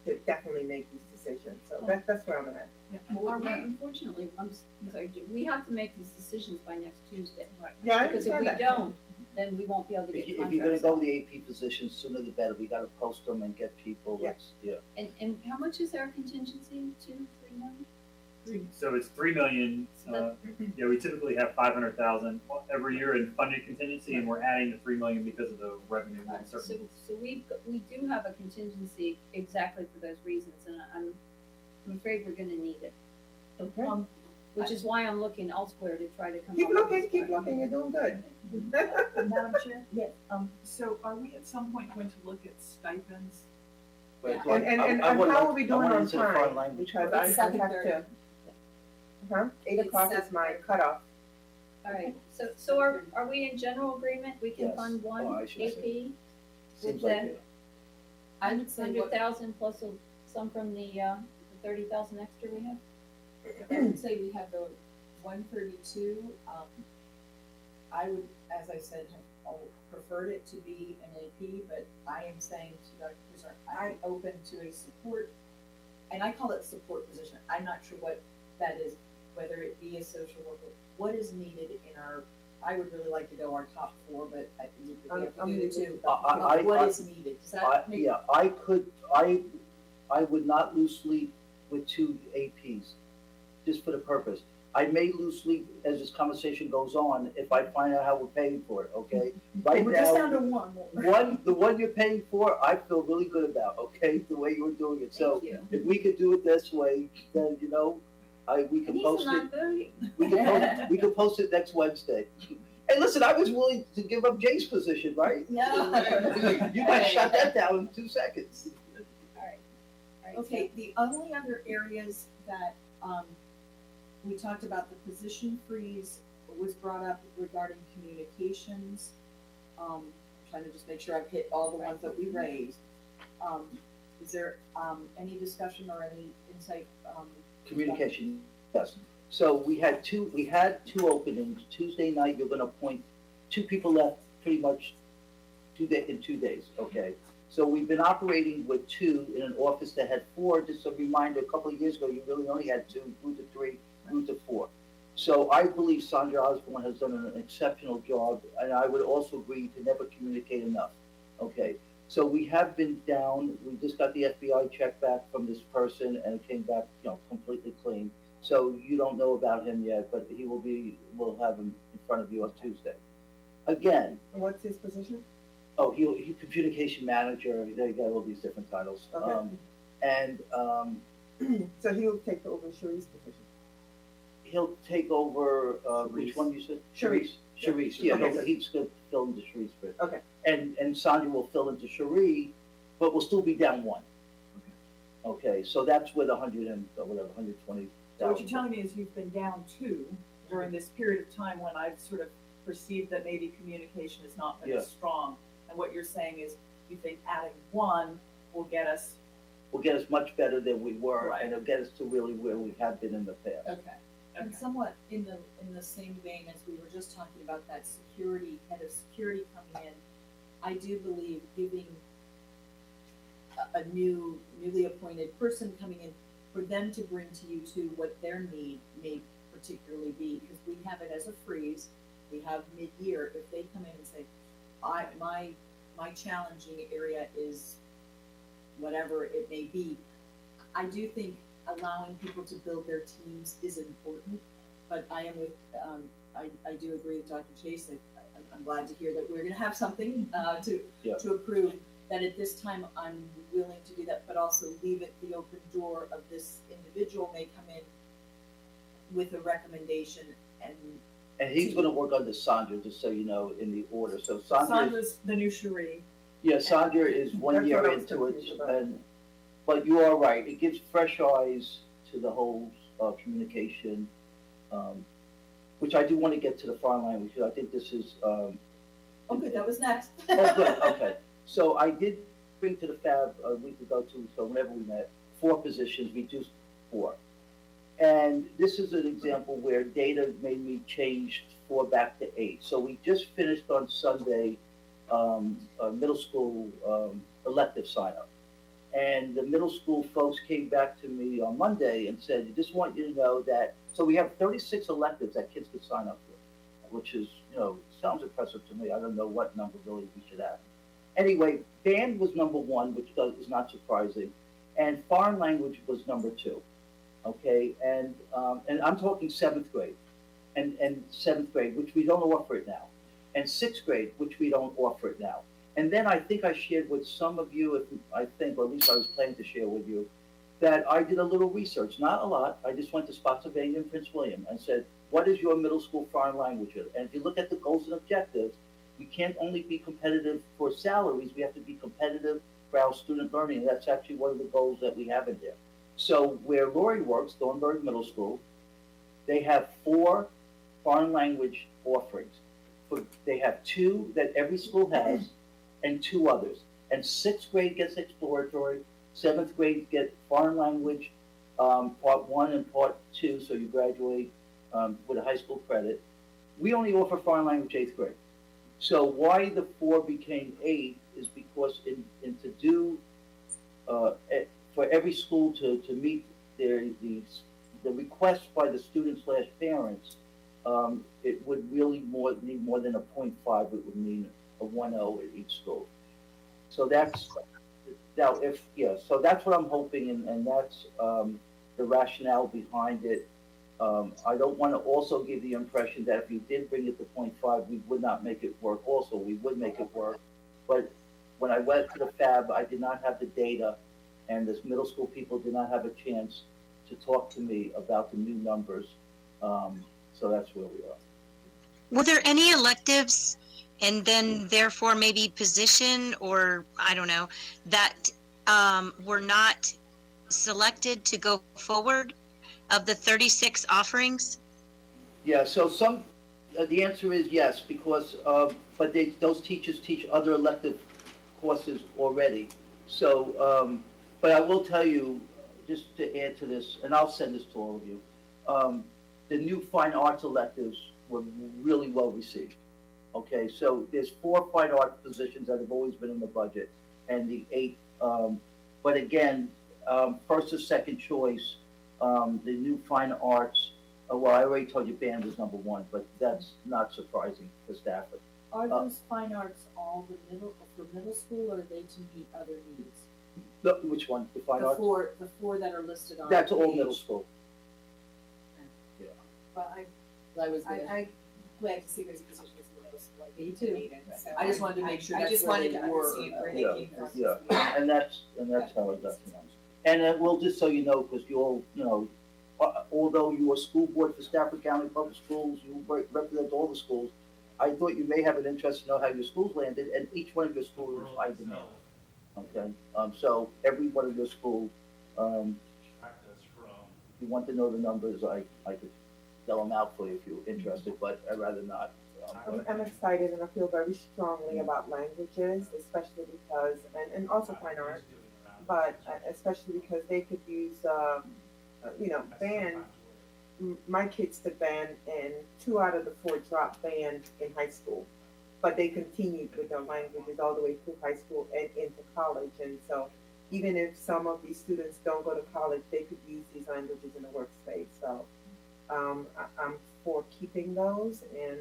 to definitely make these decisions. So that's where I'm at. Well, unfortunately, I'm sorry, we have to make these decisions by next Tuesday. Yeah, I Because if understand we that. don't, then we won't be able to get If you're gonna contracts. go with the AP positions, sooner the better. We gotta post them and get people. Yeah. And how much is our contingency? 2, 3 million? So it's 3 million, yeah, we typically have 500,000 every year in funded contingency, and we're adding the 3 million because of the revenue Right, so, uncertainty. so we do have a contingency exactly for those reasons, and I'm afraid we're gonna need it. Okay. Which is why I'm looking elsewhere to try to come Keep up with looking, this keep plan. looking. You're doing good. Madam Chair? Yes. So are we at some point going to look at stipends? But Yeah. do I- And I wanna- how are we I doing wanna on answer the foreign time? language Because question. I have 7:30. to. 8 o'clock is my cutoff. All right, so are we in general agreement? We can Yes. fund one Oh, I should AP? say. with Seems like that. it. I would say what, 100,000 plus some from the 30,000 extra we have? I would say we have the 132, I would, as I said, have preferred it to be an AP, but I am saying to Dr. Kuzar, I'm open to a support, and I call it support position. I'm not sure what that is, whether it be a social worker, what is needed in our, I would really like to go our top 4, but I think we have to do the 2. What is needed? Does that make? Yeah, I would not lose sleep with 2 APs, just for the purpose. I may lose sleep as this conversation goes on if I find out how we're paying for it, okay? Right We're just now, down to 1. the one you're paying for, I feel really good about, okay, the way you were doing it. So Thank you. if we could do it this way, then, we can He's post not it, voting. we can post it next Wednesday. Hey, listen, I was willing to give up Jay's position, right? Yeah. You guys shut that down in 2 seconds. All right, Okay, the only other areas that, we talked about, the position freeze was brought up regarding communications. Trying to just make sure I've hit all the ones that we raised. Is there, any discussion or any insight, Communication, yes. So we had two openings. Tuesday night, you're gonna appoint 2 people left pretty much in 2 days, okay? So we've been operating with 2 in an office that had 4. Just a reminder, a couple of years ago, you really only had 2, grew to 3, grew to 4. So I believe Sandra Osborne has done an exceptional job, and I would also agree to never communicate enough, okay? So we have been down. We just got the FBI check back from this person, and it came back, completely clean. So you don't know about him yet, but we'll have him in front of you on Tuesday. Again, What's his position? oh, he communication manager. They got all these different titles. Okay. So he'll take over Cherie's position. He'll take over, which one you said? Sharice. Sharice, yeah, Okay. he's gonna fill into Sharice. Okay. And Sandra will fill into Cherie, but we'll still be down 1. Okay, so that's with 120. So what you're telling me is you've been down 2 during this period of time when I've sort of perceived that maybe communication has not been Yeah. as strong. And what you're saying is you think adding 1 will get us, Will get us much better than we were, Right. and it'll get us to really where we have been in the past. okay. and somewhat in the same vein as we were just talking about that head of security coming in, I do believe giving a newly appointed person coming in, for them to bring to you too what their need may particularly be, because we have it as a freeze, we have mid-year, if they come in and say, my challenging area is whatever it may be, I do think allowing people to build their teams is important, but I am with, I do agree with Dr. Chase. I'm glad to hear that we're gonna have something, to approve, that at this time I'm willing to do that, but also leave it the open door of this individual may come in with a recommendation And he's gonna work under Sandra, just so you know, in the order. So Sandra, Sandra's the new Cherie. Yeah, Sandra is one That's year what I was into it, confused about. but you are right, it gives fresh eyes to the whole, communication, which I do want to get to the foreign language, I think this is, Oh, good, that was next. oh, good, okay. So I did bring to the FAB a week ago, so whenever we met, 4 positions, reduced 4. And this is an example where data made me change 4 back to 8. So we just finished on Sunday, a middle school, elective sign up. And the middle school folks came back to me on Monday and said, "I just want you to know that," so we have 36 electives that kids could sign up for, which is, sounds impressive to me. I don't know what number really we should have. Anyway, band was number 1, which is not surprising, and foreign language was number 2. Okay, and I'm talking 7th grade, and 7th grade, which we don't offer it now, and 6th grade, which we don't offer it now. And then I think I shared with some of you, or at least I was planning to share with you, that I did a little research, not a lot. I just went to Spotsylvania and Prince William and said, what is your middle school foreign language? And if you look at the goals and objectives, we can't only be competitive for salaries, we have to be competitive for our student learning. That's actually one of the goals that we have in there. So where Lori works, Thornburg Middle School, they have 4 foreign language offerings. They have 2 that every school has, and 2 others. And 6th grade gets exploratory, 7th grade get foreign language, part 1 and part 2, so you graduate with a high school credit. We only offer foreign language 8th grade. So why the 4 became 8 is because for every school to meet the request by the students/parents, it would really need more than a 0.5. It would mean a 1.0 at each school. So that's so that's what I'm hoping, and that's the rationale behind it. I don't want to also give the impression that if you did bring it to 0.5, we would not make it work. Also, we would make it work, but when I went to the FAB, I did not have the data, and the middle school people did not have a chance to talk to me about the new numbers. So that's where we are. Were there any electives and then therefore maybe position, or I don't know, that were not selected to go forward of the 36 offerings? Yeah, so the answer is yes, because, but those teachers teach other elective courses already. So, but I will tell you, just to add to this, and I'll send this to all of you, the new fine arts electives were really well received. Okay, so there's 4 fine art positions that have always been in the budget, and the 8, but again, first or second choice, the new fine arts, well, I already told you band was number 1, but that's not surprising for Stafford. Are those fine arts all for middle school, or are they to meet other needs? Which one? The fine The arts? 4 that are listed on. That's the all page. middle school. But I'm glad to see those positions in middle school. Me too. Needed, so I just wanted to make sure I that's just where wanted they to were. understand where they Yeah, came from. yeah, and that's how it got to them. And well, just so you know, because you all, although you are school board for Stafford County Public Schools, you represent all the schools. I thought you may have an interest to know how your schools landed, and each one of your schools is high demand. Okay, so every one of your schools, if you want to know the numbers, I could spell them out for you if you're interested, but I'd rather not. I'm excited and I feel very strongly about languages, especially because, and also fine art, but especially because they could use, band. My kids did band, and 2 out of the 4 dropped band in high school, but they continued with their languages all the way through high school and into college. And so even if some of these students don't go to college, they could use these languages in the workspace. So I'm for keeping those, and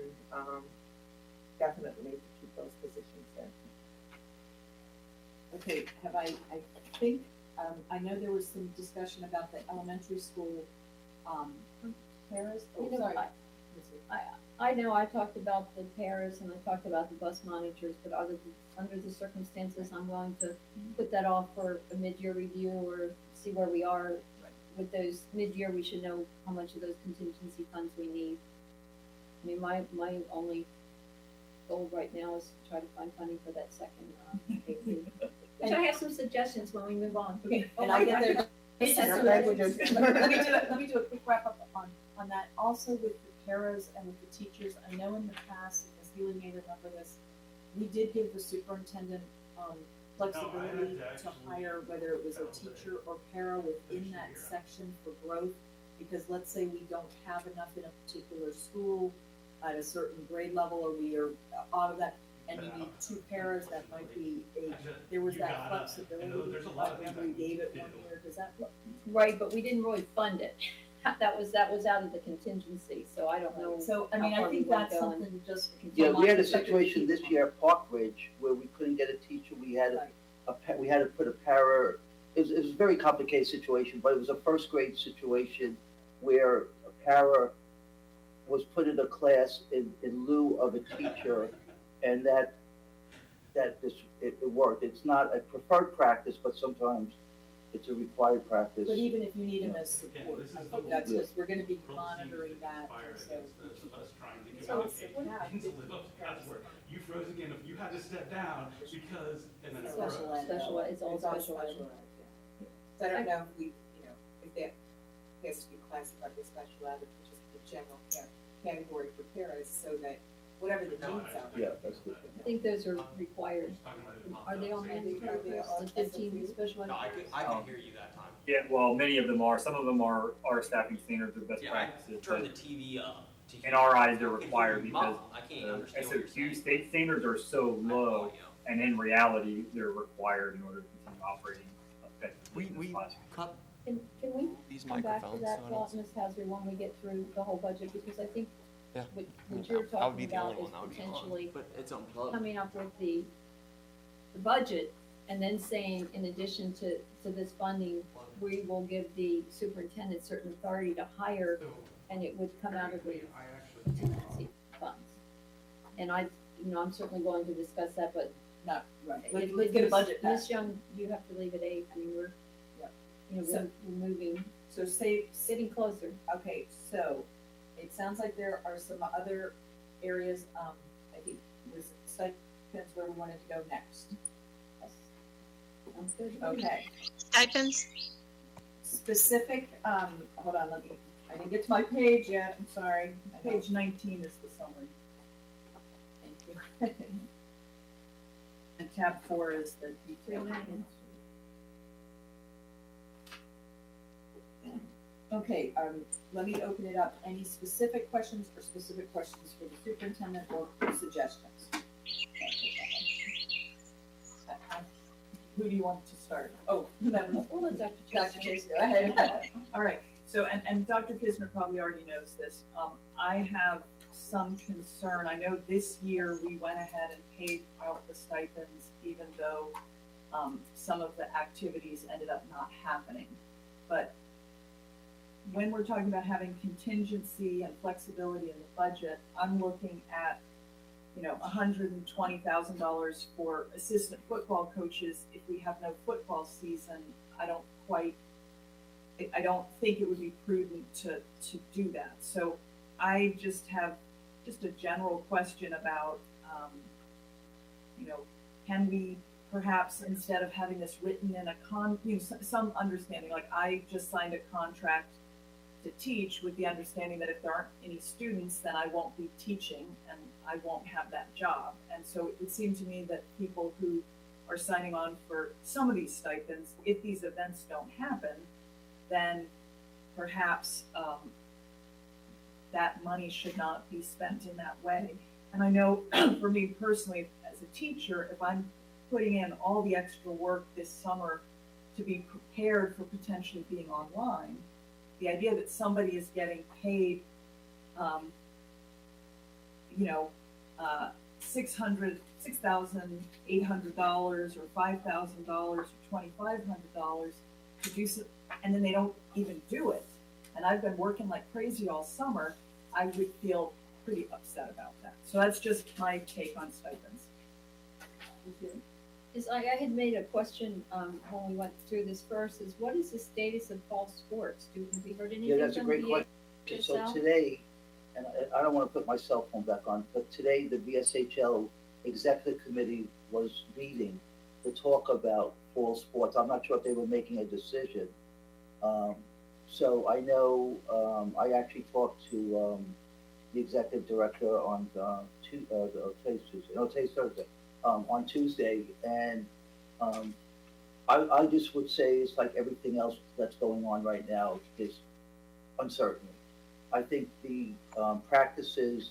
definitely to keep those positions there. Okay, I know there was some discussion about the elementary school, Paris, sorry. I know I talked about the pairs and I talked about the bus monitors, but under the circumstances, I'm going to put that off for a mid-year review or see where we are with those. Mid-year, we should know how much of those contingency funds we need. I mean, my only goal right now is to try to find funding for that second, AP. Which I have some suggestions when we move on. Okay, Oh and my I get gosh. there. Not languages. Let me do a quick wrap up on that. Also with the paras and with the teachers, I know in the past, as Healy may remember this, we did give the superintendent, flexibility to actually hire whether it was a found teacher or para within that year. section for growth. Because let's say we don't have enough in a particular school at a certain grade level, or we are out of that, and you need two paras, that might be there was that flexibility. There's a lot of Like things when we I gave it can one do. year, does that? Right, but we didn't really fund it. That was out of the contingency, so I don't know. So, I mean, how I far think we wanna that's go and something just. Yeah, we had a From my situation this perspective, year at Park Ridge where we couldn't get a teacher. We had Right. we had to put a para. It was a very complicated situation, but it was a first grade situation where a para was put in a class in lieu of a teacher, and that it worked. It's not a preferred practice, but sometimes it's a required practice. But even if you need them as Again, support, this is I the think that's whole- just, we're gonna be Proceed monitoring that, fire so. against us trying to give So out it's- aid what and to live up to God's word. You froze again, if you had to step down because, and then it Special froze. ed. Special ed, it's all It's all special ed. special ed, yeah. So I don't know if we, if that has to be classified as special ed, or just the general category for paras, so that whatever the needs are. Yeah, that's good. I think those are required. Just talking about it. Are they all mandatory for us, the 15 special ed? No, I could hear you that time. Yeah, well, many of them are. Some of them are staffing standards or best Yeah, I practices. turned the But TV up. to in hear our you. eyes, they're I can hear required you because muffled. I can't understand what you're SOQ saying. state standards are so low, Audio. and in reality, they're required in order to continue operating effectively in this We classroom. cut Can we these come back to microphones. that so thought, Ms. Hauser, when we get through the whole budget? Because I think Yeah. what you're I would talking be the about only is one that would be on, potentially but it's unplugged. coming up with the budget and then saying, in addition to this funding, we will give the superintendent certain authority to hire, and it would come out of the contingency funds. And I'm certainly willing to discuss that, but Not, right, it- let's get a budget Ms. passed. Young, you have to leave at 8. I mean, we're, Yep. we're moving, So say, getting closer. okay, so it sounds like there are some other areas, I think was stipends where we wanted to go next. Sounds good. Okay, Stipends? specific, hold on, I didn't get to my page yet, I'm sorry. Page 19 is the summary, Thank you. and tab 4 is the detail. 3.9. Okay, let me open it up. Any specific questions for the superintendent or suggestions? Who do you want to start? Oh, no, Well, let Dr. Dr. Chase. Chase, go ahead. All right, so, and Dr. Kisner probably already knows this. I have some concern. I know this year we went ahead and paid out the stipends, even though some of the activities ended up not happening. But when we're talking about having contingency and flexibility in the budget, I'm looking at, $120,000 for assistant football coaches. If we have no football season, I don't think it would be prudent to do that. So I just have a general question about, can we perhaps, instead of having this written in some understanding, like I just signed a contract to teach with the understanding that if there aren't any students, then I won't be teaching and I won't have that job. And so it would seem to me that people who are signing on for some of these stipends, if these events don't happen, then perhaps that money should not be spent in that way. And I know for me personally, as a teacher, if I'm putting in all the extra work this summer to be prepared for potentially being online, the idea that somebody is getting paid, $6,800 or $5,000 or $2,500 to do so, and then they don't even do it. And I've been working like crazy all summer. I would feel pretty upset about that. So that's just my take on stipends. I had made a question, when we went through this first, is what is the status of fall sports? Have we heard anything Yeah, that's a from great the question. EHSL? So today, and I don't want to put my cell phone back on, but today the VSHL Executive Committee was meeting to talk about fall sports. I'm not sure if they were making a decision. So I know, I actually talked to, the executive director on, today's Tuesday, no, today's Thursday, on Tuesday, and, I just would say it's like everything else that's going on right now is uncertain. I think the, practices,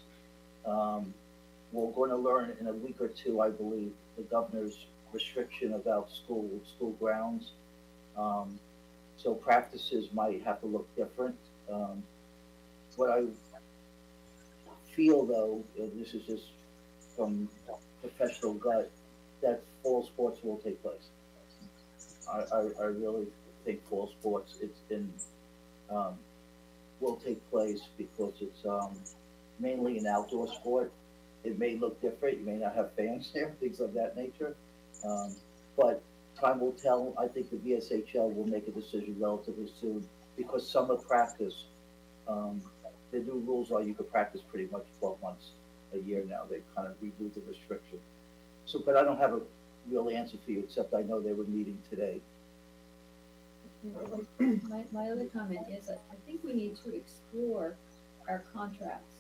we're going to learn in a week or two, I believe, the governor's restriction about school grounds. So practices might have to look different. What I feel though, and this is just from professional gut, that fall sports will take place. I really think fall sports, it's been, will take place because it's mainly an outdoor sport. It may look different, you may not have fans there, things of that nature. But time will tell. I think the VSHL will make a decision relatively soon because summer practice, the new rules are you can practice pretty much 12 months a year now. They kind of removed the restriction. So, but I don't have a real answer for you, except I know they were meeting today. My other comment is that I think we need to explore our contracts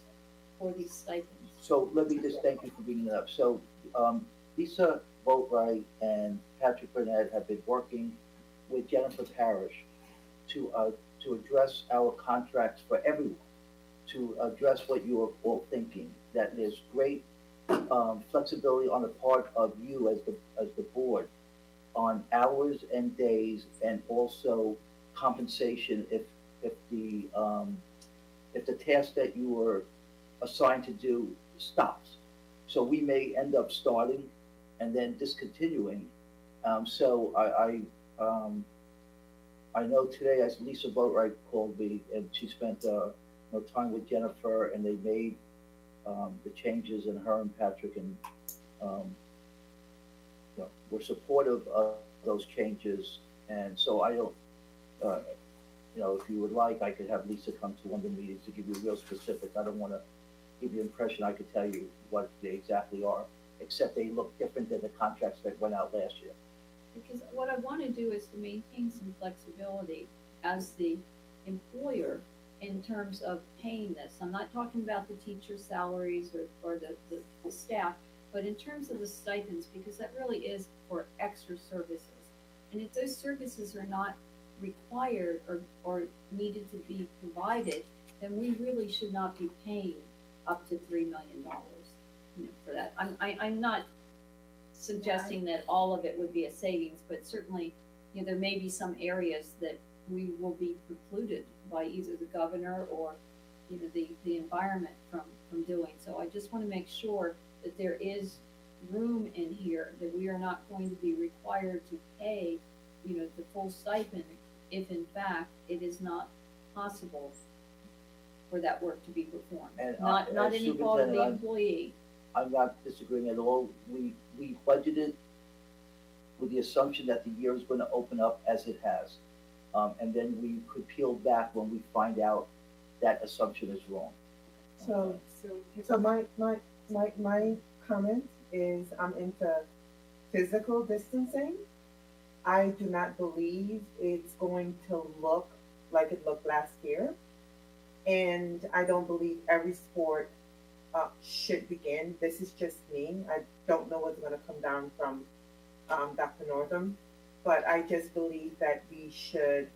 for these stipends. So let me just thank you for bringing it up. So Lisa Boatwright and Patrick Burnett have been working with Jennifer Parrish to address our contracts for everyone, to address what you are all thinking, that there's great flexibility on the part of you as the board on hours and days, and also compensation if the task that you were assigned to do stops. So we may end up starting and then discontinuing. So I know today, as Lisa Boatwright called me, and she spent time with Jennifer, and they made the changes, and her and Patrick and were supportive of those changes. And so I don't, if you would like, I could have Lisa come to one of the meetings to give you real specific. I don't want to give you the impression I could tell you what they exactly are, except they look different than the contracts that went out last year. Because what I want to do is to maintain some flexibility as the employer in terms of paying this. I'm not talking about the teacher's salaries or the staff, but in terms of the stipends, because that really is for extra services. And if those services are not required or needed to be provided, then we really should not be paying up to $3 million, for that. I'm not suggesting that all of it would be a savings, but certainly, there may be some areas that we will be precluded by either the governor or, the environment from doing. So I just want to make sure that there is room in here, that we are not going to be required to pay, the full stipend if in fact it is not possible for that work to be performed. And not any fault of the employee. I'm not disagreeing at all. We budgeted with the assumption that the year is going to open up as it has. And then we could peel back when we find out that assumption is wrong. So my comment is I'm into physical distancing. I do not believe it's going to look like it looked last year. And I don't believe every sport should begin. This is just me. I don't know what's going to come down from Dr. Northam, but I just believe that we should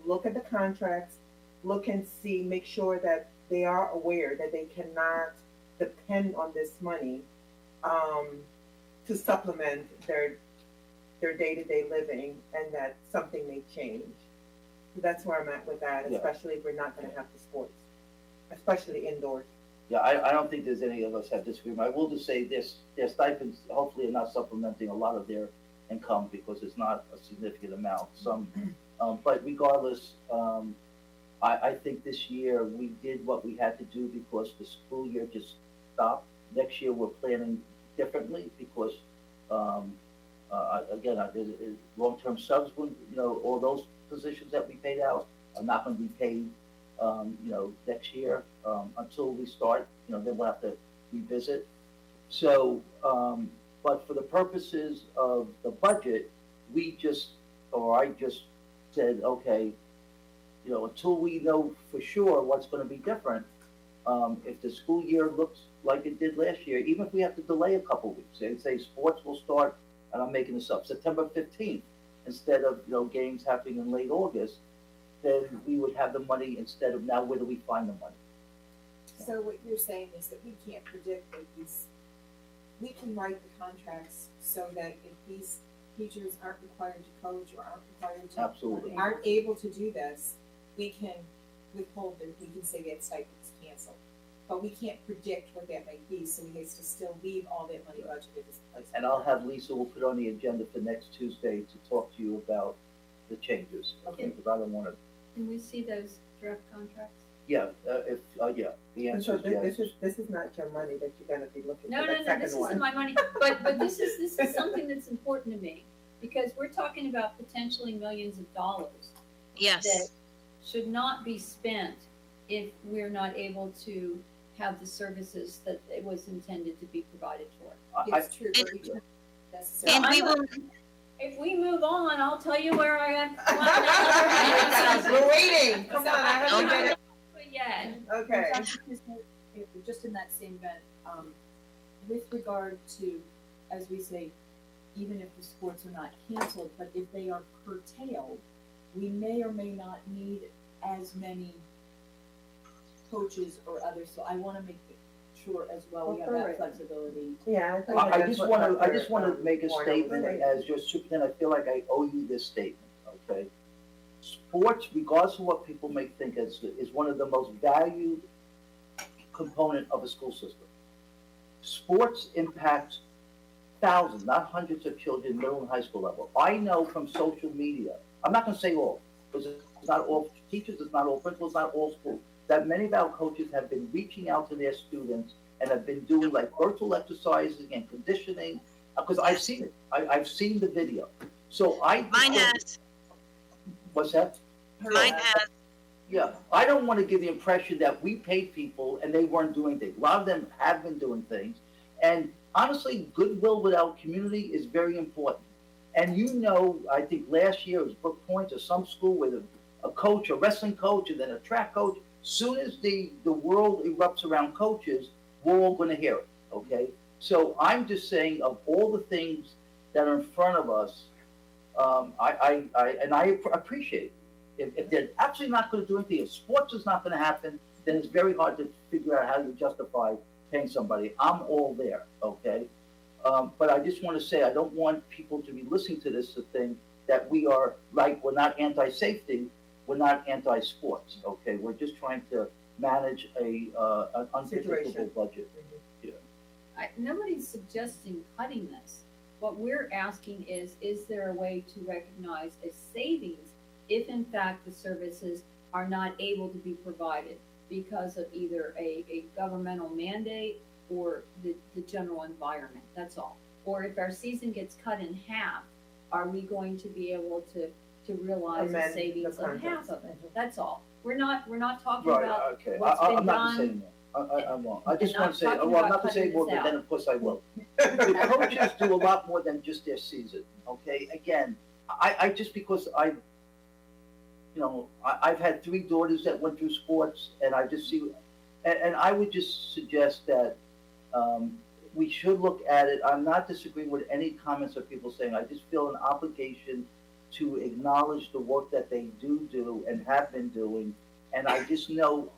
look at the contracts, look and see, make sure that they are aware that they cannot depend on this money to supplement their day-to-day living, and that something may change. So that's where I'm at with that, especially if we're not going to have the sports, especially indoors. Yeah, I don't think there's any of us have disagreement. I will just say this, their stipends hopefully are not supplementing a lot of their income because it's not a significant amount. But regardless, I think this year we did what we had to do because the school year just stopped. Next year we're planning differently because, again, long-term subs, all those positions that we paid out are not going to be paid next year, until we start, then we'll have to revisit. So, but for the purposes of the budget, I just said, okay, until we know for sure what's gonna be different, if the school year looks like it did last year, even if we have to delay a couple weeks, say sports will start, and I'm making this up, September 15th, instead of, games happening in late August, then we would have the money instead of now, where do we find the money? So what you're saying is that we can't predict that we can write the contracts so that if these teachers aren't required to coach or Absolutely. aren't able to do this, we can withhold their, we can say that stipends canceled. But we can't predict what that might be, so we have to still leave all that money budgeted as a place. And I'll have Lisa, we'll put on the agenda for next Tuesday to talk to you about the changes, okay? Because I don't wanna, Can we see those draft contracts? the answer So is yes. this is not your money that you're gonna be looking No, for, no, the no, second this one. isn't my money, but this is something that's important to me, because we're talking about potentially millions of dollars that Yes. should not be spent if we're not able to have the services that it was intended to be provided for. It's true, but we don't necessarily. And we will, If we move on, I'll tell you where I am. We're waiting, come on, I haven't Okay. been, Yeah. okay. Just in that same vein, with regard to, as we say, even if the sports are not canceled, but if they are curtailed, we may or may not need as many coaches or others, so I wanna make sure as well, we have that Correct. flexibility. Yeah, think I that's just what wanna, I Dr. just wanna make a Warner was statement saying. as your superintendent, I feel like I owe you this statement, okay? Sports, regardless of what people may think, is one of the most valued component of a school system. Sports impacts thousands, not hundreds of children, middle and high school level. I know from social media, I'm not gonna say all, because it's not all teachers, it's not all principals, it's not all schools, that many of our coaches have been reaching out to their students and have been doing like virtual exercises and conditioning, because I've seen it. I've seen the video. So mine has, What's that? mine has. Yeah, I don't want to give the impression that we paid people and they weren't doing things. A lot of them have been doing things. And honestly, goodwill with our community is very important. And I think last year it was Brook Point or some school with a coach, a wrestling coach, and then a track coach. Soon as the world erupts around coaches, we're all going to hear it, okay? So I'm just saying, of all the things that are in front of us, I appreciate it. If they're absolutely not going to do anything, if sports is not going to happen, then it's very hard to figure out how you justify paying somebody. I'm all there, okay? But I just want to say, I don't want people to be listening to this to think that we're not anti-safety, we're not anti-sports, okay? We're just trying to manage an unpredictable budget. Nobody's suggesting cutting this. What we're asking is there a way to recognize a savings if in fact the services are not able to be provided because of either a governmental mandate or the general environment, that's all. Or if our season gets cut in half, are we going to be able to realize a Amend savings the of half contract. of it? That's all. We're not talking Right, about okay. what's I'm been not done. saying that. I won't. I just and want to say, not talking well, I'm about not going to say cutting more, this but then out. of course I will. The coaches do a lot more than just their season, okay? Again, I just because I've had 3 daughters that went through sports, and I just see, and I would just suggest that we should look at it. I'm not disagreeing with any comments of people saying, I just feel an obligation to acknowledge the work that they do and have been doing. And I just know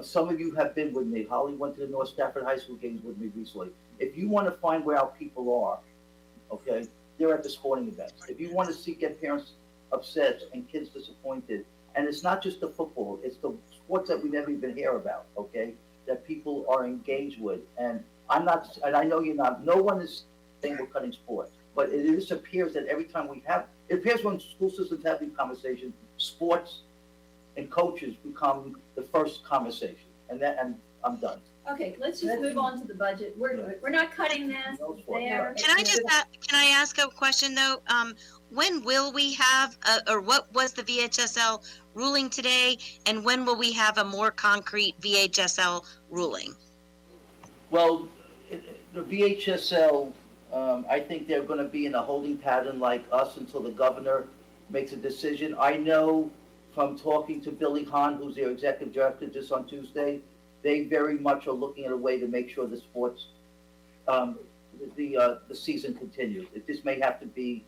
some of you have been with me. Holly went to the North Stafford High School games with me recently. If you want to find where our people are, okay, they're at the sporting events. If you want to get parents upset and kids disappointed, and it's not just the football, it's the sports that we never even hear about, okay, that people are engaged with. And I'm not, and I know you're not, no one is saying we're cutting sports, but it just appears that every time it appears when school systems have these conversations, sports and coaches become the first conversation. and I'm done. Okay, let's just move on to the budget. We're not cutting this there. Can I ask a question though? When will we have, or what was the VHSL ruling today? And when will we have a more concrete VHSL ruling? Well, the VHSL, I think they're gonna be in a holding pattern like us until the governor makes a decision. I know from talking to Billy Hahn, who's their executive director just on Tuesday, they very much are looking at a way to make sure the sports, the season continues. It just may have to be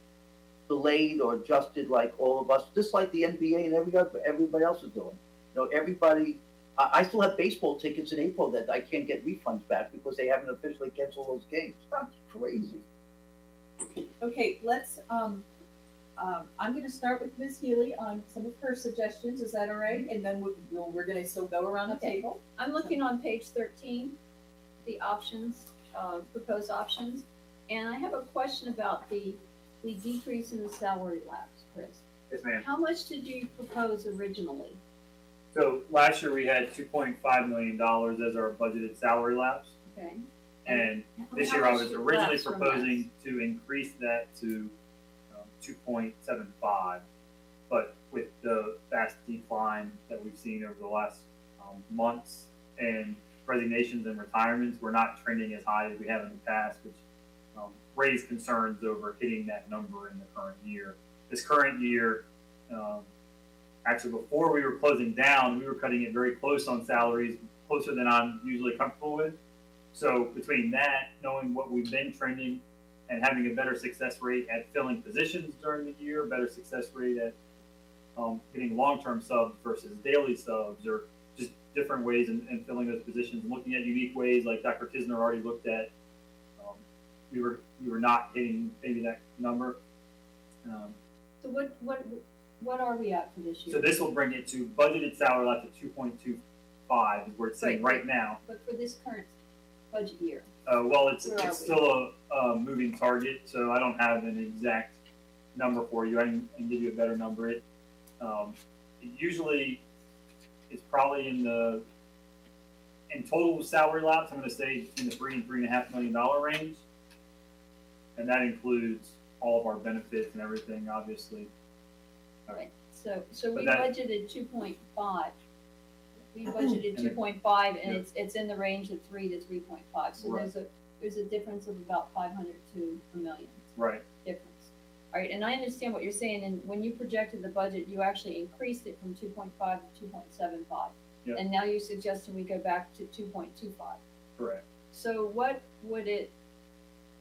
delayed or adjusted like all of us, just like the NBA and everybody else is doing. You know, everybody, I still have baseball tickets in April that I can't get refunds back because they haven't officially canceled those games. That's crazy. Okay, let's, I'm gonna start with Ms. Healy on some of her suggestions, is that all right? And then we're gonna still go around the Okay. table. I'm looking on page 13, the options, proposed options, and I have a question about the decrease in the salary lapse, Chris. Yes, ma'am. How much did you propose originally? So last year we had $2.5 million as our budgeted salary lapse. Okay. And this How year I much was did originally lapse from proposing to increase that to 2.75. But with the fast decline that we've seen over the last months and resignations and retirements, we're not trending as high as we have in the past, which raised concerns over hitting that number in the current year. This current year, actually before we were closing down, we were cutting it very close on salaries, closer than I'm usually comfortable with. So between that, knowing what we've been trending and having a better success rate at filling positions during the year, better success rate at getting long-term subs versus daily subs, or just different ways in filling those positions, and looking at unique ways like Dr. Kisner already looked at. We were not hitting maybe that number. So what are we at for this year? So this will bring it to budgeted salary left at 2.25 is where it's sitting right now. But for this current budget year? Well, it's Where are we? still a moving target, so I don't have an exact number for you. I can give you a better number. It usually it's probably in total salary lapse, I'm going to say in the $3 and $3.5 million range, and that includes all of our benefits and everything, obviously. All right, so we But that- budgeted 2.5. We budgeted 2.5, and it's in the range of 3 to 3.5. So Right. there's a difference of about 500 to $1 million Right. difference. All right, and I understand what you're saying. And when you projected the budget, you actually increased it from 2.5 to 2.75, Yep. and now you're suggesting we go back to 2.25. Correct. So what would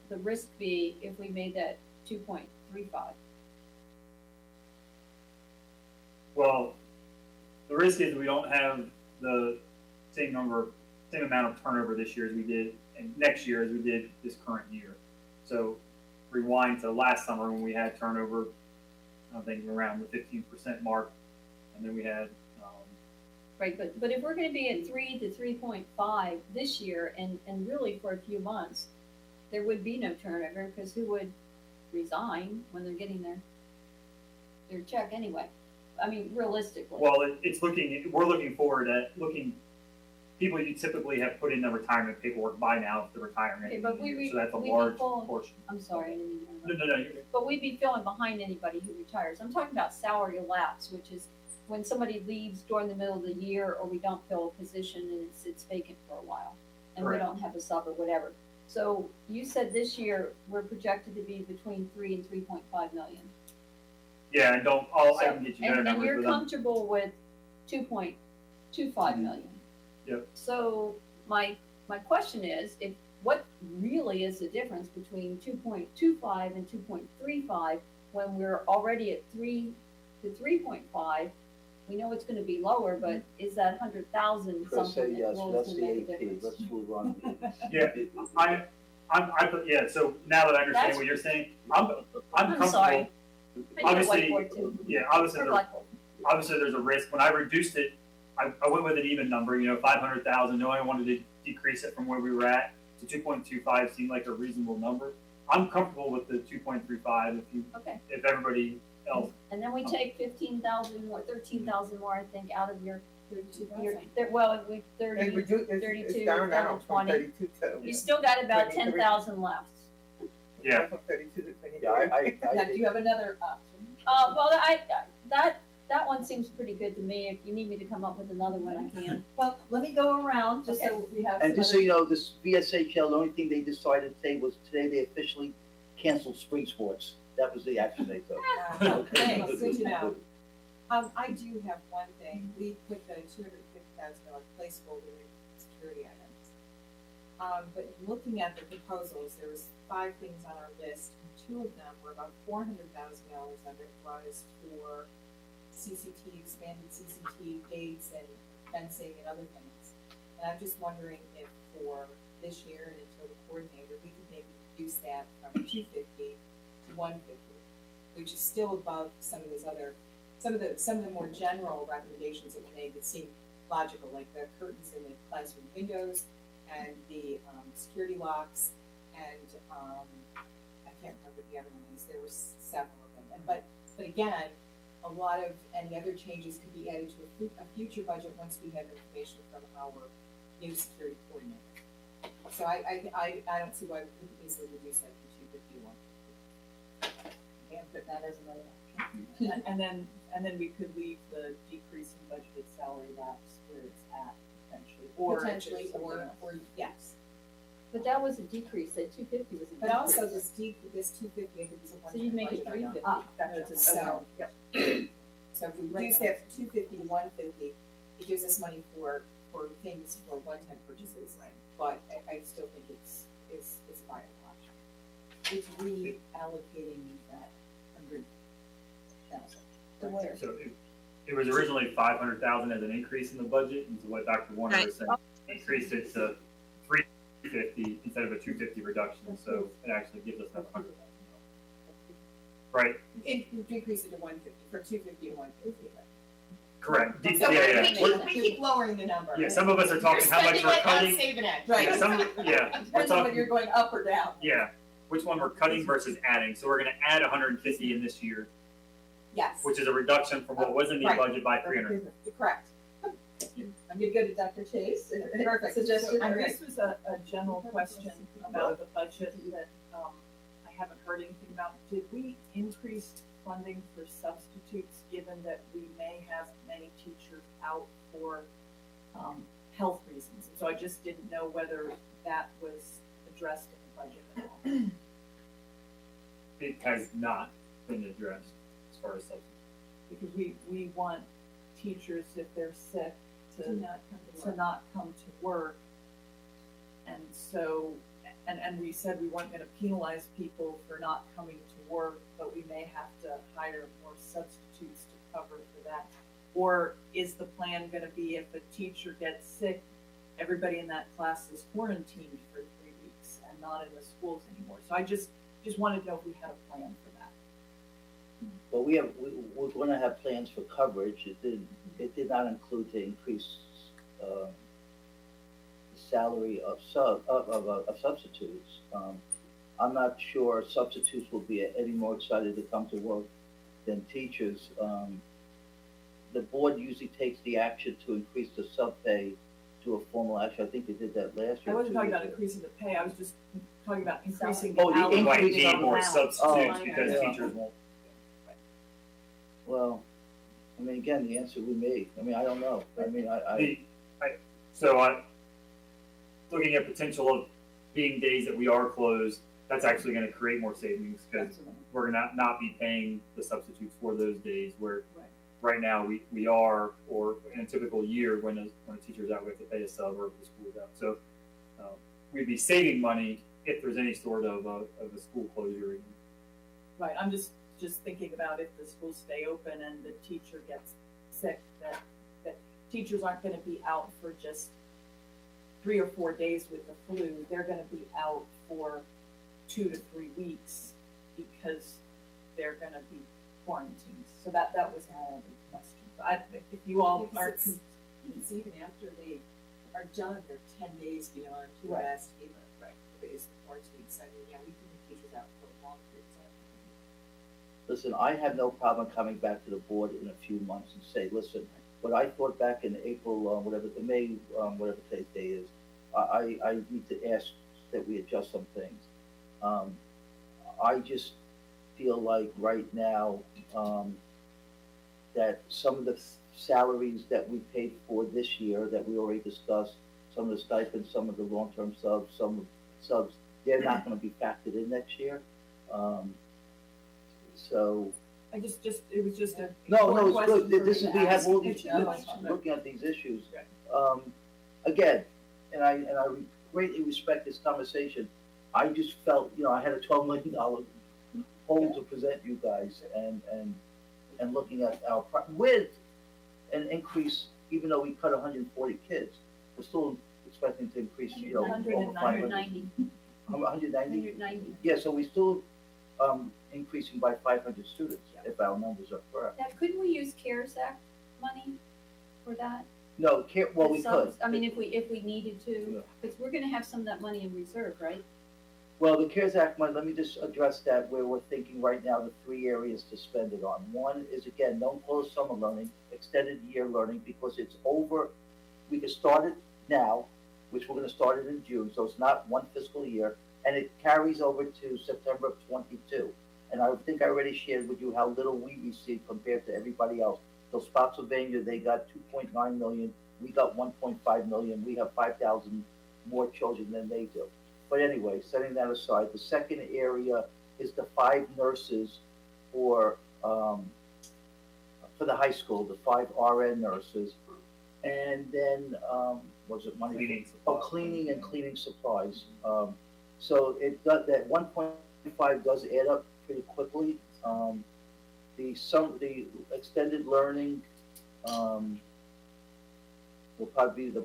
the risk be if we made that 2.35? Well, the risk is we don't have the same amount of turnover this year as we did, and next year as we did this current year. So rewind to last summer when we had turnover, I think around the 15% mark, and then we had. Right, but if we're going to be at 3 to 3.5 this year, and really for a few months, there would be no turnover, because who would resign when they're getting their check anyway? I mean, realistically. Well, we're looking forward at people you typically have put in the retirement paperwork by now if they're retiring. Okay, but so that's a we'd be large falling- portion. I'm sorry, I didn't mean to interrupt. No, you're good. But we'd be falling behind anybody who retires. I'm talking about salary lapse, which is when somebody leaves during the middle of the year, or we don't fill a position and it sits vacant for a while, and Correct. we don't have a sub or whatever. So you said this year we're projected to be between 3 and 3.5 million. Yeah, and I can get you better And numbers. you're but, comfortable with 2.25 million. Yep. So my question is, what really is the difference between 2.25 and 2.35 when we're already at 3 to 3.5? We know it's going to be lower, but is that 100,000 Chris, say something that yes, will that's the make a AP, difference? let's move on. Yeah, so now that I understand That's- what you're saying, I'm comfortable. sorry. I need a Obviously, whiteboard too. yeah, obviously, Or blackboard. obviously there's a risk. When I reduced it, I went with an even number, 500,000, knowing I wanted to decrease it from where we were at to 2.25 seemed like a reasonable number. I'm comfortable with the 2.35 if everybody else. And then we take 15,000 more, 13,000 more, I think, out of your Well, we It thirty, reduced, it's 32 down now down to from 20. 32 to. You still got about 23. 10,000 left. Yeah. From 32 to 23. Yeah, Now, do you have another option? Well, that one seems pretty good to me. If you need me to come up with another one, I can. Well, let me go around, just so we have. And some just so other- you know, this VSHL, the only thing they decided today was today they officially canceled spring sports. That was the action they took. Thanks, good to know. I do have one thing, we put the $250,000 placeholder in security items. But looking at the proposals, there was 5 things on our list, and 2 of them were about $400,000 underpriced for CCT, expanded CCT gates and fencing and other things. And I'm just wondering if for this year and until the coordinator, we could maybe reduce that from 250 to 150, which is still above some of those other, some of the more general recommendations that were made that seem logical, like the curtains in the classroom windows and the security locks, and I can't remember the other ones. There were several of them. But again, a lot of any other changes could be added to a future budget once we have information from our new security coordinator. So I don't see why we couldn't easily reduce that to 251. And put that as another option. And then we could leave the decrease in budgeted salary lapse where it's at potentially, or Potentially, something else. or yes. But that was a decrease, that 250 was a decrease. But also this 250, I think is a one. So you'd make it 350. Gotcha. So, Yep. so if we reduce that from 250 to 150, it gives us money for things, for one-time purchases. Right. But I still think it's a viable option. It's reallocating that 100,000. To where? So it was originally 500,000 as an increase in the budget, and so what Dr. Warner was saying, increased it to 350 instead of a 250 reduction, so it actually gives us that 100,000. Right, It decreased it to 150, from 250 to 150. correct. So Yeah. we keep lowering the number. Yeah, some of us are talking how much we're cutting. Saving it. Yeah, Right. we're Depends on whether you're talking, going up or down. yeah, which one we're cutting versus adding, so we're gonna add 150 in this year, Yes, which is a reduction from what was in the Right. budget by 300. correct. I'm gonna go to Dr. Chase. Perfect. Suggestion. And this was a general question about the budget that, I haven't heard anything about. Did we increase funding for substitutes, given that we may have many teachers out for, health reasons? So I just didn't know whether that was addressed in the budget at all. It has not been addressed as far as substitutes. Because we want teachers, if they're sick, to not come to work. And so, and we said we weren't gonna penalize people for not coming to work, but we may have to hire more substitutes to cover for that. Or is the plan gonna be if a teacher gets sick, everybody in that class is quarantined for 3 weeks and not in the schools anymore? So I just wanted to know if we had a plan for that. But we're gonna have plans for coverage. It did not include to increase, the salary of substitutes. I'm not sure substitutes will be any more excited to come to work than teachers. The board usually takes the action to increase the sub pay to a formal action. I think they did that last year. I wasn't 2 talking years about ago. increasing the pay, I was just talking about increasing Oh, the the hours. increase. Might need more amount. substitutes Oh, because yeah. teachers won't. Well, I mean, again, the answer we made. I mean, I don't know. I mean, Looking at potential of being days that we are closed, that's actually gonna create more savings, because we're gonna not be paying the substitutes for those days where right now we are, or in a typical year when a teacher's out, we have to pay a sub, or if the school's out. So, we'd be saving money if there's any sort of a school closure. Right, I'm just thinking about if the schools stay open and the teacher gets sick, that teachers aren't gonna be out for just 3 or 4 days with the flu. They're gonna be out for 2 to 3 weeks because they're gonna be quarantined. So that was my only question. But if you all are, It's even after they are done, they're 10 days beyond the Right. last payment. Right. Is the quarantine, so I mean, yeah, we can keep teachers out for a long period of time. Listen, I have no problem coming back to the board in a few months and say, listen, what I thought back in April, whatever, May, whatever today's day is, I need to ask that we adjust some things. I just feel like right now, that some of the salaries that we paid for this year, that we already discussed, some of the stipends, some of the long-term subs, some subs, they're not gonna be factored in next year. So, I it was just a. no, short it's question good. for This me is, to we have ask. all these, It's a question. looking at these issues. Again, and I greatly respect this conversation. I just felt, I had a $12 million hole to present you guys and looking at our, with an increase, even though we cut 140 kids, we're still expecting to increase, over 500. 190. 190? 190. Yeah, so we still, increasing by 500 students, if our numbers are correct. Now, couldn't we use CARES Act money for that? No, well, we The could. subs- I mean, if we needed to, because we're gonna have some of that money in reserve, right? Well, the CARES Act money, let me just address that, where we're thinking right now, the 3 areas to spend it on. One is, again, don't close summer learning, extended year learning, because it's over. We can start it now, which we're gonna start it in June, so it's not one fiscal year, and it carries over to September of 22. And I think I already shared with you how little we received compared to everybody else. So Spotsylvania, they got 2.9 million, we got 1.5 million, we have 5,000 more children than they do. But anyway, setting that aside, the second area is the 5 nurses for the high school, the 5 RN nurses. And then, was it money? Cleaning Cleaning and cleaning supplies. So it does, that 1.5 does add up pretty quickly. The extended learning, will probably be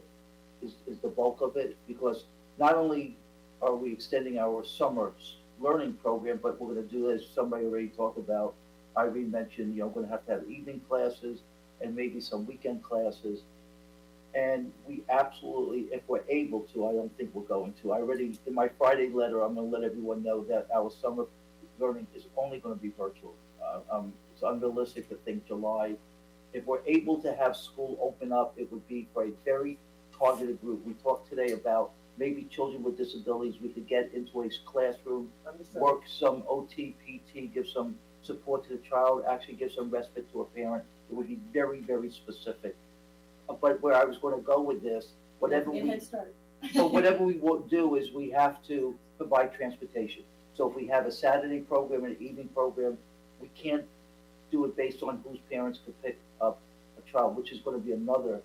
is the bulk of it, because not only are we extending our summer learning program, but we're gonna do, as somebody already talked about, Irene mentioned, we're gonna have to have evening classes and maybe some weekend classes. And we absolutely, if we're able to, I don't think we're going to. I already, in my Friday letter, I'm gonna let everyone know that our summer learning is only gonna be virtual. It's unrealistic to think July. If we're able to have school open up, it would be for a very targeted group. We talked today about maybe children with disabilities, we could get into a classroom, work some OT, PT, give some support to the child, actually give some respite to a parent. It would be very, very specific. But where I was gonna go with this, whatever Get we, head start. but whatever we will do is we have to provide transportation. So if we have a Saturday program and an evening program, we can't do it based on whose parents could pick up a child, which is gonna be another,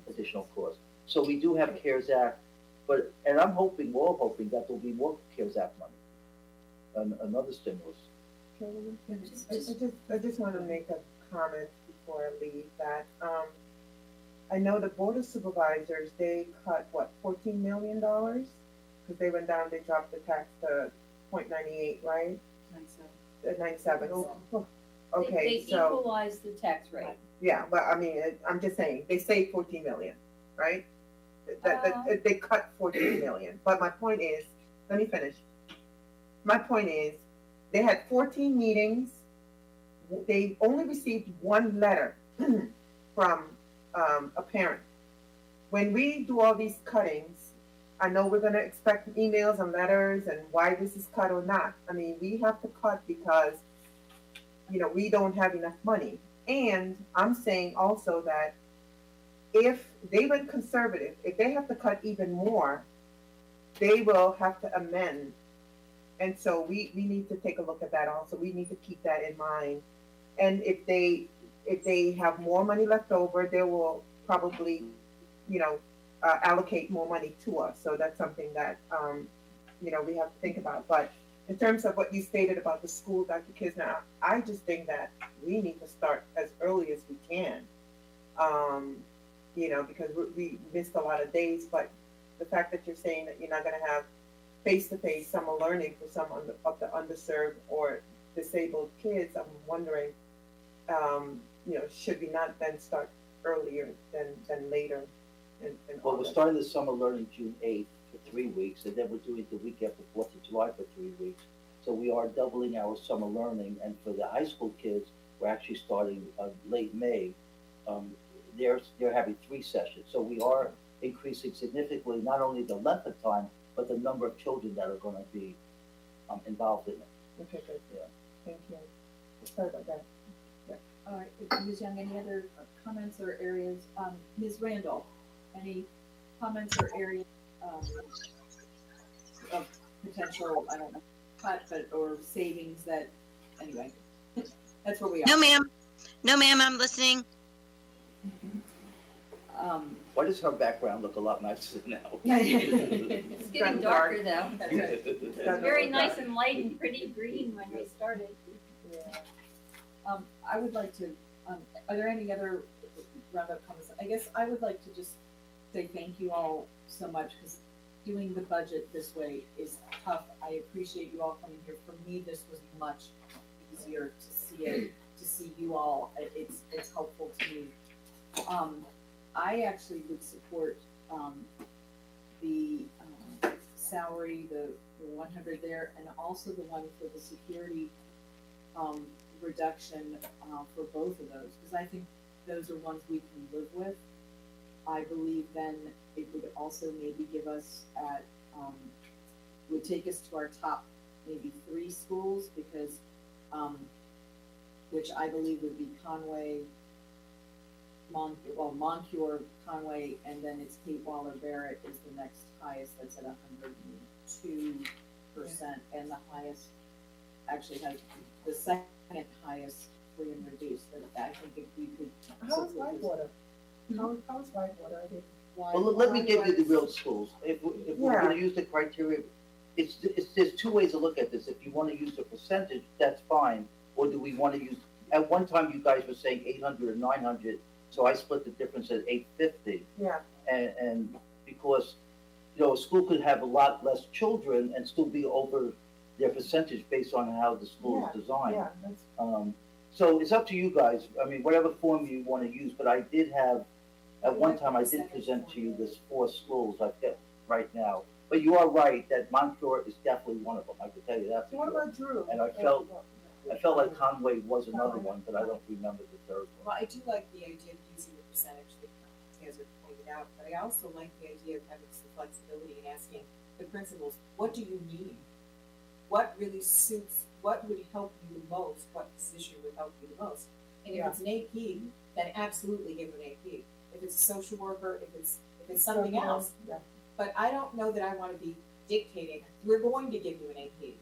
additional cost. So we do have CARES Act, and I'm hoping, we're all hoping that there'll be more CARES Act money, and another stimulus. I just want to make a comment before I leave that, I know the Board of Supervisors, they cut, $14 million? Because they went down, they dropped the tax to 0.98, right? 97. Okay, They so, equalize the tax rate. yeah, but I mean, I'm just saying, they saved 14 million, right? They cut 14 million, but my point is, let me finish. My point is, they had 14 meetings, they only received 1 letter from a parent. When we do all these cuttings, I know we're gonna expect emails and letters and why this is cut or not. I mean, we have to cut because, we don't have enough money. And I'm saying also that if they went conservative, if they have to cut even more, they will have to amend. And so we need to take a look at that also. We need to keep that in mind. And if they have more money left over, they will probably, allocate more money to us. So that's something that, we have to think about. But in terms of what you stated about the school, Dr. Kisner, I just think that we need to start as early as we can. Because we missed a lot of days, but the fact that you're saying that you're not going to have face-to-face summer learning for some of the underserved or disabled kids, I'm wondering, should we not then start earlier than later? Well, we're starting the summer learning June 8th for 3 weeks, and then we're doing the week after 4th of July for 3 weeks. So we are doubling our summer learning, and for the high school kids, we're actually starting late May they're having 3 sessions. So we are increasing significantly, not only the length of time, but the number of children that are gonna be, involved in it. Okay, good. Yeah. Thank you. Sorry about that. All right, Ms. Young, any other comments or areas? Ms. Randall, any comments or areas, of potential, I don't know, cut, but, or savings that, anyway, that's where we are. No, ma'am. No, ma'am, I'm listening. Why does her background look a lot nicer now? It's getting darker though. That's right. It's very nice and light and pretty green when we started. Yeah. I would like to, are there any other roundup comments? I guess I would like to just say thank you all so much, because doing the budget this way is tough. I appreciate you all coming here. For me, this was much easier to see it, to see you all. It's helpful to me. I actually would support, the, salary, the 100 there, and also the one for the security, reduction, for both of those, because I think those are ones we can live with. I believe then it would also maybe give us at, would take us to our top maybe 3 schools, because, which I believe would be Conway, Moncure, Conway, and then it's Kate Waller Barrett is the next highest, that's at 102%, and the highest actually has the second highest free and reduced. That I think if we could. How is Whitewater? How is Whitewater? Are they Well, let me give you the real schools. If we're gonna use the criteria, there's 2 ways to look at this. If you wanna use the percentage, that's fine. Or do we wanna use, at one time you guys were saying 800 or 900, so I split the difference at 850. Yeah. And because, a school could have a lot less children and still be over their percentage based on how the school is designed. Yeah, that's. So it's up to you guys. I mean, whatever form you wanna use, but I did have, at one time, I did present to you this 4 schools I've got right now. But you are right that Moncure is definitely one of them. I can tell you that. So what about Drew? And I felt like Conway was another one, but I don't remember the third one. Well, I do like the idea of using the percentage that Kaz pointed out, but I also like the idea of having some flexibility and asking the principals, what do you need? What really suits, what would help you the most? What position would help you the most? And if it's an AP, then absolutely give an AP. If it's a social worker, if it's something else. Yeah. But I don't know that I want to be dictating, we're going to give you an AP,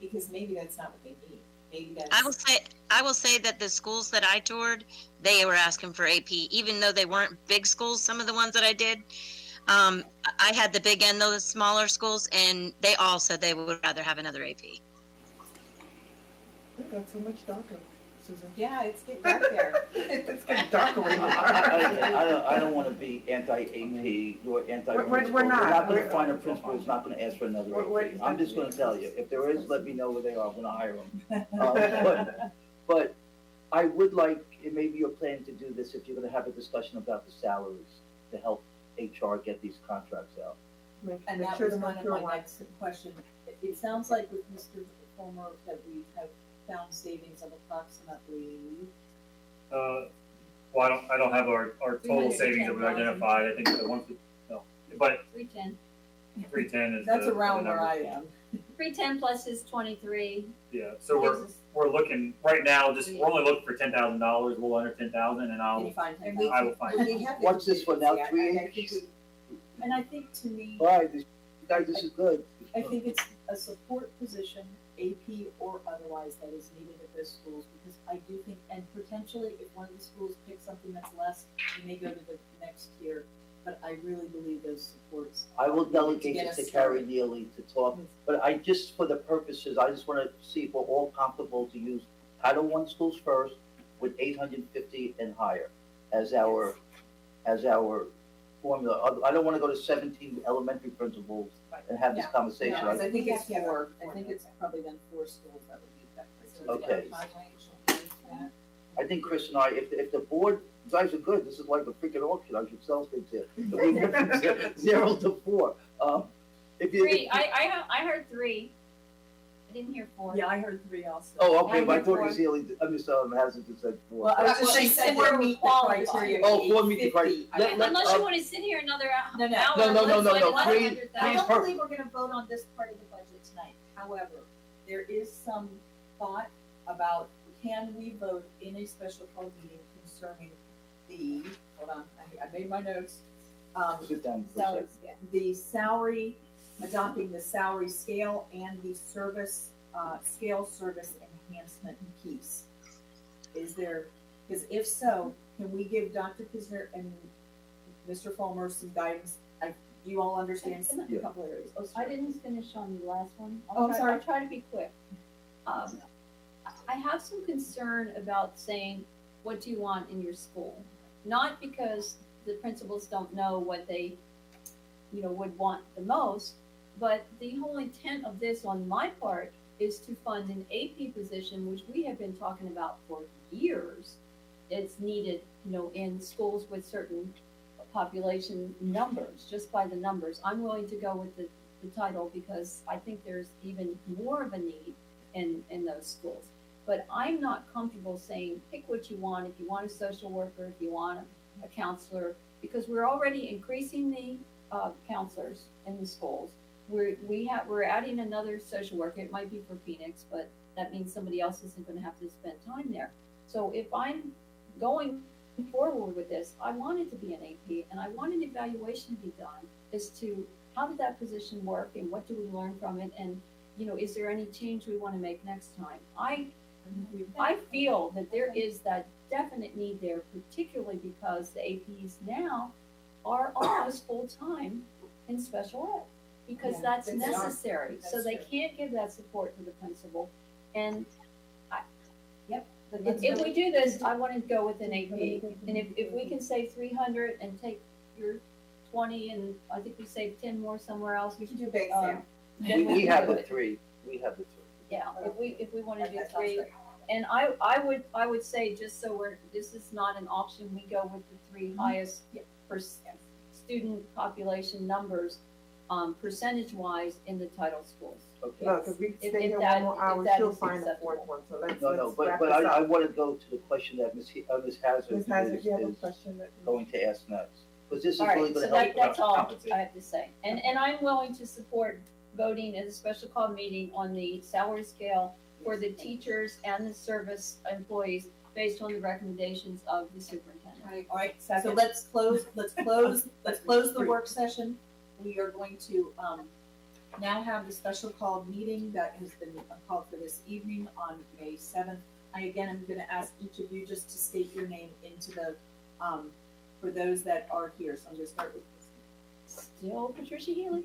because maybe that's not what they need. Maybe that's. I will say that the schools that I toured, they were asking for AP, even though they weren't big schools. Some of the ones that I did, I had the big and the smaller schools, and they all said they would rather have another AP. It got so much darker, Susan. Yeah, it's getting dark there. It's getting darker where you are. I don't wanna be anti-AP nor anti-principal. We're not. We're not gonna find a principal who's not gonna ask for another We're- AP. I'm just gonna tell you, if there is, let me know where they are, I'm gonna hire them. But I would like, and maybe you're planning to do this, if you're gonna have a discussion about the salaries to help HR get these contracts out. And Make that sure was the one of Moncure my one- next question. It sounds like with Mr. Fulmer that we have found savings of approximately, Well, I don't have our total savings that we identified. I think the ones that, no, but 310. 310 is that's the around number. where I am. 310 plus his 23. Yeah, so we're looking right now. We're only looking for $10,000, a little under 10,000, and Can you find And 10,000? I will find. we have What's this for now, I 3 think APs? And I think to me, All right, guys, this is good. I think it's a support position, AP or otherwise, that is needed at those schools, because I do think, and potentially if one of the schools picks something that's less, you may go to the next tier, but I really believe those supports. I will to delegate get this us to Carrie started. Neely to talk, but I just, for the purposes, I just wanna see if we're all comfortable to use Title I schools first with 850 and higher as our formula. I don't wanna go to 17 elementary principals and have this Yeah. conversation. No, I I- think We have it's to have 4, a I think it's probably then 4 schools that would be that. Okay. I think Chris and I, if the board, you guys are good, this is like a freaking auction, I should sell things here. If we go from 0 to 4, if you. Three. I heard 3. I didn't hear four. Yeah, I heard 3 also. Oh, okay, I my heard thought four. Ms. Healy, Mr. Hazard just said four. Well, I was Well, just saying she said 4 they were meet the qualified. criteria. Oh, 4 meet the 50. criteria. Unless you uh, wanna sit here another hour. No, no. hour, No, no, no, let's no, let no, it I go. please, 100,000. I please, don't per- believe we're gonna vote on this part of the budget tonight. However, there is some thought about, can we vote in a special call meeting concerning the, hold on, I made my notes. Sit down for a Salary second. scale. The salary, adopting the salary scale and the service, scale service enhancement piece. Is there, because if so, can we give Dr. Kisner and Mr. Fulmer some guidance? Do you all understand Can I- a couple areas? Oh, I sorry. didn't finish on the last one. Oh, I'm sorry. I'll try to be quick. I have some concern about saying, what do you want in your school? Not because the principals don't know what they, would want the most, but the whole intent of this on my part is to fund an AP position, which we have been talking about for years. It's needed, in schools with certain population numbers, just by the numbers. I'm willing to go with the title because I think there's even more of a need in those schools. But I'm not comfortable saying, pick what you want, if you want a social worker, if you want a counselor, because we're already increasing the counselors in the schools. We're adding another social worker. It might be for Phoenix, but that means somebody else isn't gonna have to spend time there. So if I'm going forward with this, I want it to be an AP, and I want an evaluation to be done as to how did that position work and what do we learn from it, and is there any change we want to make next time? I feel that there is that definite need there, particularly because the APs now are almost full-time in special ed, because Yeah, that's they are. necessary. So That's they true. can't give that support to the principal. And But let's if go- we do this, I want to go with an AP. And if we can save 300 and take your 20, and I think we saved 10 more somewhere else. We should do base um, sale. then We can have do the it. 3, we have the 3. Yeah, if we want to do That sounds 3, great. and I would say, just so this is not an auction, we go with the 3 highest per student population numbers, percentage-wise in the title schools. Okay. No, because we If- stay if here that- one more if hour, that she'll is find the acceptable. 4th one, so let's No, wrap but this I up. want to go to the question that Ms. Hazard Ms. Hazard, you have a is question that? going to ask next. Because this is All really right, going so to help. that's all compensate. I have to say. And I'm willing to support voting at a special call meeting on the salary scale for the teachers and the service employees based on the recommendations of the superintendent. All right, so let's close the work session. We are going to, now have the special called meeting that has been called for this evening on May 7th. I'm gonna ask each of you just to state your name into the, for those that are here. So I'm gonna start with Still Patricia Healy,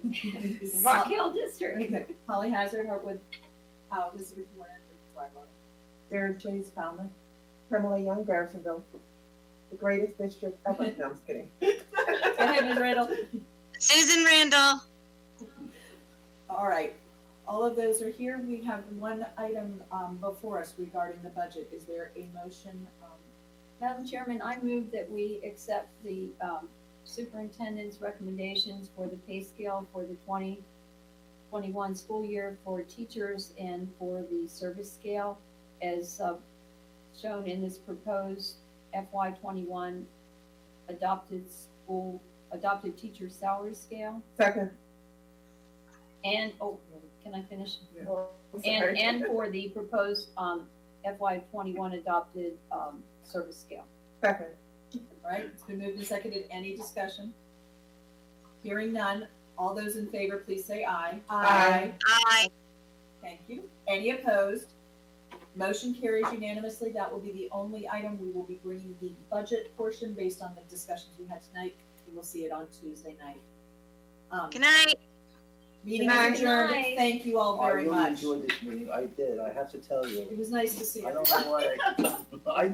Rock Hill District. Holly Hazard, Hartwood, Elizabeth Warren, Sarah Chase Falmouth, Pamela Young, Garrisonville, the greatest district ever. No, I'm just kidding. Go ahead, Ms. Randall. Susan Randall. All right, all of those are here. We have one item before us regarding the budget. Is there a motion? Madam Chairman, I move that we accept the superintendent's recommendations for the pay scale for the 2021 school year for teachers and for the service scale as shown in this proposed FY21 adopted teacher salary scale. Second. And, can I finish? Sorry. And for the proposed FY21 adopted service scale. Second. All right, it's been moved and seconded. Any discussion? Hearing none. All those in favor, please say aye. Aye. Aye. Thank you. Any opposed? Motion carries unanimously. That will be the only item. We will be bringing the budget portion based on the discussions we had tonight. You will see it on Tuesday night. Good night. Meeting Good is adjourned. night. Thank you all I very really much. enjoyed this meeting. I did. I have to tell you. It was nice to see I you. don't know why. I